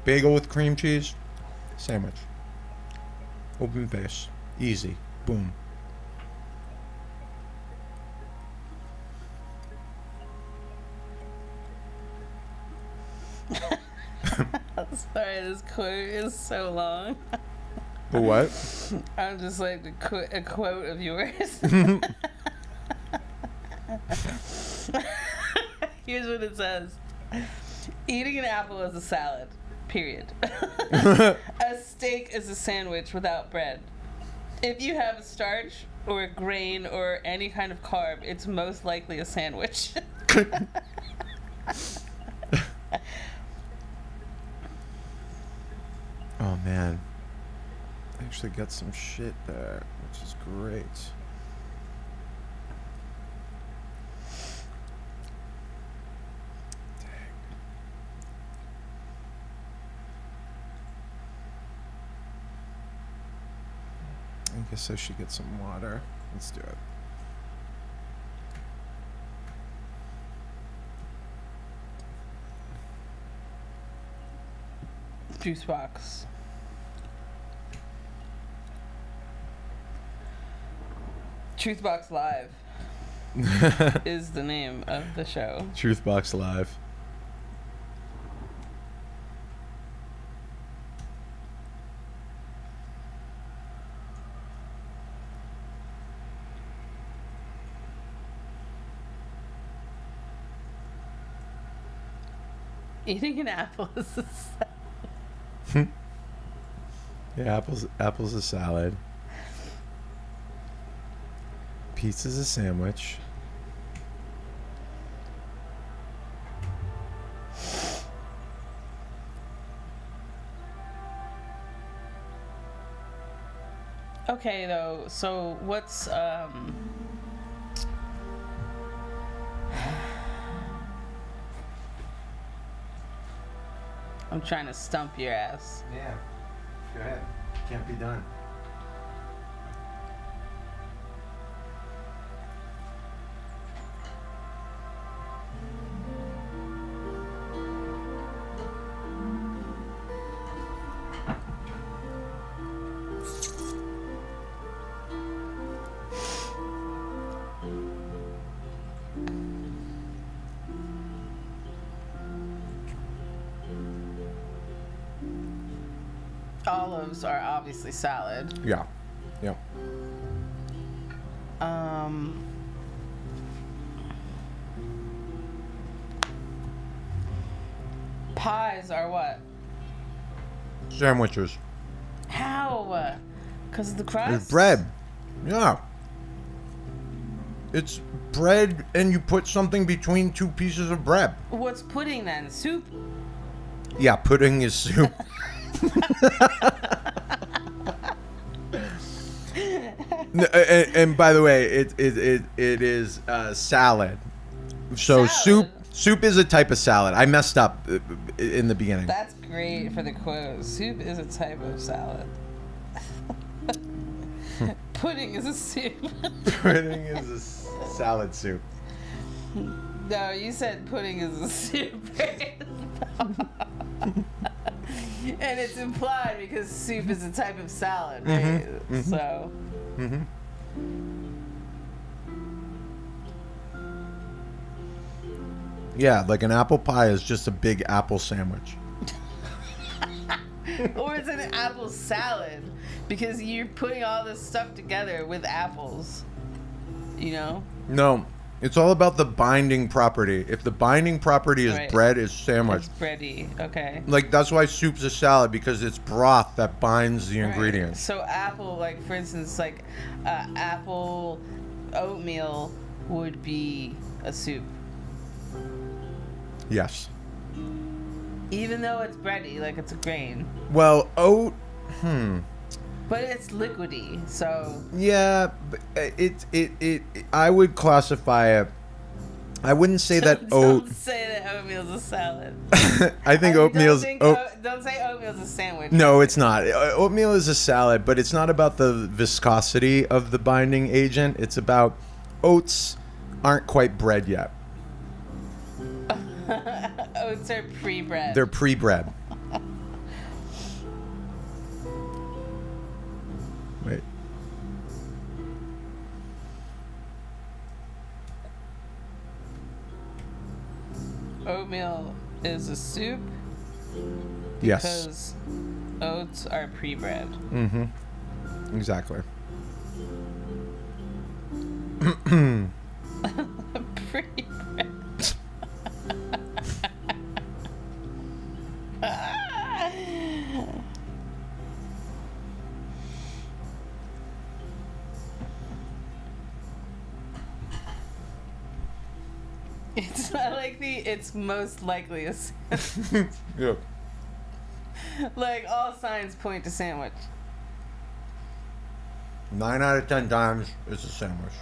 Bagel with cream cheese, sandwich. Open face, easy, boom. Sorry, this quote is so long. But what? I'm just like a quote of yours. Here's what it says: eating an apple is a salad. Period. A steak is a sandwich without bread. If you have a starch or a grain or any kind of carb, it's most likely a sandwich. Oh man, I actually got some shit there, which is great. Dang. I guess I should get some water. Let's do it. Juice box. Truth Box Live is the name of the show. Truth Box Live. Eating an apple is a salad. Yeah, apple's a salad. Pizza's a sandwich. Okay, though. So what's I'm trying to stump your ass. Yeah. Go ahead. Can't be done. Olives are obviously salad. Yeah. Yeah. Pies are what? Sandwiches. How? Because of the crust? It's bread. Yeah. It's bread and you put something between two pieces of bread. What's pudding then? Soup? Yeah, pudding is soup. and by the way, it is salad. So Salad? soup is a type of salad. I messed up in the beginning. That's great for the quote. Soup is a type of salad. Pudding is a soup. Pudding is a salad soup. No, you said pudding is a soup. And it's implied because soup is a type of salad, right? So. Yeah, like an apple pie is just a big apple sandwich. Or it's an apple salad because you're putting all this stuff together with apples. You know? No, it's all about the binding property. If the binding property is Right. bread, it's sandwich. It's bready. Okay. Like that's why soup's a salad because it's broth that binds the Right. ingredients. So apple, like for instance, like apple oatmeal would be a soup. Yes. Even though it's bready, like it's a grain. Well, But it's liquidy, so yeah, but it I would classify it. I wouldn't say that don't say that oatmeal's a salad. I think oatmeal's Don't say oatmeal's a sandwich. No, it's not. Oatmeal is a salad, but it's not about the viscosity of the binding agent. It's about oats aren't quite bread yet. Oats are pre-bread. They're pre-bread. Wait. Oatmeal is a soup Yes. because oats are pre-bread. Exactly. Pre-bread. It's not like it's most likely a sandwich. Yeah. Like all signs point to sandwich. 9 out of 10 times, it's a sandwich.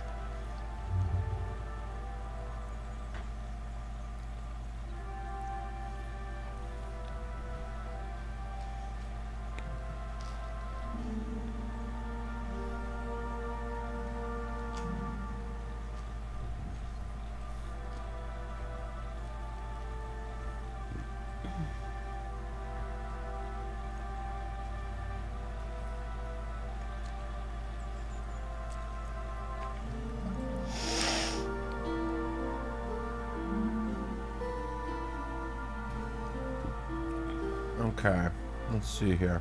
Okay, let's see here.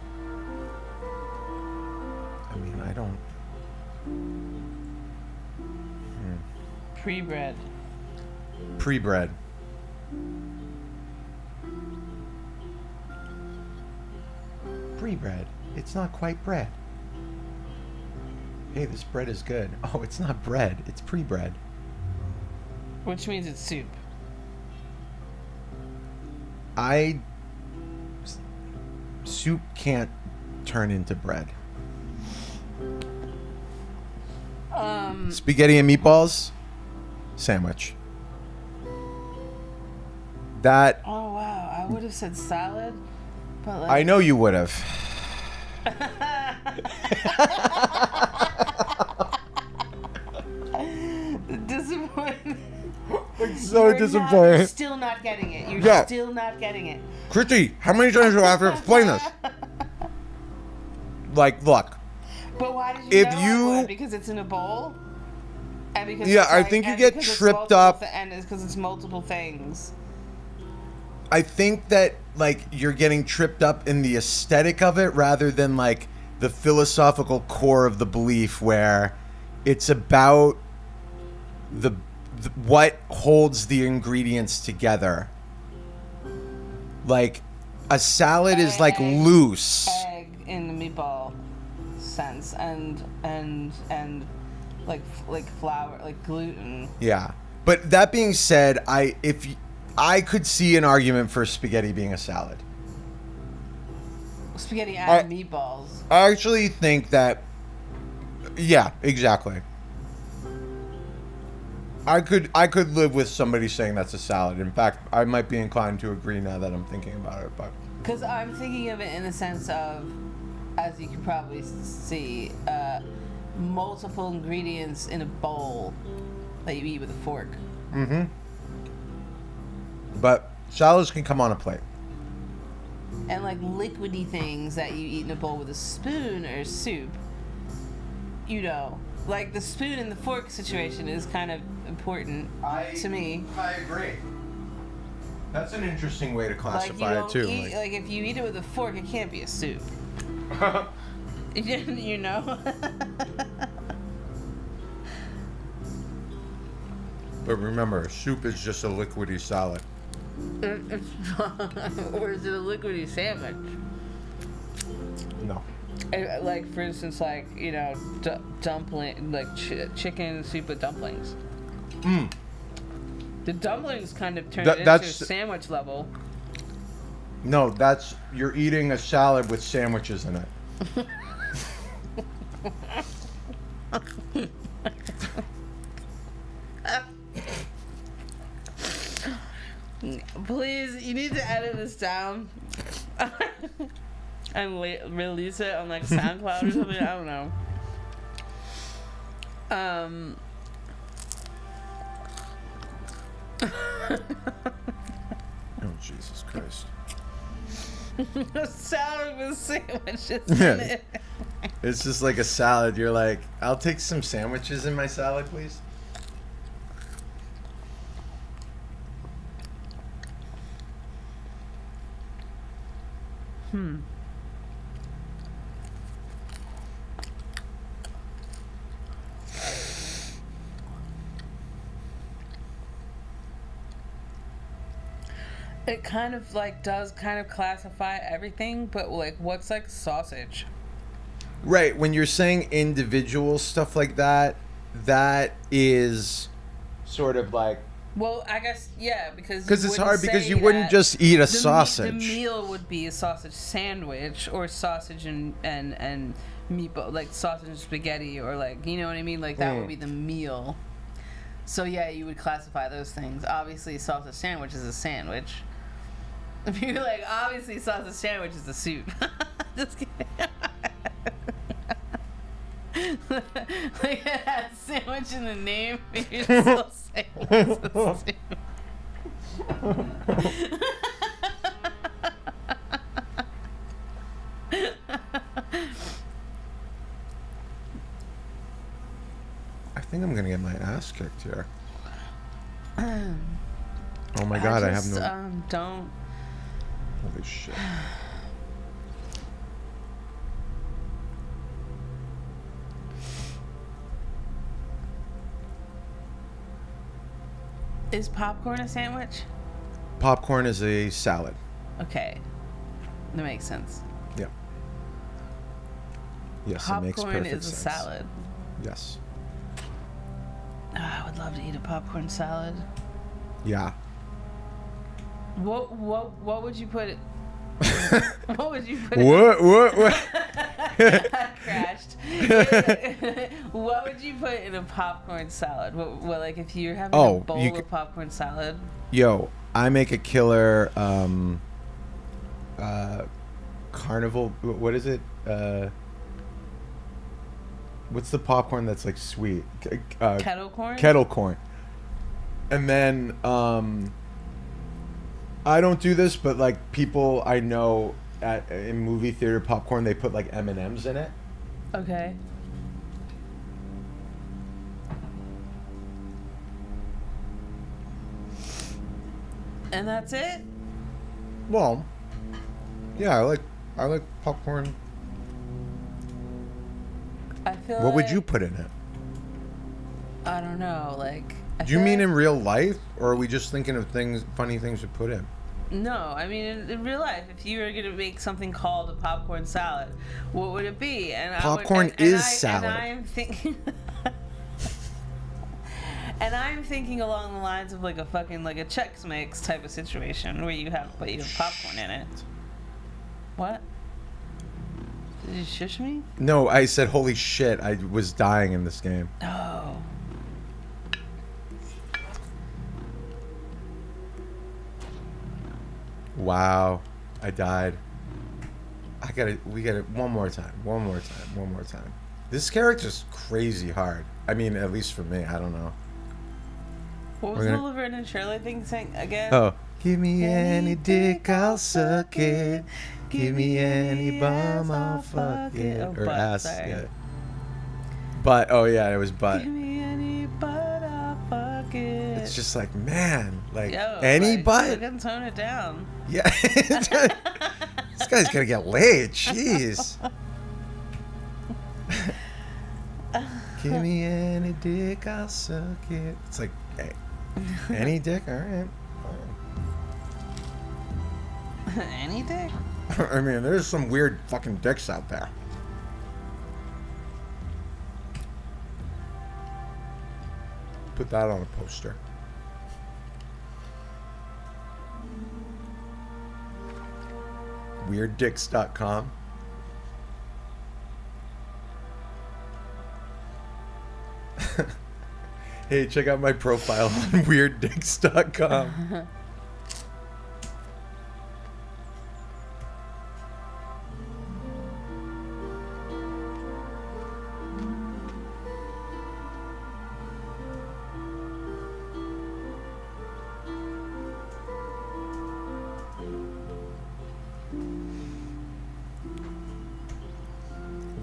I mean, I don't. Pre-bread. Pre-bread. Pre-bread. It's not quite bread. Hey, this bread is good. Oh, it's not bread. It's pre-bread. Which means it's soup. Soup can't turn into bread. Spaghetti and meatballs, sandwich. That Oh wow, I would have said salad, but like I know you would have. disappointed. So You're disappointed. still not getting it. You're Yeah. still not getting it. Christy, how many times do I have to explain this? Like, look. But why did you If know I you- would? Because it's in a bowl? And because Yeah, it's I like- think you and get because it's tripped multiple up. And it's because it's multiple things. I think that like you're getting tripped up in the aesthetic of it rather than like the philosophical core of the belief where it's about the what holds the ingredients together. Like a salad is like loose. Egg in the meatball sense, and like flour, like gluten. Yeah. But that being said, I could see an argument for spaghetti being a salad. Spaghetti and meatballs. I actually think that, yeah, exactly. I could live with somebody saying that's a salad. In fact, I might be inclined to agree now that I'm thinking about it. But Because I'm thinking of it in the sense of, as you can probably see, multiple ingredients in a bowl that you eat with a fork. but salads can come on a plate. And like liquidy things that you eat in a bowl with a spoon or soup. You know, like the spoon and the fork situation is kind of important to me. I agree. That's an interesting way to Like you classify don't it too. eat, like if you eat it with a fork, it can't be a soup. You know. But remember, soup is just a liquidy salad. Or is it a liquidy sandwich? No. Like for instance, like you know, dumpling, like chicken soup with dumplings. The dumplings kind of turn it into that's- sandwich level. No, you're eating a salad with sandwiches in it. Please, you need to edit this down and release it on like SoundCloud or something. I don't know. Oh, Jesus Christ. Salad with sandwiches Yeah. in it. It's just like a salad. You're like, I'll take some sandwiches in my salad, please. It kind of like does kind of classify everything, but like what's like sausage? Right. When you're saying individual stuff like that, that is sort of like, Well, I guess yeah, because it's hard because you wouldn't just eat a sausage. The meal would be a sausage sandwich or sausage and meatball, like sausage and spaghetti, or like you know what I mean. Like that would be the meal. So yeah, you would classify those things. Obviously, sausage sandwich is a sandwich. If you're like, obviously, sausage sandwich is a soup. Just kidding. Like it has sandwich in the name, but you're still saying it's a soup. I think I'm gonna get my ass kicked here. Oh my god, I have no. Don't. Holy shit. Is popcorn a sandwich? Popcorn is a salad. Okay, that makes sense. Yeah. Yes, it makes Popcorn perfect is a sense. salad. Yes. I would love to eat a popcorn salad. Yeah. What would you put it? What would you put? What? I crashed. What would you put in a popcorn salad? What like if you're having a bowl of popcorn salad? Yo, I make a killer carnival. What is it? What's the popcorn that's like sweet? Kettle corn. Kettle corn. And then I don't do this, but like people I know in movie theater popcorn, they put like M&Ms in it. Okay. And that's it? Well, Yeah, I like popcorn. I feel What would you like- put in it? I don't know. Like. I Do you feel mean like- in real life, or are we just thinking of funny things to put in? No, I mean in real life, if you were gonna make something called a popcorn salad, what would it be? And Popcorn is salad. And I'm thinking, and I'm thinking along the lines of like a fucking like a Chex Mix type of situation where you have popcorn in it. What? Did you shush me? No, I said, holy shit, I was dying in this game. Oh. Wow, I died. We gotta, one more time. This character's crazy hard. I mean, at least for me, I don't know. What was We're the gonna- Laverne and Shirley thing saying again? Oh. Give me any dick, I'll suck it. Give me any bum, I'll fuck it. Oh, Or butt, ass, sorry. yeah. But, oh yeah, it was butt. Give me any butt, I'll fuck it. It's just like, man, like, Yo, any like, butt? Fucking tone it down. Yeah. This guy's gonna get laid. Jeez. Give me any dick, I'll suck it. It's like, hey, any dick, all right. Any dick? I mean, there's some weird fucking dicks out there. Put that on a poster. WeirdDicks.com. Hey, check out my profile on WeirdDicks.com.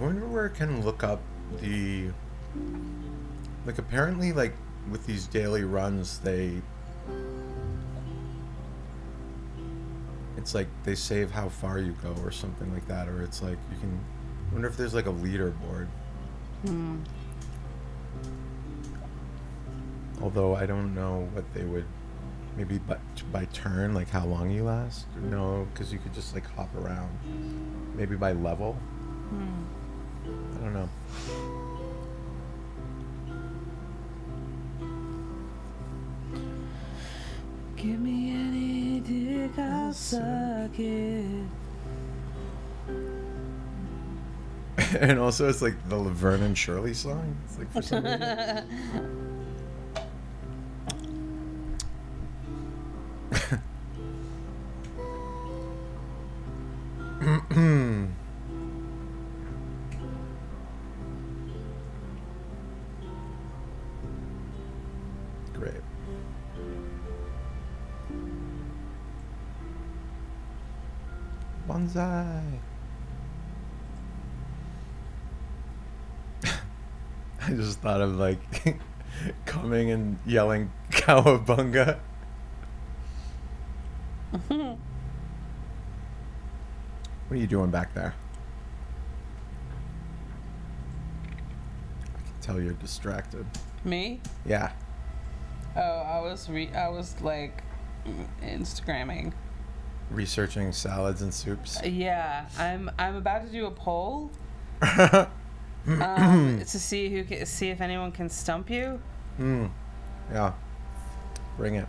I wonder where I can look up the, like, apparently, like, with these daily runs, it's like they save how far you go or something like that, or it's like you can, I wonder if there's like a leaderboard. Although I don't know what they would, maybe by turn, like how long you last. No, because you could just like hop around. Maybe by level. I don't know. Give me any dick, I'll suck it. And also, it's like the Laverne and Shirley song. It's like for some reason. Great. Bonsai. I just thought of like coming and yelling cowabunga. What are you doing back there? I can tell you're distracted. Me? Yeah. Oh, I was like Instagramming. Researching salads and soups. Yeah, I'm about to do a poll to see if anyone can stump you. Yeah. Bring it.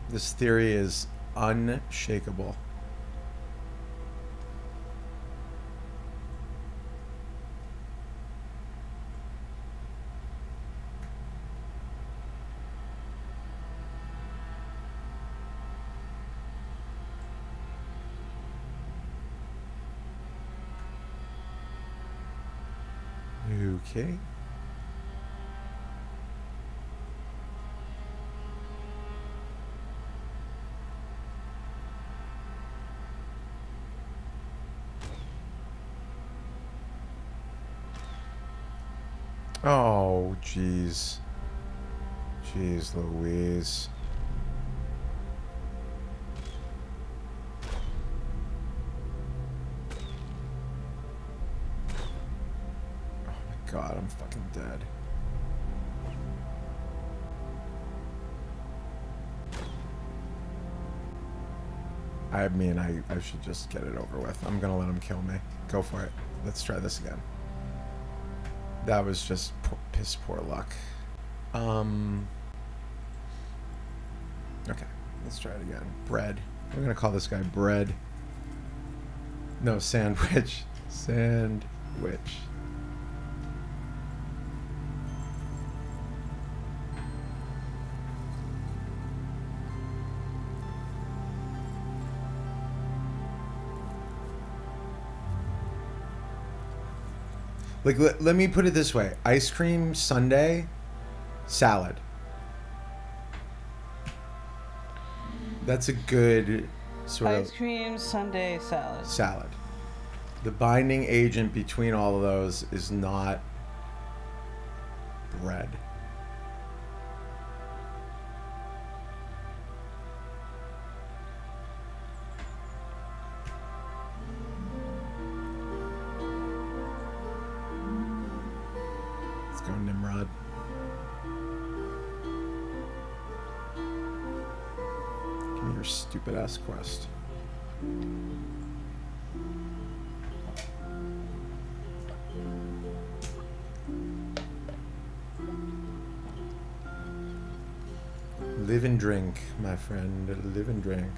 This theory is unshakable. Okay. Oh, jeez. Jeez Louise. god, I'm fucking dead. I mean, I should just get it over with. I'm gonna let him kill me. Go for it. Let's try this again. That was just piss poor luck. Okay, let's try it again. Bread. We're gonna call this guy Bread. No, Sandwich. Sandwich. Like, let me put it this way. Ice cream sundae, salad. That's a good sort of... Ice cream, sundae, salad. Salad. The binding agent between all of those is not bread. Let's go, Nimrod. Give me your stupid ass quest. Live and drink, my friend. Live and drink.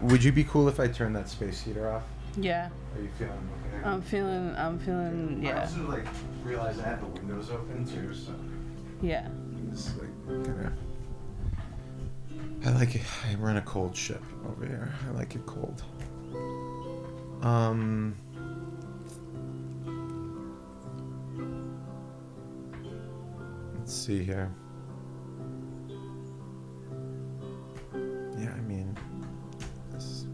Would you be cool if I turned that space heater off? Yeah. Are you feeling okay? I'm feeling, I yeah. also like realized I had the windows open too, so Yeah. this is like kinda. I like it. I run a cold ship over here. I like it cold. Let's see here. Yeah, I mean, this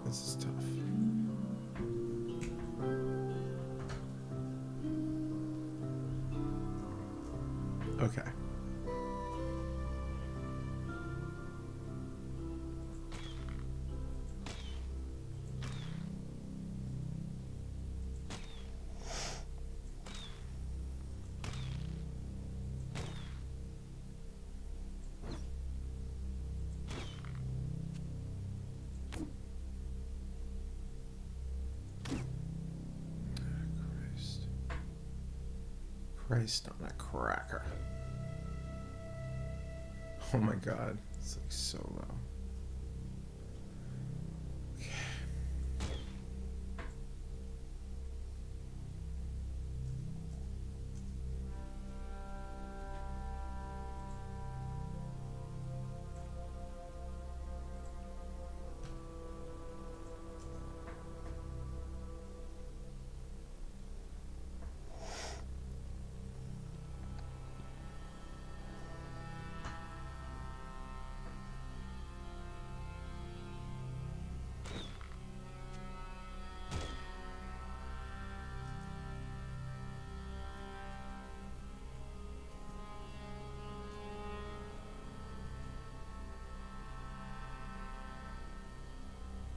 is tough. Okay. Christ on a cracker. Oh my god, it's like so low. Okay.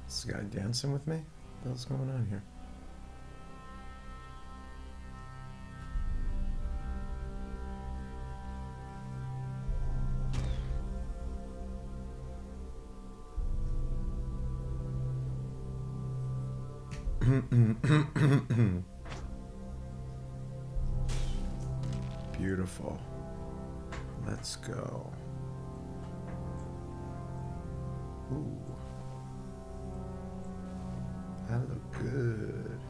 This guy dancing with me? What the hell's going on here? Beautiful. Let's go. Ooh. That look good.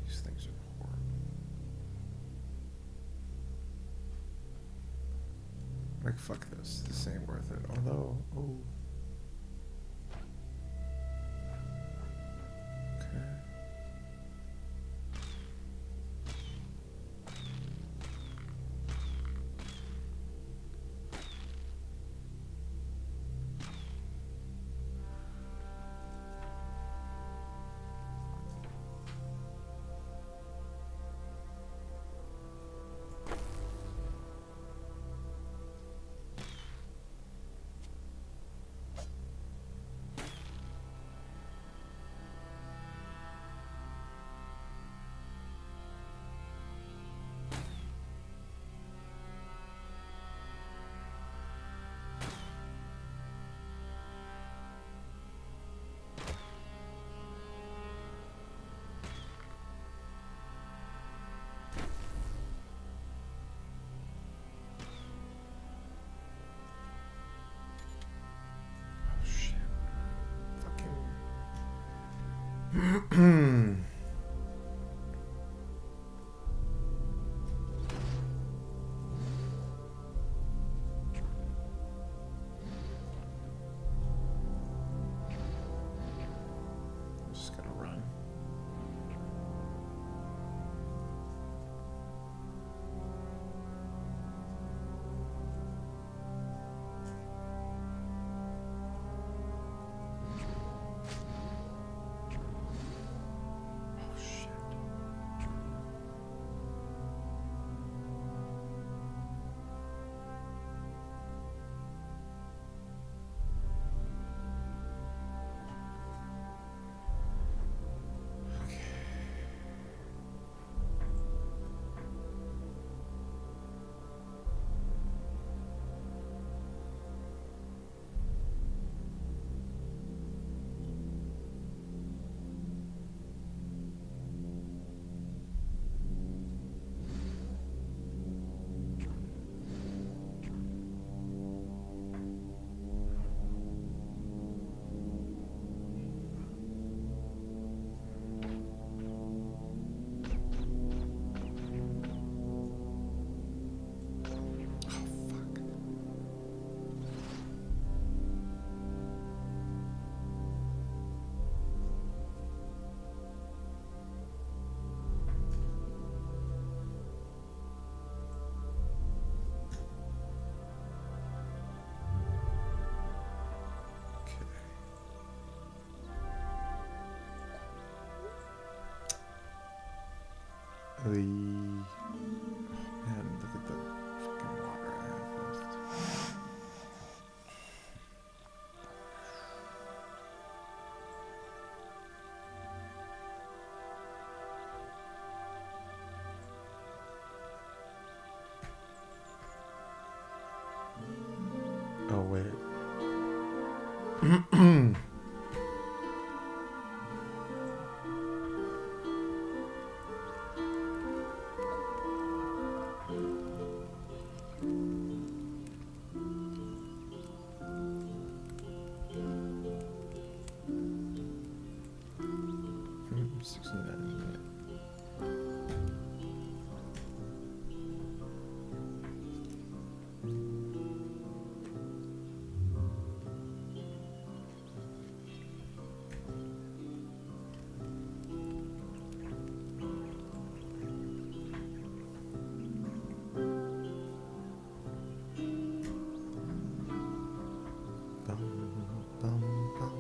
These things are horrible. Like, fuck this. This ain't worth it. Although, oh. Okay. Oh, shit. Fucking. I'm just gonna run. Oh shit. Oh fuck. Okay. Man, look at the fucking water I have left. Oh wait. Hmm, 69. Bum, bum, bum.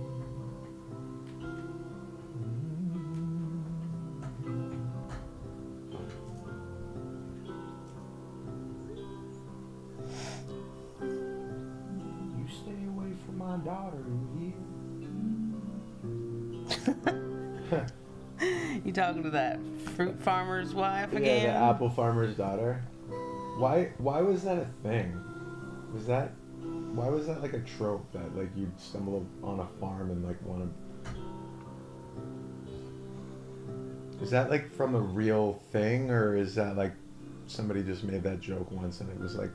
You stay away from my daughter, you hear? You talking to that fruit farmer's wife Yeah, again? the apple farmer's daughter. Why was that a thing? Was that Why was that like a trope that like you'd stumble on a farm and like want to? Is that like from a real thing, or is that like somebody just made that joke once and it was like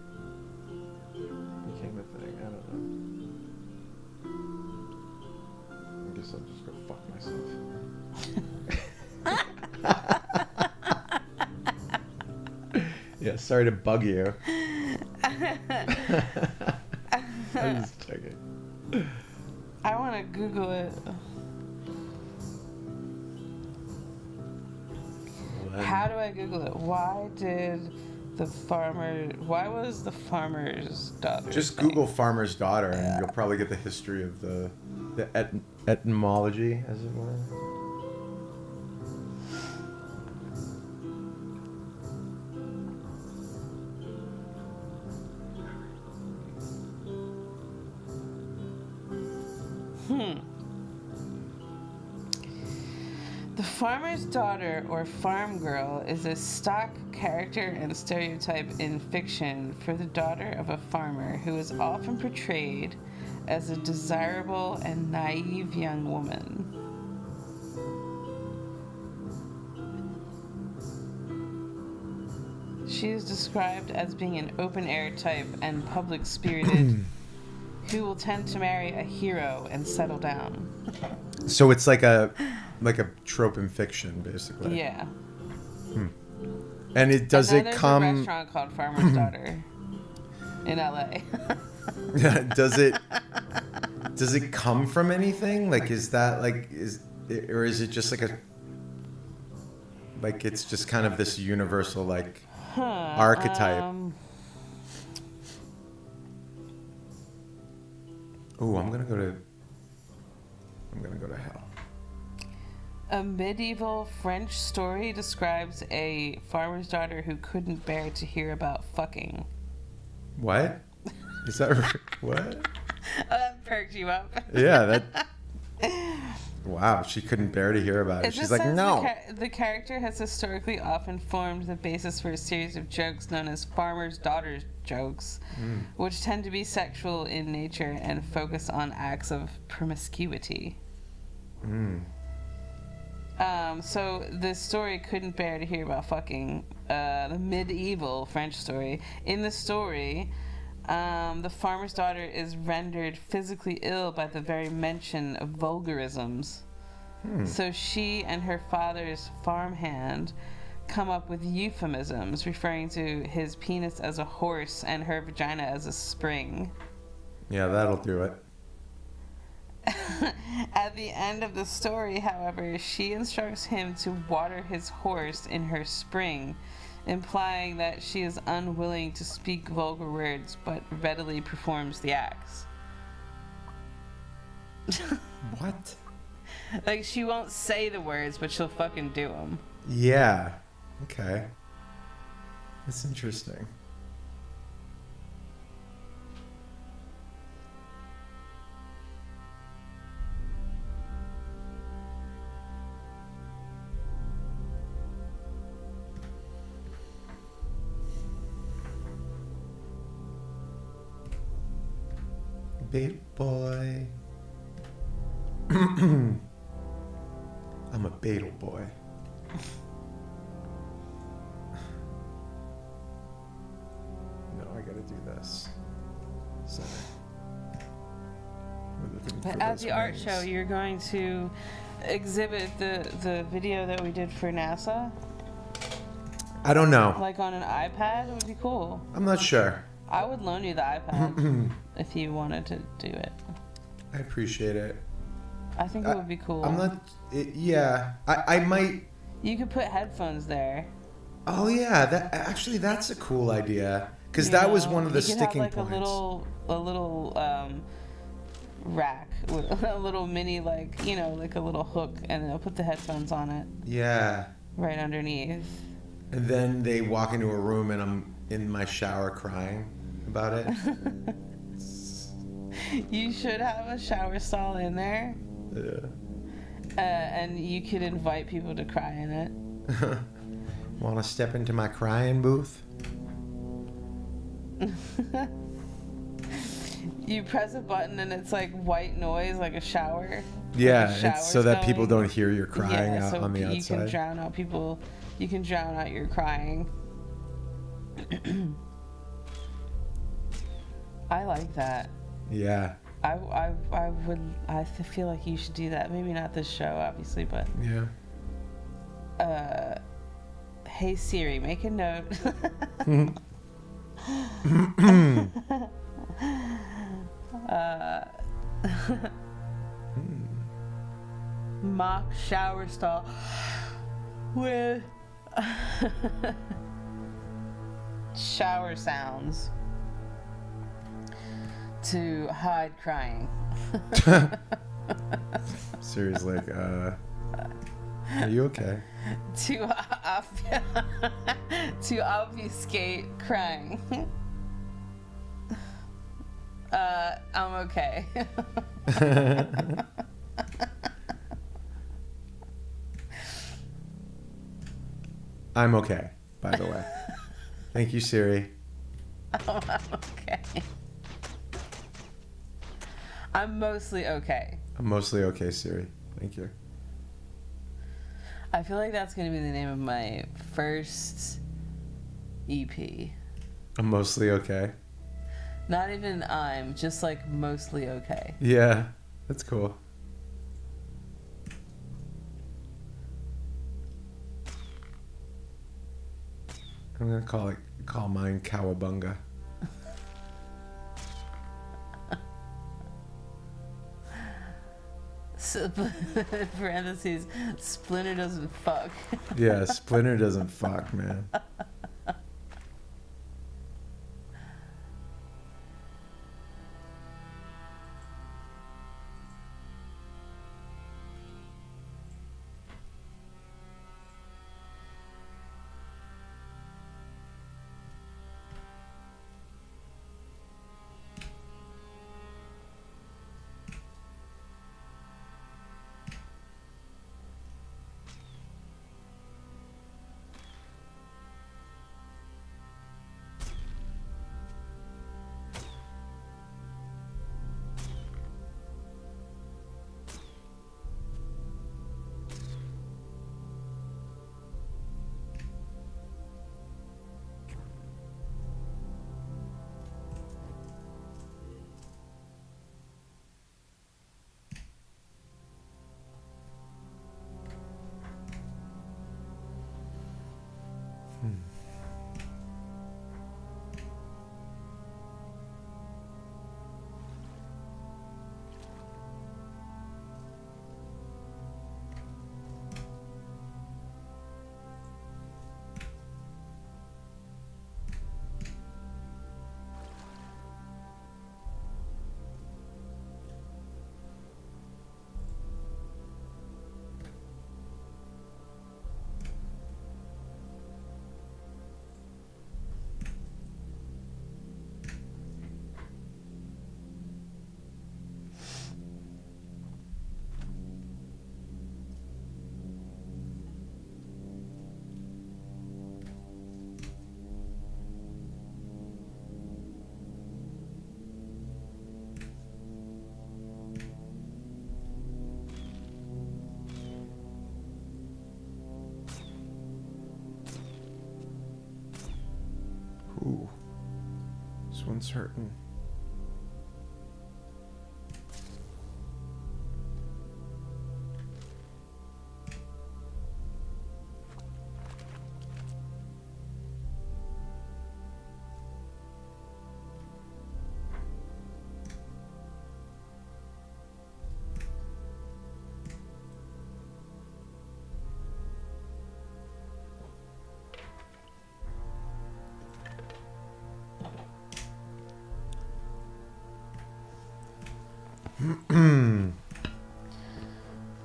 became a thing? I don't know. I guess I'll just go fuck myself. Yeah, sorry to bug you. I'm just checking. I want to Google it. How do I Google it? Why was the farmer's daughter? Just thing? Google farmer's daughter, and you'll probably get the history of the etymology, as it were. The farmer's daughter, or farm girl, is a stock character and stereotype in fiction for the daughter of a farmer who is often portrayed as a desirable and naive young woman. She is described as being an open-air type and public-spirited who will tend to marry a hero and settle down. So it's like a trope in fiction, basically. Yeah. And it does and then it there's come? a restaurant called Farmer's Daughter in LA. Does it come from anything? Like, is that like or is it just like it's just kind of this universal like archetype? Ooh, I'm gonna go to hell. A medieval French story describes a farmer's daughter who couldn't bear to hear about fucking. What? Is that what? Oh, that perked you up. Yeah, that. Wow, she couldn't bear to hear about it. She's like, no. The character has historically often formed the basis for a series of jokes known as farmer's daughter jokes, which tend to be sexual in nature and focus on acts of promiscuity. So the story couldn't bear to hear about fucking. The medieval French story. In the story, the farmer's daughter is rendered physically ill by the very mention of vulgarisms. So she and her father's farmhand come up with euphemisms referring to his penis as a horse and her vagina as a spring. Yeah, that'll do it. At the end of the story, however, she instructs him to water his horse in her spring, implying that she is unwilling to speak vulgar words but readily performs the acts. What? Like, she won't say the words, but she'll fucking do them. Yeah. Okay. That's interesting. Beetle boy. I'm a Beetle boy. No, I gotta do this. Sorry. We're looking But for at those the art wings. show, you're going to exhibit the video that we did for NASA, I don't know. like on an iPad. It would be cool. I'm not sure. I would loan you the iPad if you wanted to do it. I appreciate it. I think it would be cool. I'm not. Yeah, I might. You could put headphones there. Oh yeah, that's a cool idea. Because you that was know? one of the You could sticking have, like, points. a little rack with a little mini, like, you know, like a little hook, and they'll put the headphones on it Yeah. right underneath. And then they walk into a room and I'm in my shower crying about it. You should have a shower stall in there, Yeah. and you could invite people to cry in it. Want to step into my crying booth? You press a button and it's like white noise, like a shower. Yeah, Like a it's so shower's that people going. don't hear your crying Yeah, out so on the you can outside. drown out people. You can drown out your crying. I like that. Yeah, I feel like you should do that. Maybe not this show, obviously, but yeah. hey Siri, make a note. Mock shower stall with shower sounds to hide crying. Siri's like, are you okay? To obfuscate crying. I'm okay. I'm okay, by the way. Thank you, Siri. I'm okay. I'm mostly okay. I'm mostly okay, Siri. Thank you. I feel like that's going to be the name of my first EP. I'm mostly okay. Not even I'm, just like mostly okay. Yeah, that's cool. I'm gonna call mine Cowabunga. So, parentheses, Splinter doesn't fuck. Yeah, Splinter doesn't fuck, man. Ooh, this one's hurting.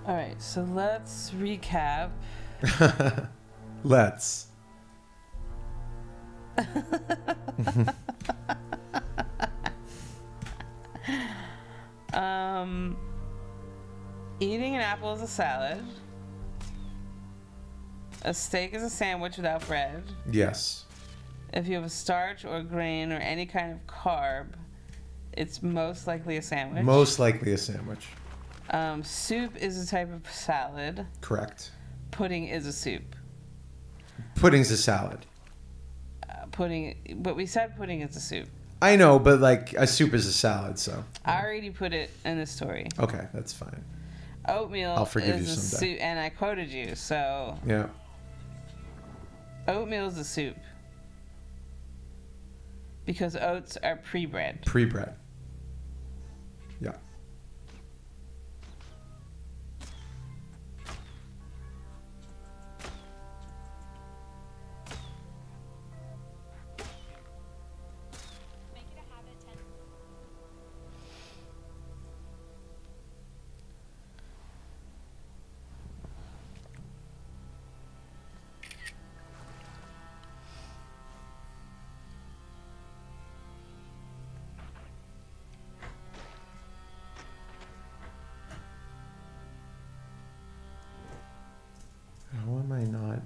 All right, so let's recap. Let's. Eating an apple is a salad. A steak is a sandwich without bread. Yes. If you have a starch or grain or any kind of carb, It's most likely a sandwich. Most likely a sandwich. Soup is a type of salad. Correct. Pudding is a soup. Pudding's a salad. But we said pudding is a soup. I know, but like a soup is a salad, so. I already put it in the story. Okay, that's fine. Oatmeal I'll forgive is you a someday. soup, and I quoted you, so Yeah. oatmeal is a soup because oats are pre-bread. Pre-bread. Yeah. Make it a habit. How am I not?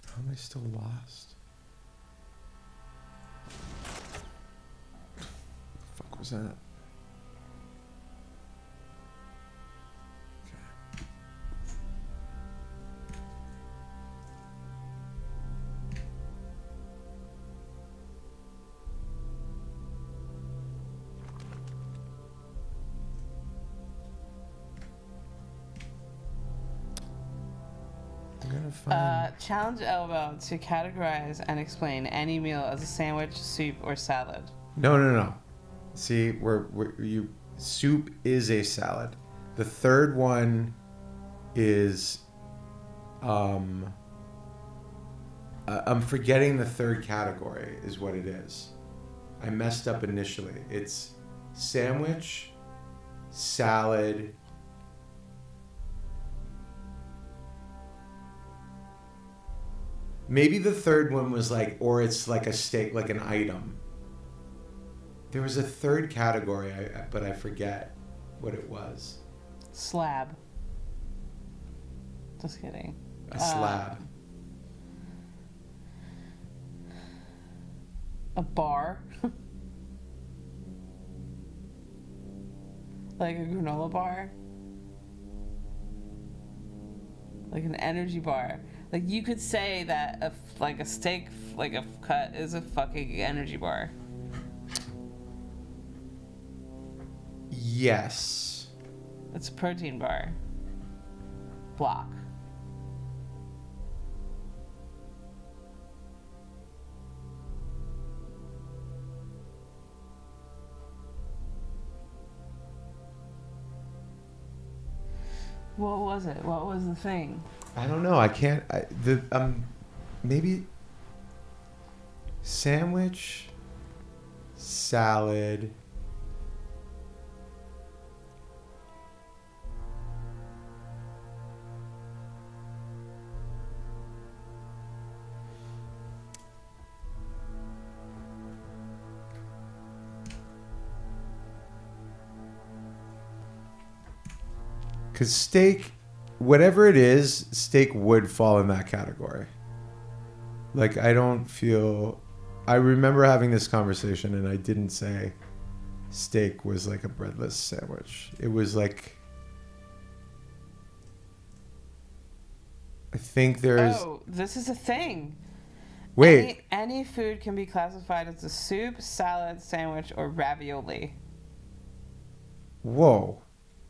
How am I still lost? The fuck was that? Okay. I'm gonna find. Challenge Elbow to categorize and explain any meal as a sandwich, soup, or salad. No. See, you soup is a salad. The third one is I'm forgetting the third category is what it is. I messed up initially. It's sandwich, salad, maybe the third one was like, or it's like a steak, like an item. There was a third category, but I forget what it was. Slab. Just kidding. A slab. A bar. Like a granola bar. Like an energy bar. Like you could say that a steak, like a cut, is a fucking energy bar. Yes. It's a protein bar. Block. What was it? What was the thing? I don't know. I can't. Maybe sandwich, salad. Because steak, whatever it is, steak would fall in that category. Like, I don't feel... I remember having this conversation and I didn't say steak was like a breadless sandwich. It was like... I think there's... Oh, this is a thing. Wait. Any food can be classified as a soup, salad, sandwich, or ravioli. Whoa.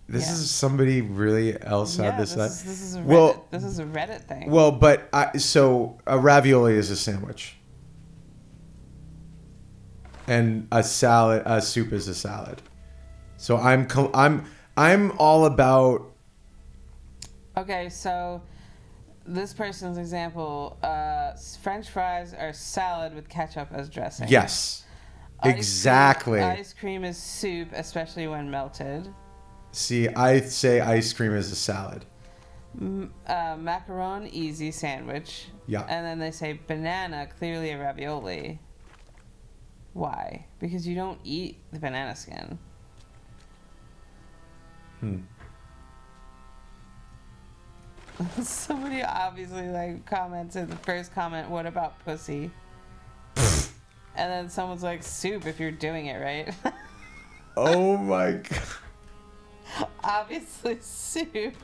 This Yeah. is somebody really else had this. This is a Reddit, Well- this is a Reddit thing. Well, but so a ravioli is a sandwich, and a soup is a salad. So I'm all about. Okay, so this person's example: French fries are salad with ketchup as dressing. Yes, exactly. Ice cream is soup, especially when melted. See, I say ice cream is a salad. Macaron, easy sandwich. Yeah. And then they say banana, clearly a ravioli. Why? Because you don't eat the banana skin. Somebody obviously commented the first comment, what about pussy? And then someone's like, soup if you're doing it right. Oh my god. Obviously, soup.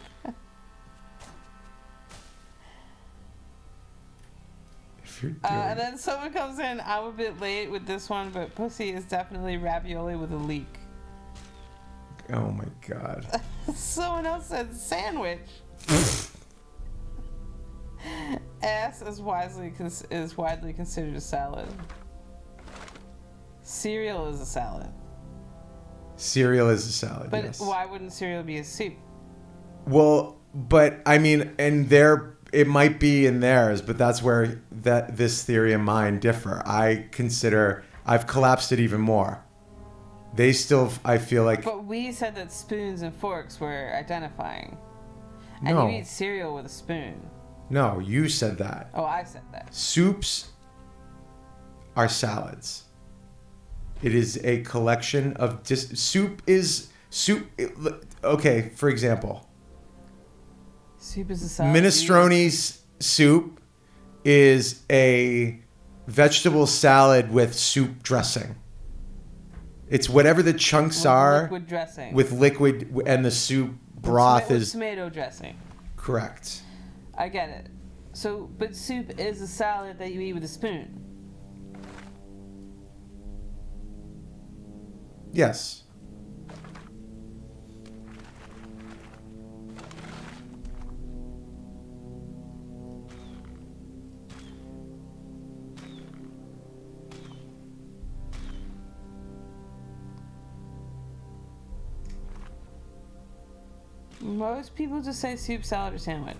If you're doing And then someone comes in. I'm a bit late with this one, but pussy is definitely ravioli with a leek. oh my god. Someone else said sandwich. Ass is widely considered a salad. Cereal is a salad. Cereal is a salad. But yes. why wouldn't cereal be a soup? Well, but I mean, and there it might be in theirs, but that's where this theory and mine differ. I've collapsed it even more. They still, I feel like But we said that spoons and forks were identifying. And no, you eat cereal with a spoon. no, you said that. Oh, I said that. Soups are salads. It is a collection of soup. Okay, for example, Soup is a salad. minestrone's soup is a vegetable salad with soup dressing. It's whatever the chunks are Liquid dressing. with liquid, and the soup broth with is tomato dressing. correct. I get it. So, but soup is a salad that you eat with a spoon. Yes. Most people just say soup, salad, or sandwich.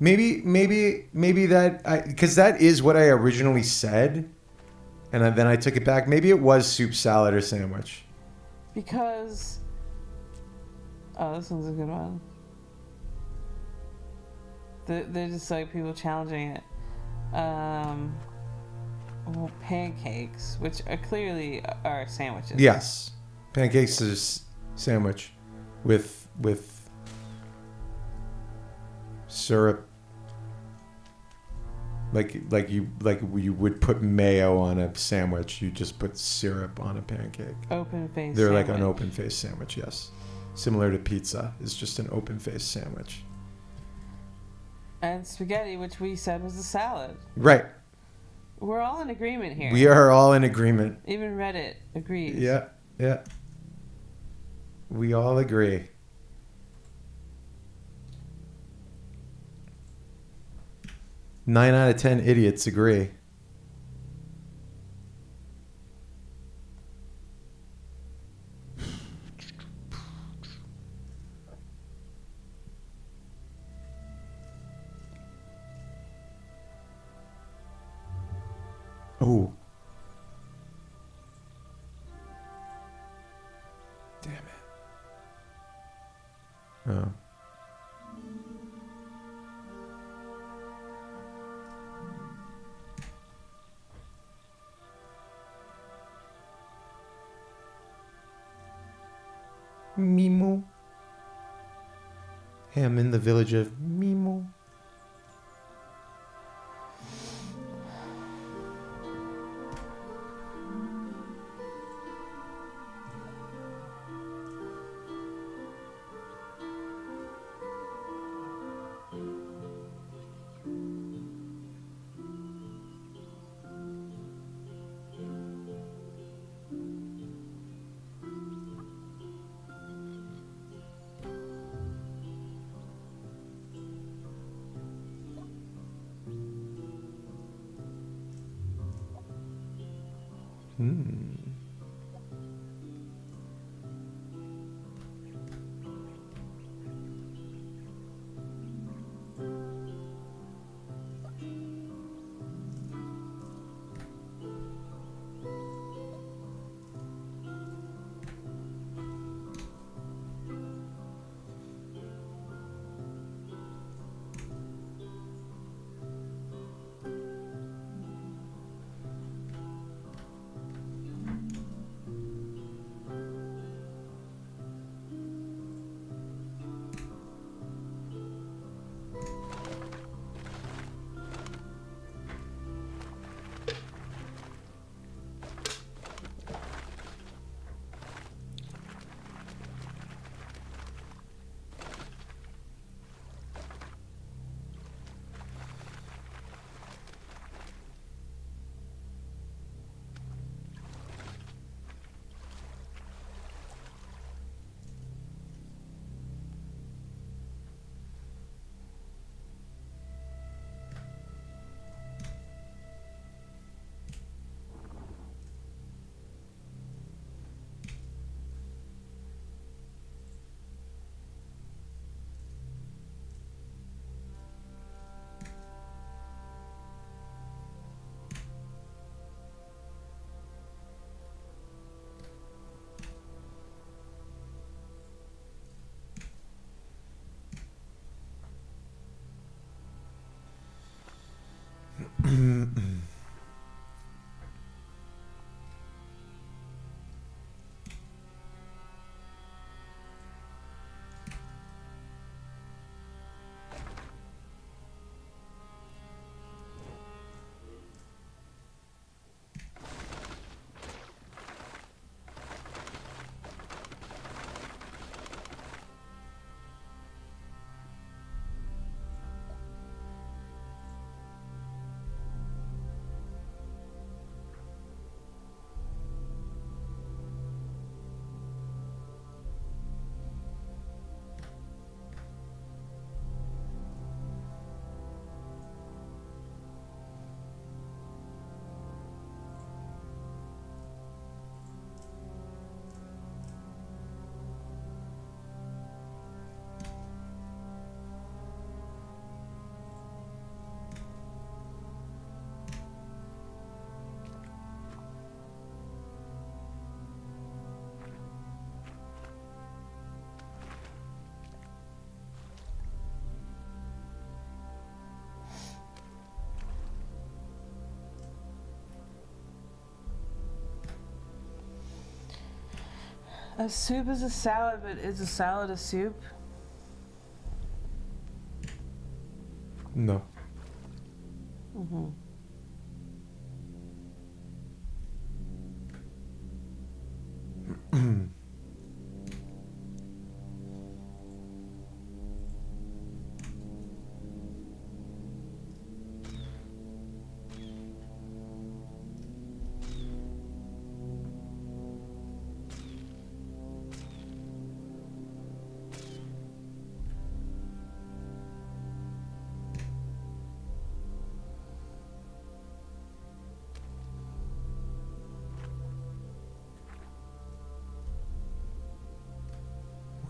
Maybe that because that is what I originally said, and then I took it back. Maybe it was soup, salad, or sandwich. Because. Oh, this one's a good one. They're just like people challenging it. Well, pancakes, which are clearly are sandwiches. Yes, pancakes is sandwich with syrup. Like you would put mayo on a sandwich. You just put syrup on a pancake. Open face. They're sandwich. like an open face sandwich. Yes, similar to pizza. It's just an open face sandwich. And spaghetti, which we said was a salad. Right. We're all in agreement here. We are all in agreement. Even Reddit agrees. Yeah. Yeah. We all agree. Nine out of 10 idiots agree. Oh. Damn it. Oh. Mimo. Hey, I'm in the village of Mimo. A soup is a salad, but is a salad a soup? No. Mm-hmm.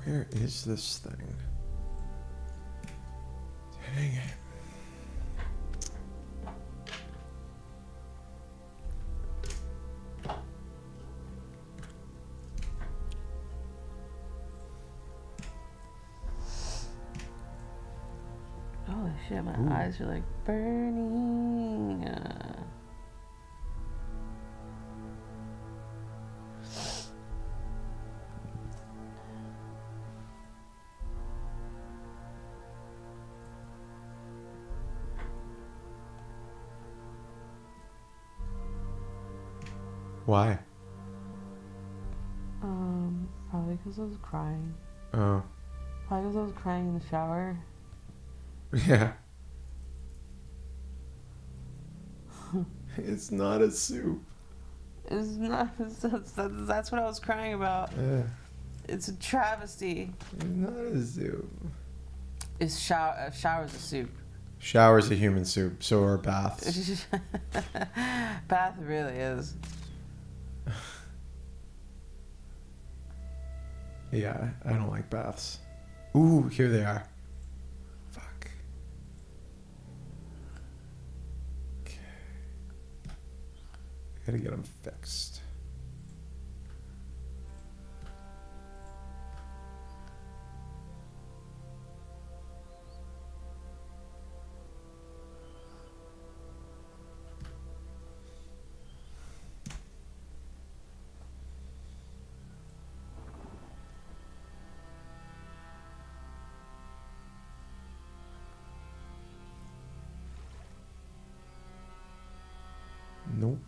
Where is this thing? Dang it. Holy shit, my Ooh. eyes are like burning. Why? Probably because I was crying. Oh. Probably because I was crying in the shower. Yeah. It's not a soup. It's not. That's what I was crying about. It's a travesty. It's not a soup. Is shower's a soup? Shower's a human soup, so are baths. Bath really is. Yeah, I don't like baths. Ooh, here they are. Fuck. Okay. I gotta get them fixed. Nope.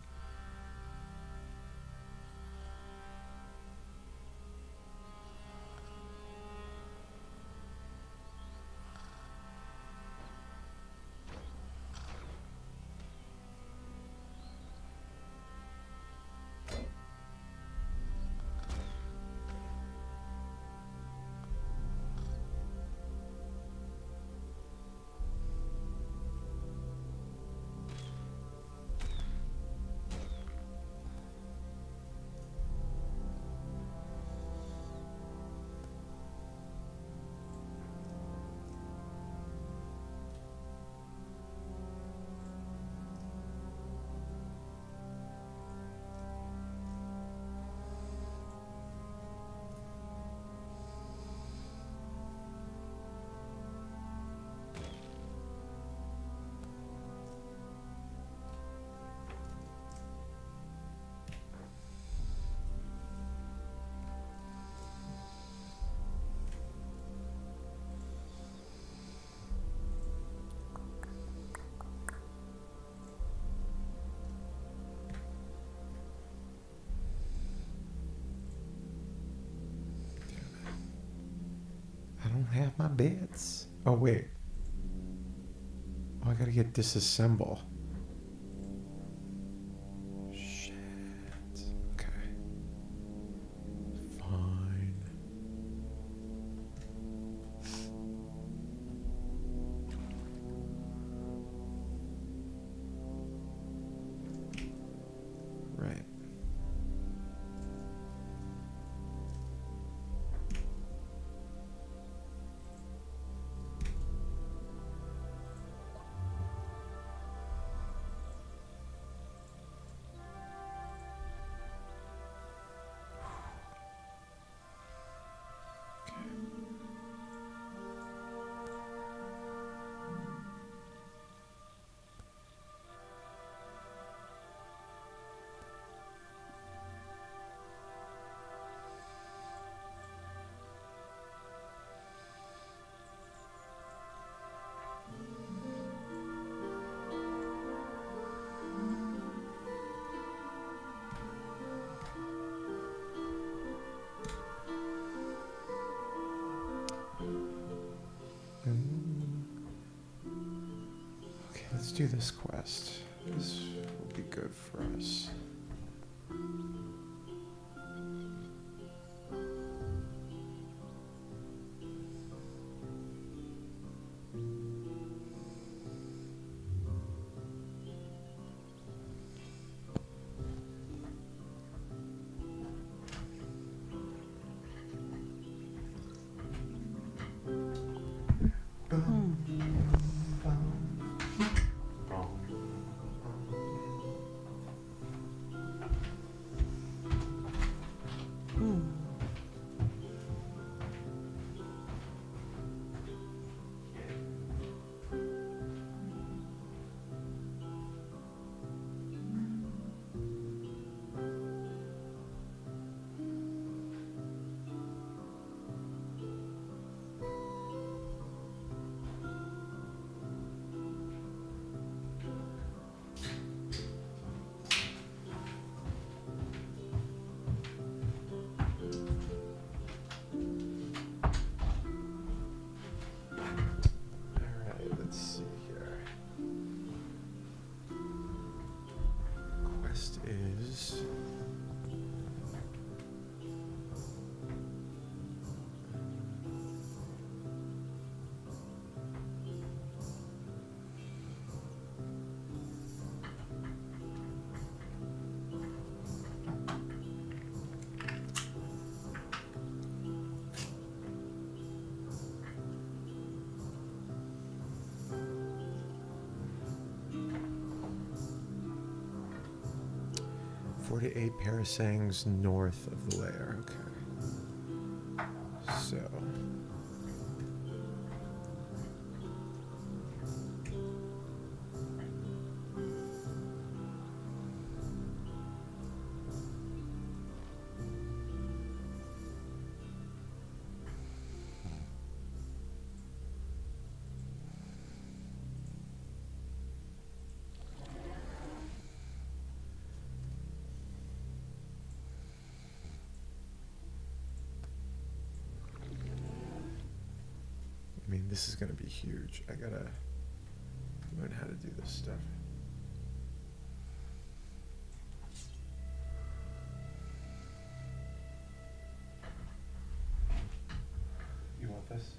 I don't have my bits. Oh, wait. Oh, I gotta get disassemble. Shit. Okay. Fine. Right. do this quest. This will be good for us. Alright, let's see here. Quest is... "48 parasangs north of the lair." Okay. So... I mean, this is gonna be huge. I gotta learn how to do this stuff. You want this?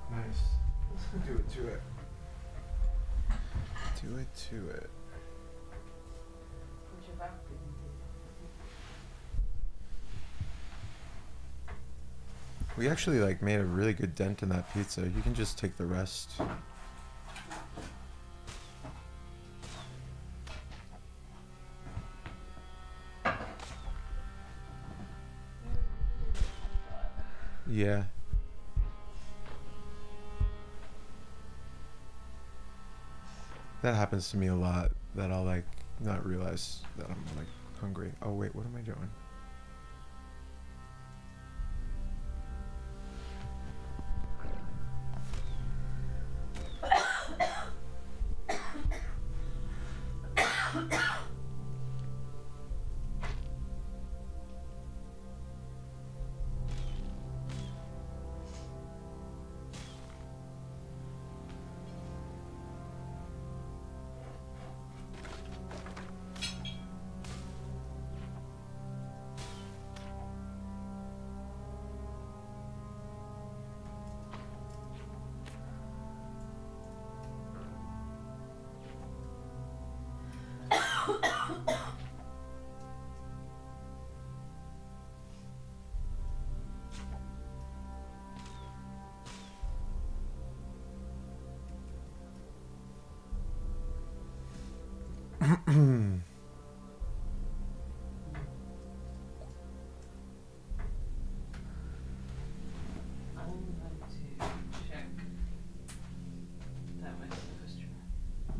Nice. Do it to it. Do it to it. We actually like made a really good dent in that pizza. You can just take the rest. Yeah. That happens to me a lot, that I'll like not realize that I'm like hungry. Oh wait, what am I doing?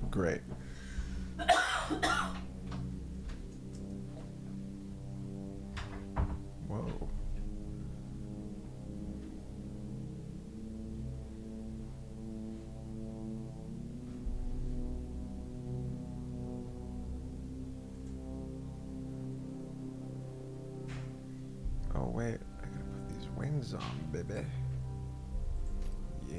Great. Whoa. wings on, baby. Yeah.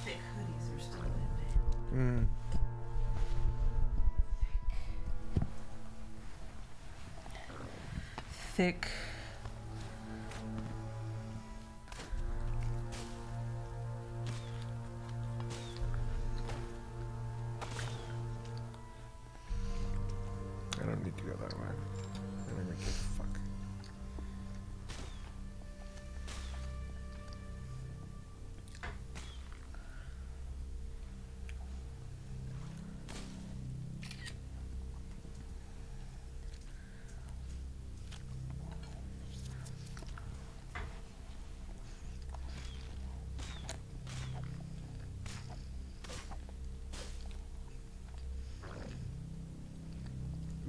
Thick hoodies are still in. Mm. Thick. I don't need to go that way. I don't even give a fuck.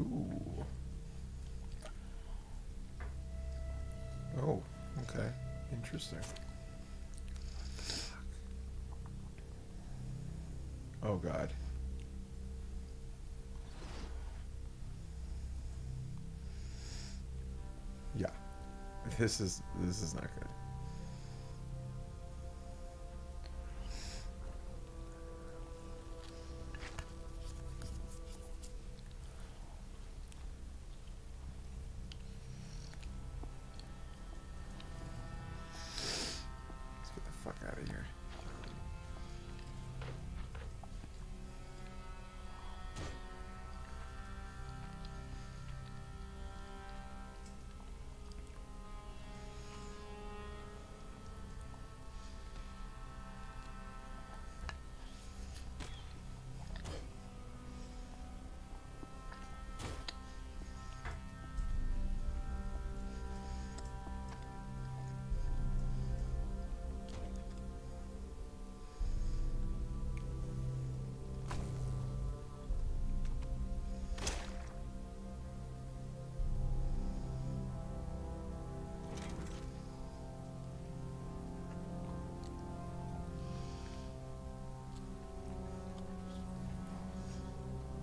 Ooh. Oh, okay. Interesting. Oh God. Yeah. This is not good. Let's get the fuck out of here.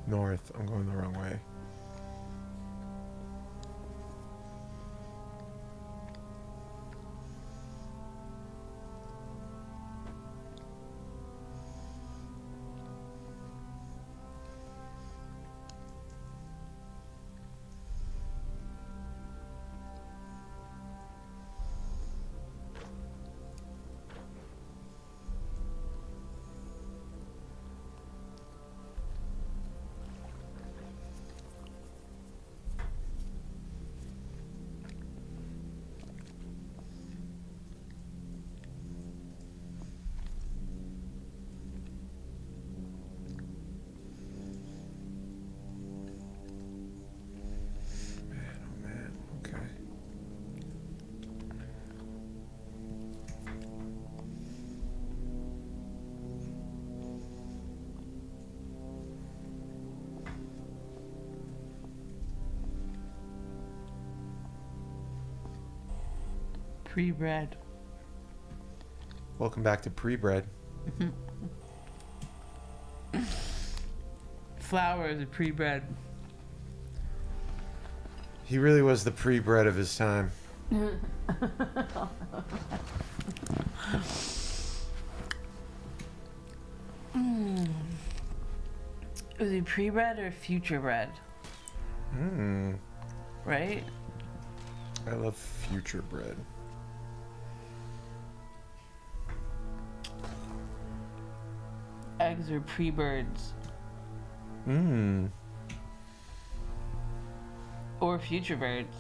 North. I'm going the wrong way. Man, oh man. Okay. Pre-bred. Welcome back to Pre-Bred. Flower is a pre-bred. He really was the pre-bred of his time. Is he pre-bred or future-bred? Hmm. Right? I love future bred. Eggs are pre-birds. Hmm. Or future birds.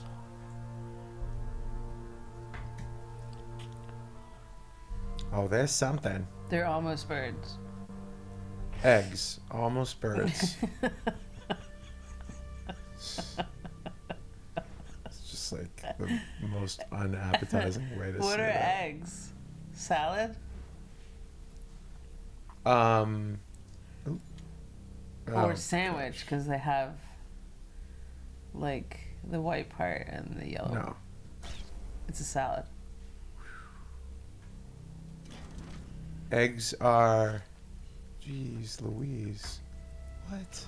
Oh, there's something. They're almost birds. Eggs, almost birds. It's just like the most unappetizing way to What say are that. eggs? Salad? Um. ooh. Or Oh, sandwich, because they have like the white part and the yellow. no. It's a salad. Eggs are. Jeez Louise. What?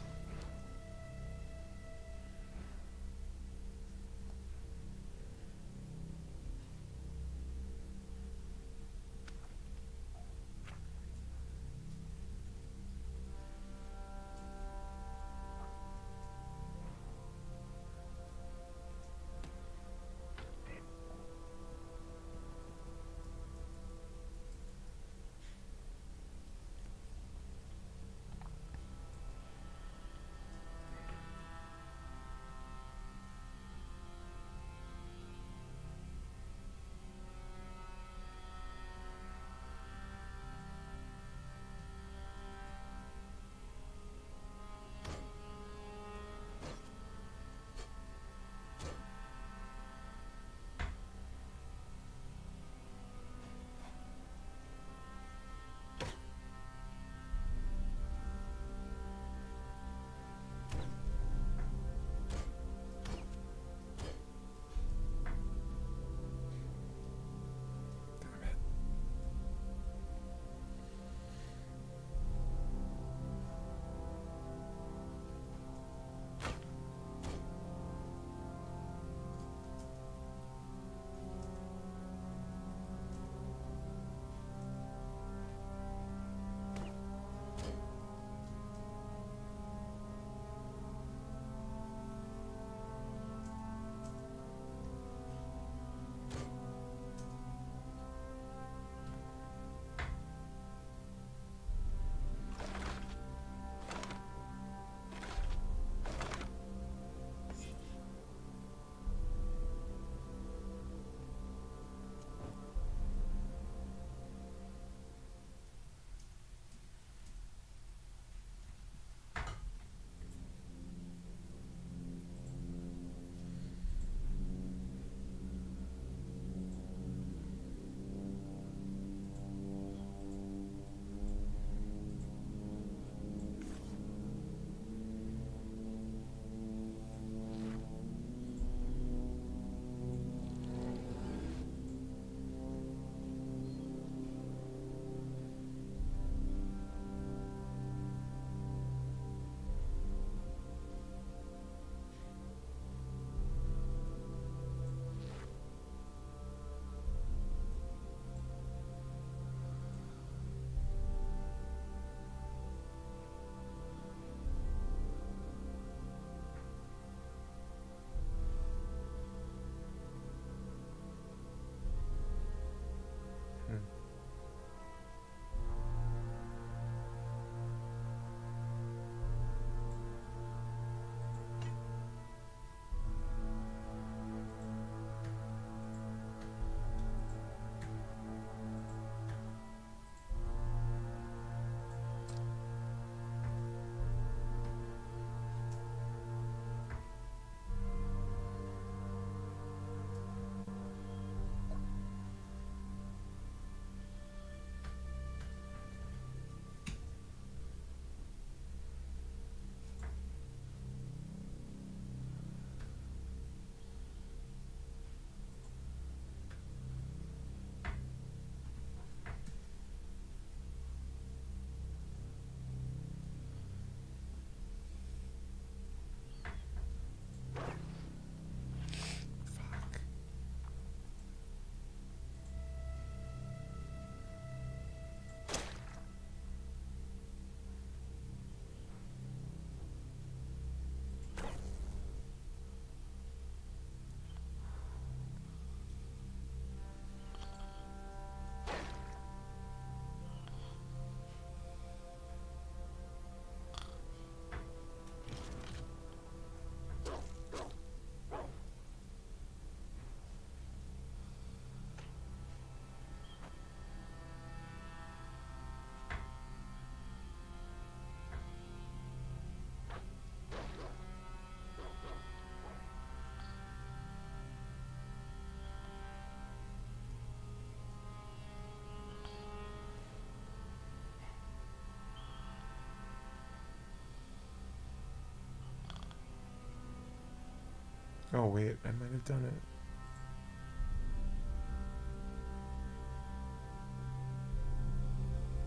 Oh wait, I might have done it.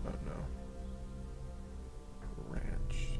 Oh no. Ranch.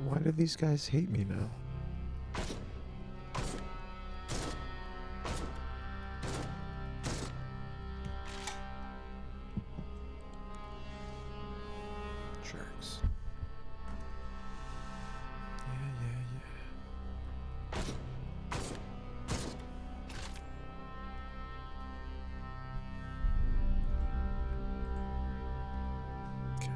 Why do these guys hate me now? Jerks. Yeah. Okay.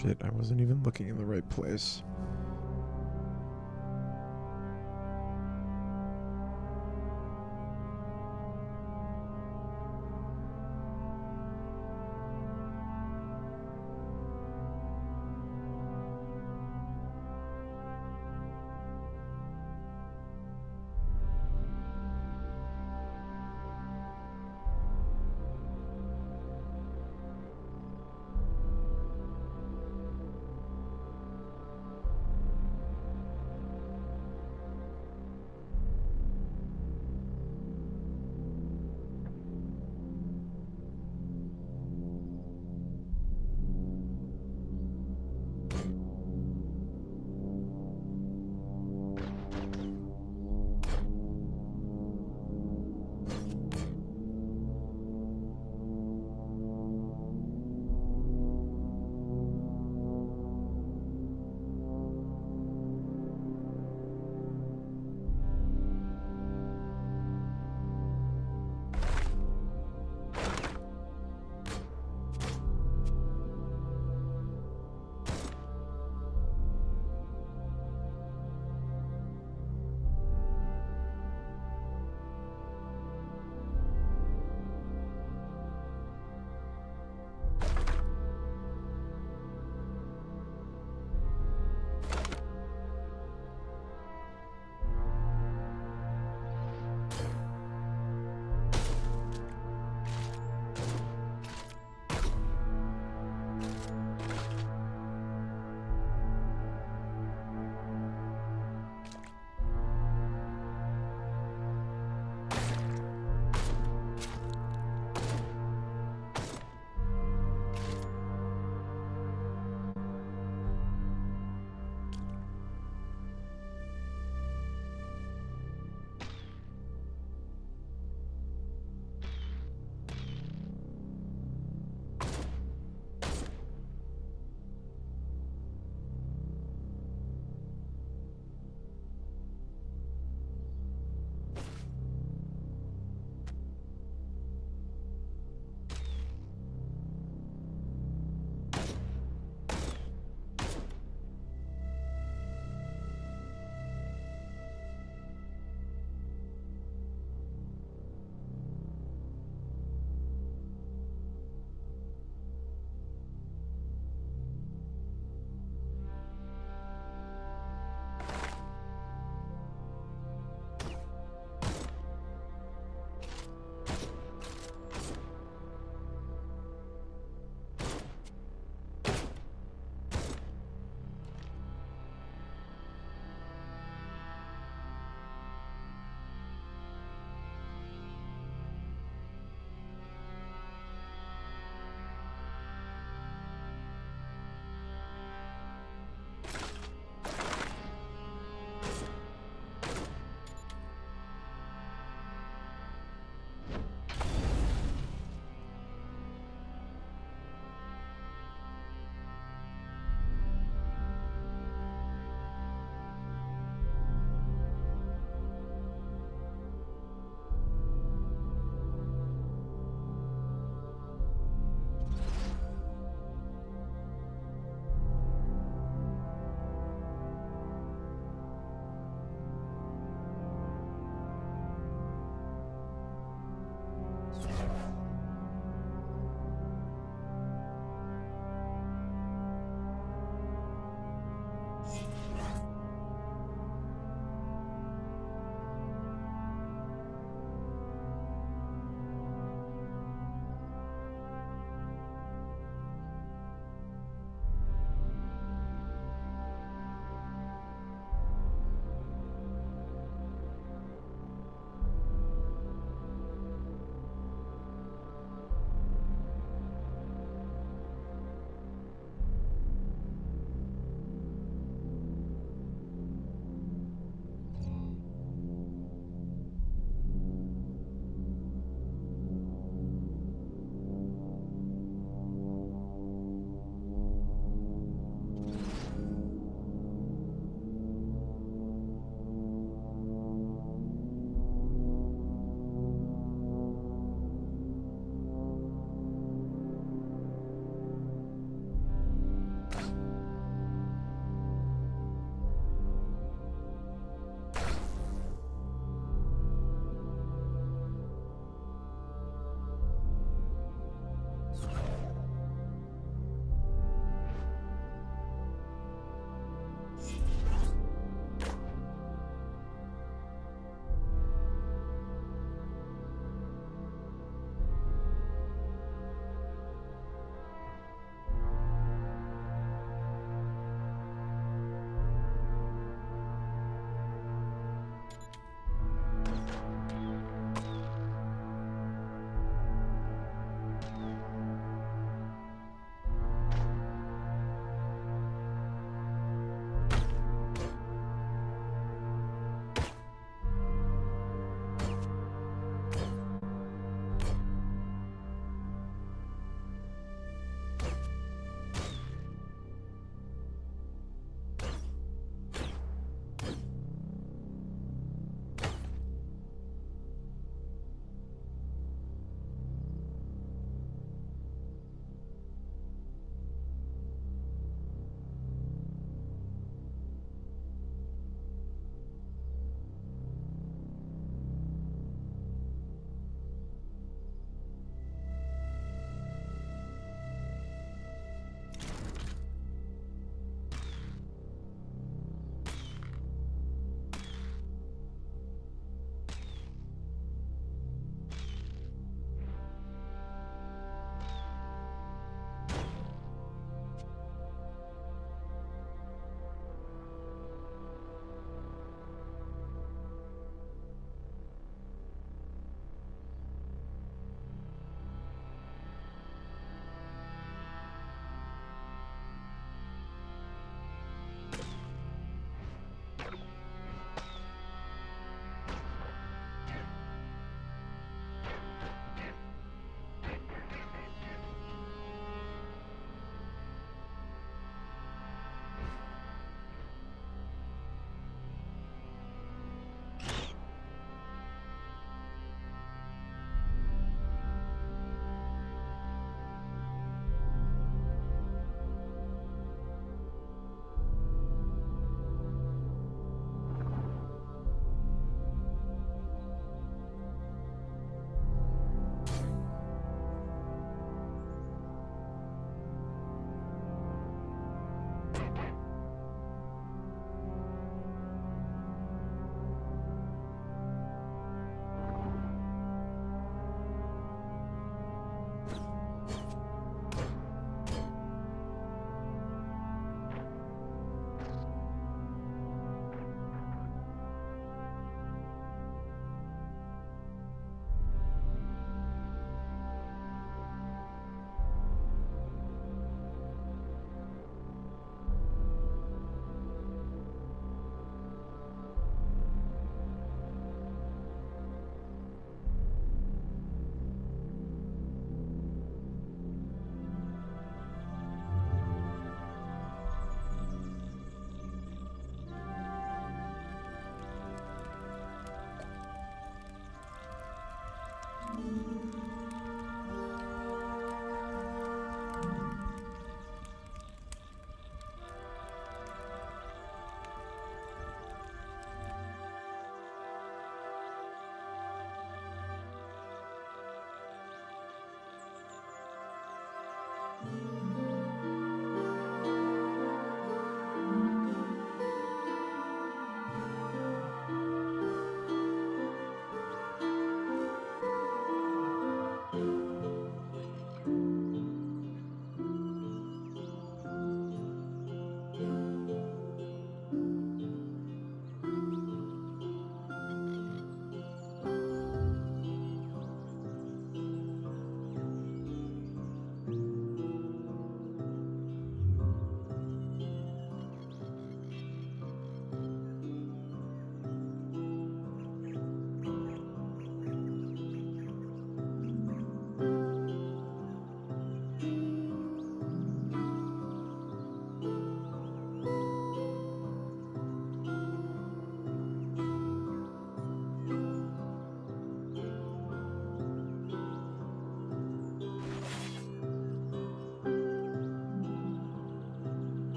Shit, I wasn't even looking in the right place.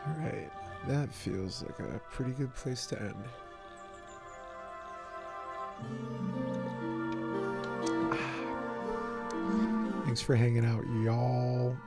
All right, that feels like a pretty good place to end. Thanks for hanging out, y'all.